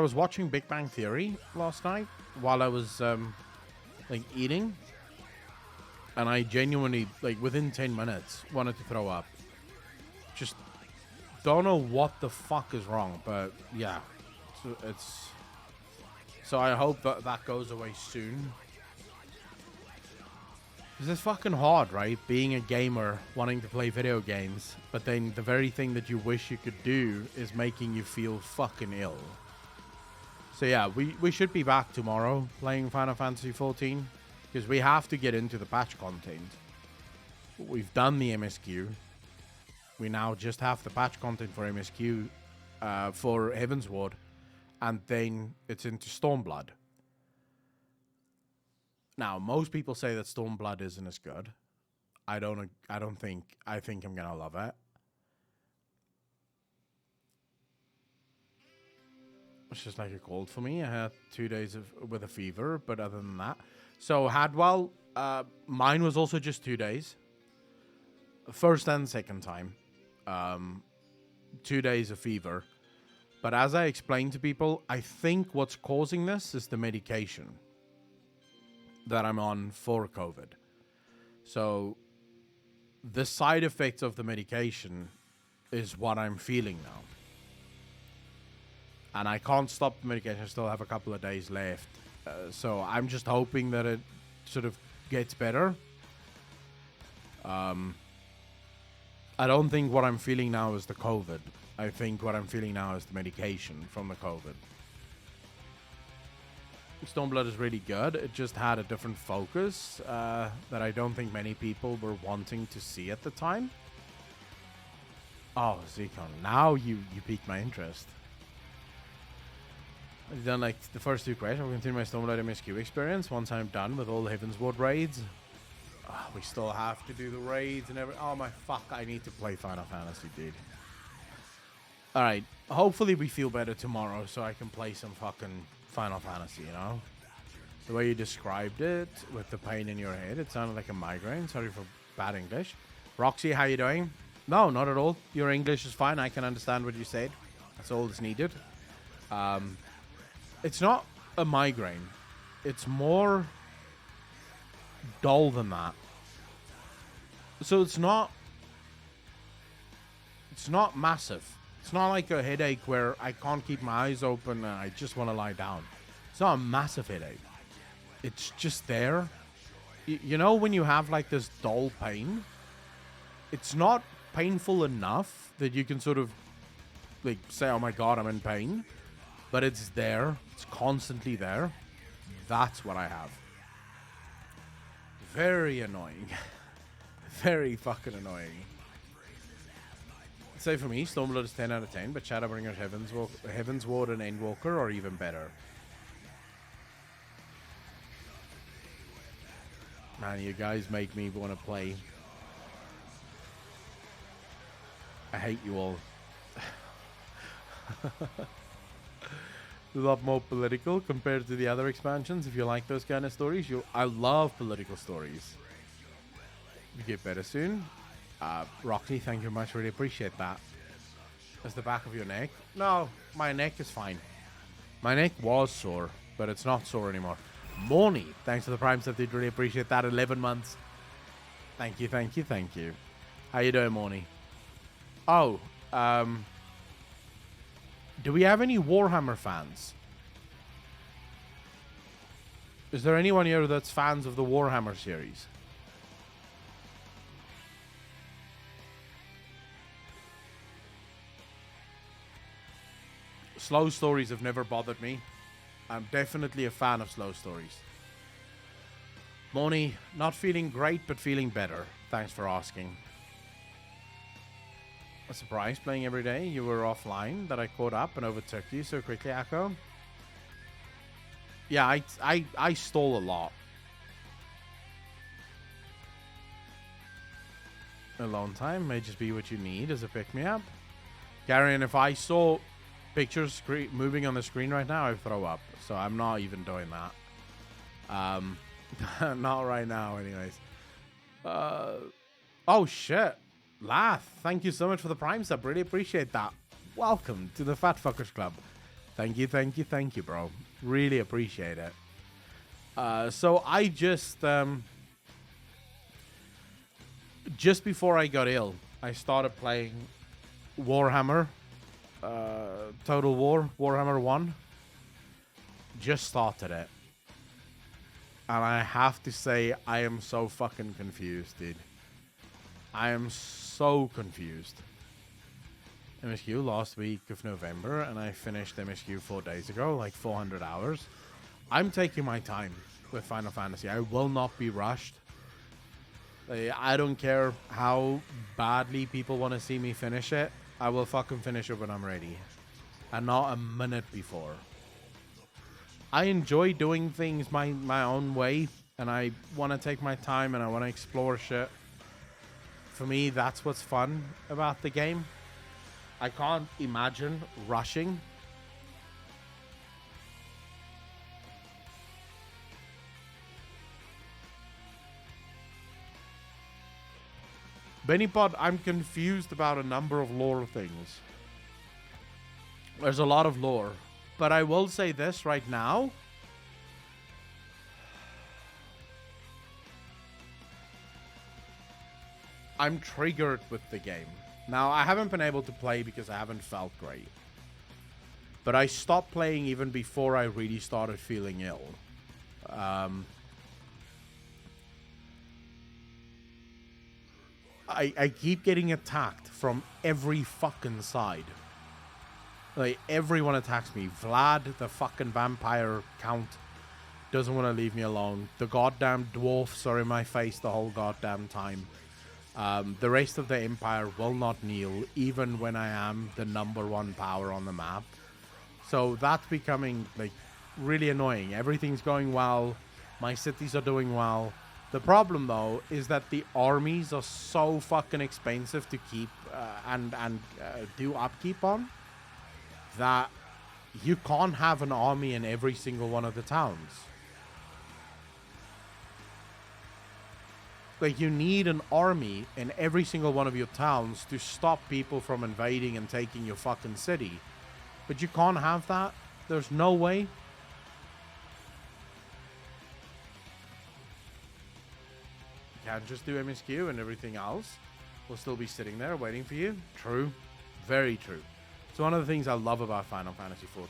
was watching Big Bang Theory last night while I was like eating, and I genuinely, like, within 10 minutes wanted to throw up. Just don't know what the fuck is wrong, but yeah, so I hope that goes away soon. Because it's fucking hard, right? Being a gamer, wanting to play video games, but then the very thing that you wish you could do is making you feel fucking ill. So yeah, we should be back tomorrow playing Final Fantasy XIV, because we have to get into the patch content. We've done the MSQ. We now just have the patch content for MSQ, for Heavensward, and then it's into Stormblood. Now, most people say that Stormblood isn't as good. I think I'm gonna love it. It's just like a cold for me. I had 2 days with a fever, but other than that. So Hadwell, mine was also just 2 days. First and second time. 2 days of fever. But as I explained to people, I think what's causing this is the medication that I'm on for COVID. So the side effects of the medication is what I'm feeling now. And I can't stop the medication. I still have a couple of days left. So I'm just hoping that it sort of gets better. I don't think what I'm feeling now is the COVID. I think what I'm feeling now is the medication from the COVID. Stormblood is really good. It just had a different focus that I don't think many people were wanting to see at the time. Oh, Zekon, now you piqued my interest. I've done like the first 2 quests. I'll continue my Stormblood MSQ experience once I'm done with all the Heavensward raids. Oh, we still have to do the raids and everything. Oh my fuck, I need to play Final Fantasy, dude. Alright, hopefully we feel better tomorrow so I can play some fucking Final Fantasy, you know? The way you described it, with the pain in your head, it sounded like a migraine. Sorry for bad English. Roxy, how you doing? No, not at all. Your English is fine. I can understand what you said. That's all that's needed. It's not a migraine. It's more dull than that. So it's not massive. It's not like a headache where I can't keep my eyes open and I just want to lie down. It's not a massive headache. It's just there. You know when you have like this dull pain? It's not painful enough that you can sort of like say, oh my god, I'm in pain. But it's there. It's constantly there. That's what I have. Very annoying. Very fucking annoying. Say for me, Stormblood is 10 out of 10, but Shadowbringers, Heavensward, and Endwalker are even better. Man, you guys make me want to play. I hate you all. A lot more political compared to the other expansions. If you like those kind of stories, I love political stories. You get better soon. Roxy, thank you very much. Really appreciate that. That's the back of your neck. No, my neck is fine. My neck was sore, but it's not sore anymore. Morny, thanks for the Prime stuff, dude. Really appreciate that. 11 months. Thank you, thank you, thank you. How you doing, Morny? Oh, do we have any Warhammer fans? Is there anyone here that's fans of the Warhammer series? Slow stories have never bothered me. I'm definitely a fan of slow stories. Moni, not feeling great, but feeling better. Thanks for asking. A surprise playing every day. You were offline, that I caught up and overtook you so quickly, Akko. Yeah, I stole a lot. Alone time may just be what you need as a pick-me-up. Gary, and if I saw pictures moving on the screen right now, I'd throw up. So I'm not even doing that. Not right now, anyways. Oh, shit. Lath, thank you so much for the Prime sub. Really appreciate that. Welcome to the Fat Fuckers Club. Thank you, thank you, thank you, bro. Really appreciate it. So I just before I got ill, I started playing Warhammer. Total War, Warhammer 1. Just started it. And I have to say, I am so fucking confused, dude. I am so confused. MSQ last week of November, and I finished MSQ 4 days ago, like 400 hours. I'm taking my time with Final Fantasy. I will not be rushed. I don't care how badly people want to see me finish it. I will fucking finish it when I'm ready. And not a minute before. I enjoy doing things my own way. And I want to take my time and I want to explore shit. For me, that's what's fun about the game. I can't imagine rushing. Bennypod, I'm confused about a number of lore things. There's a lot of lore. But I will say this right now. I'm triggered with the game. Now, I haven't been able to play because I haven't felt great. But I stopped playing even before I really started feeling ill. I keep getting attacked from every fucking side. Like, everyone attacks me. Vlad, the fucking vampire count, doesn't want to leave me alone. The goddamn dwarfs are in my face the whole goddamn time. The rest of the Empire will not kneel, even when I am the #1 power on the map. So that's becoming, like, really annoying. Everything's going well. My cities are doing well. The problem, though, is that the armies are so fucking expensive to keep and do upkeep on that you can't have an army in every single one of the towns. Like, you need an army in every single one of your towns to stop people from invading and taking your fucking city. But you can't have that. There's no way. You can't just do MSQ and everything else will still be sitting there waiting for you. True. Very true. It's one of the things I love about Final Fantasy XIV.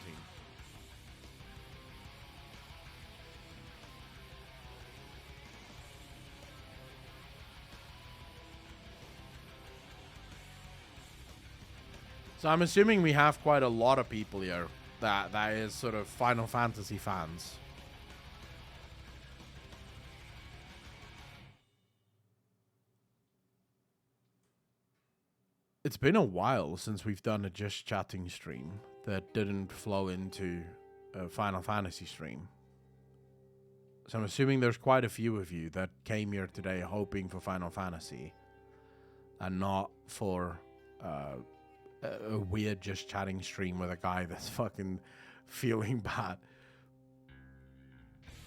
So I'm assuming we have quite a lot of people here that is sort of Final Fantasy fans. It's been a while since we've done a just chatting stream that didn't flow into a Final Fantasy stream. So I'm assuming there's quite a few of you that came here today hoping for Final Fantasy and not for a weird just chatting stream with a guy that's fucking feeling bad.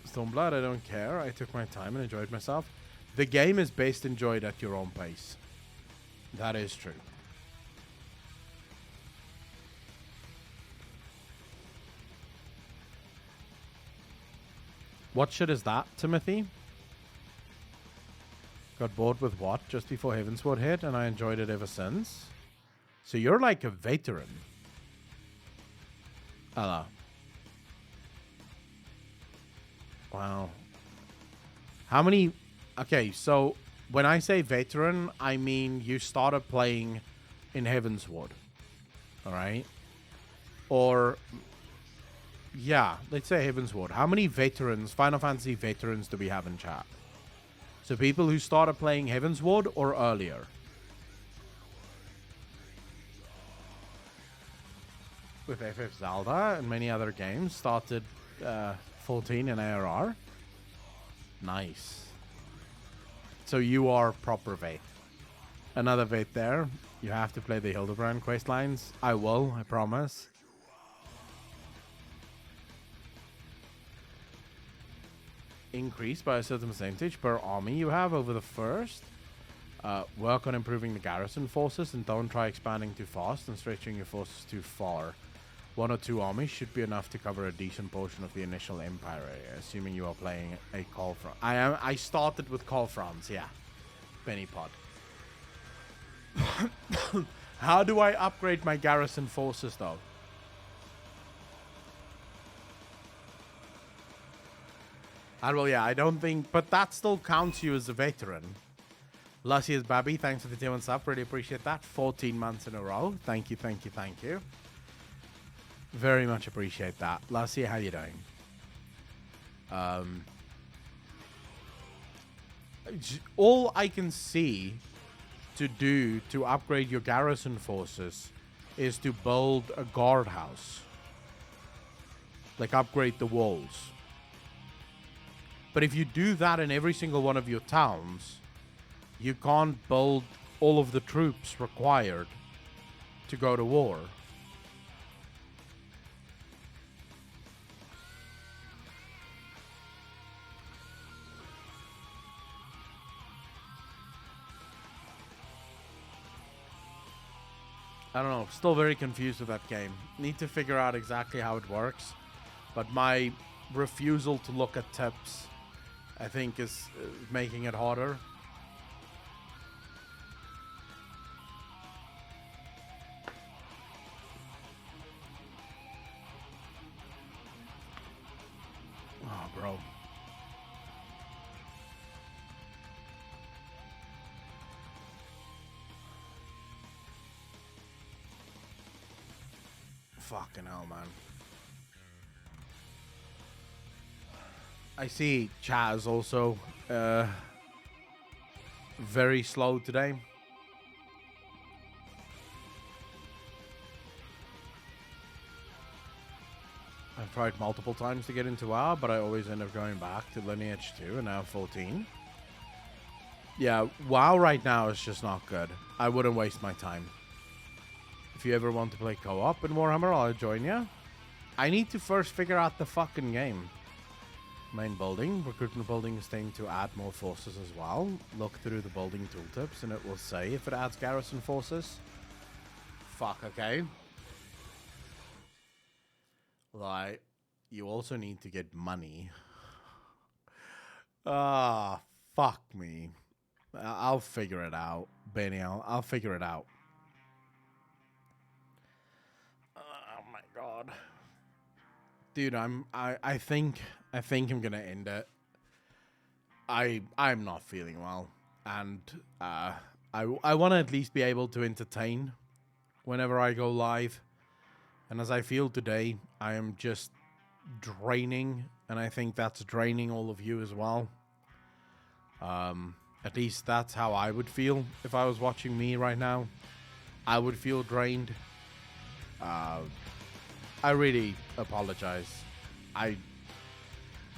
Stormblood, I don't care. I took my time and enjoyed myself. The game is best enjoyed at your own pace. That is true. What shit is that, Timothy? Got bored with what just before Heavensward hit, and I enjoyed it ever since. So you're like a veteran. Hello. Wow. How many... Okay, so when I say veteran, I mean you started playing in Heavensward. Alright? Or... Yeah, let's say Heavensward. How many veterans, Final Fantasy veterans, do we have in chat? So people who started playing Heavensward or earlier? With FF Zelda and many other games, started 14 in ARR. Nice. So you are proper vet. Another vet there. You have to play the Hildebrand quest lines. I will, I promise. Increase by a certain percentage per army you have over the first. Work on improving the garrison forces and don't try expanding too fast and stretching your forces too far. 1 or 2 armies should be enough to cover a decent portion of the initial Empire area, assuming you are playing a Call France. I started with Call France, yeah. Bennypod. How do I upgrade my garrison forces, though? And well, yeah, I don't think, but that still counts you as a veteran. Lucius Babby, thanks for the 2 months up. Really appreciate that. 14 months in a row. Thank you, thank you, thank you. Very much appreciate that. Lucy, how you doing? All I can see to do to upgrade your garrison forces is to build a guardhouse. Like upgrade the walls. But if you do that in every single one of your towns, you can't build all of the troops required to go to war. I don't know, still very confused with that game. Need to figure out exactly how it works. But my refusal to look at tips, I think, is making it harder. Oh, bro. Fucking hell, man. I see chat is also very slow today. I've tried multiple times to get into WoW, but I always end up going back to Lineage 2 and now 14. Yeah, WoW right now is just not good. I wouldn't waste my time. If you ever want to play co-op in Warhammer, I'll join you. I need to first figure out the fucking game. Main building. Recruitment building is saying to add more forces as well. Look through the building tooltips and it will say if it adds garrison forces. Fuck, okay. Like, you also need to get money. Ah, fuck me. I'll figure it out, Benny. I'll figure it out. Oh my god, dude. I think I'm gonna end it. I'm not feeling well, and I want to at least be able to entertain whenever I go live. And as I feel today, I am just draining, and I think that's draining all of you as well. At least that's how I would feel if I was watching me right now. I would feel drained. I really apologize. I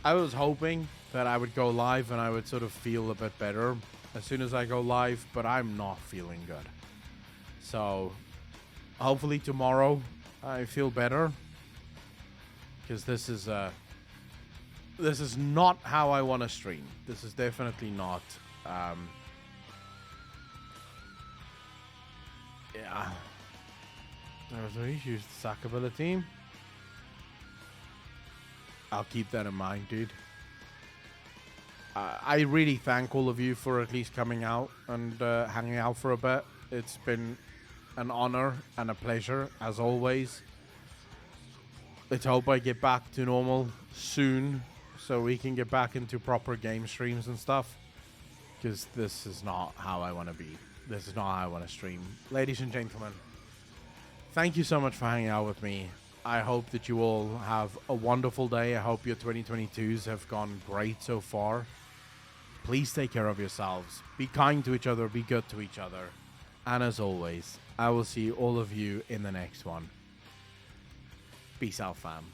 was hoping that I would go live and I would sort of feel a bit better as soon as I go live, but I'm not feeling good. So hopefully tomorrow I feel better, because this is not how I want to stream. This is definitely not. Yeah. There's no issues. Sack ability. I'll keep that in mind, dude. I really thank all of you for at least coming out and hanging out for a bit. It's been an honor and a pleasure, as always. Let's hope I get back to normal soon, so we can get back into proper game streams and stuff. Because this is not how I want to be. This is not how I want to stream. Ladies and gentlemen, thank you so much for hanging out with me. I hope that you all have a wonderful day. I hope your 2022s have gone great so far. Please take care of yourselves. Be kind to each other. Be good to each other. And as always, I will see all of you in the next one. Peace out, fam.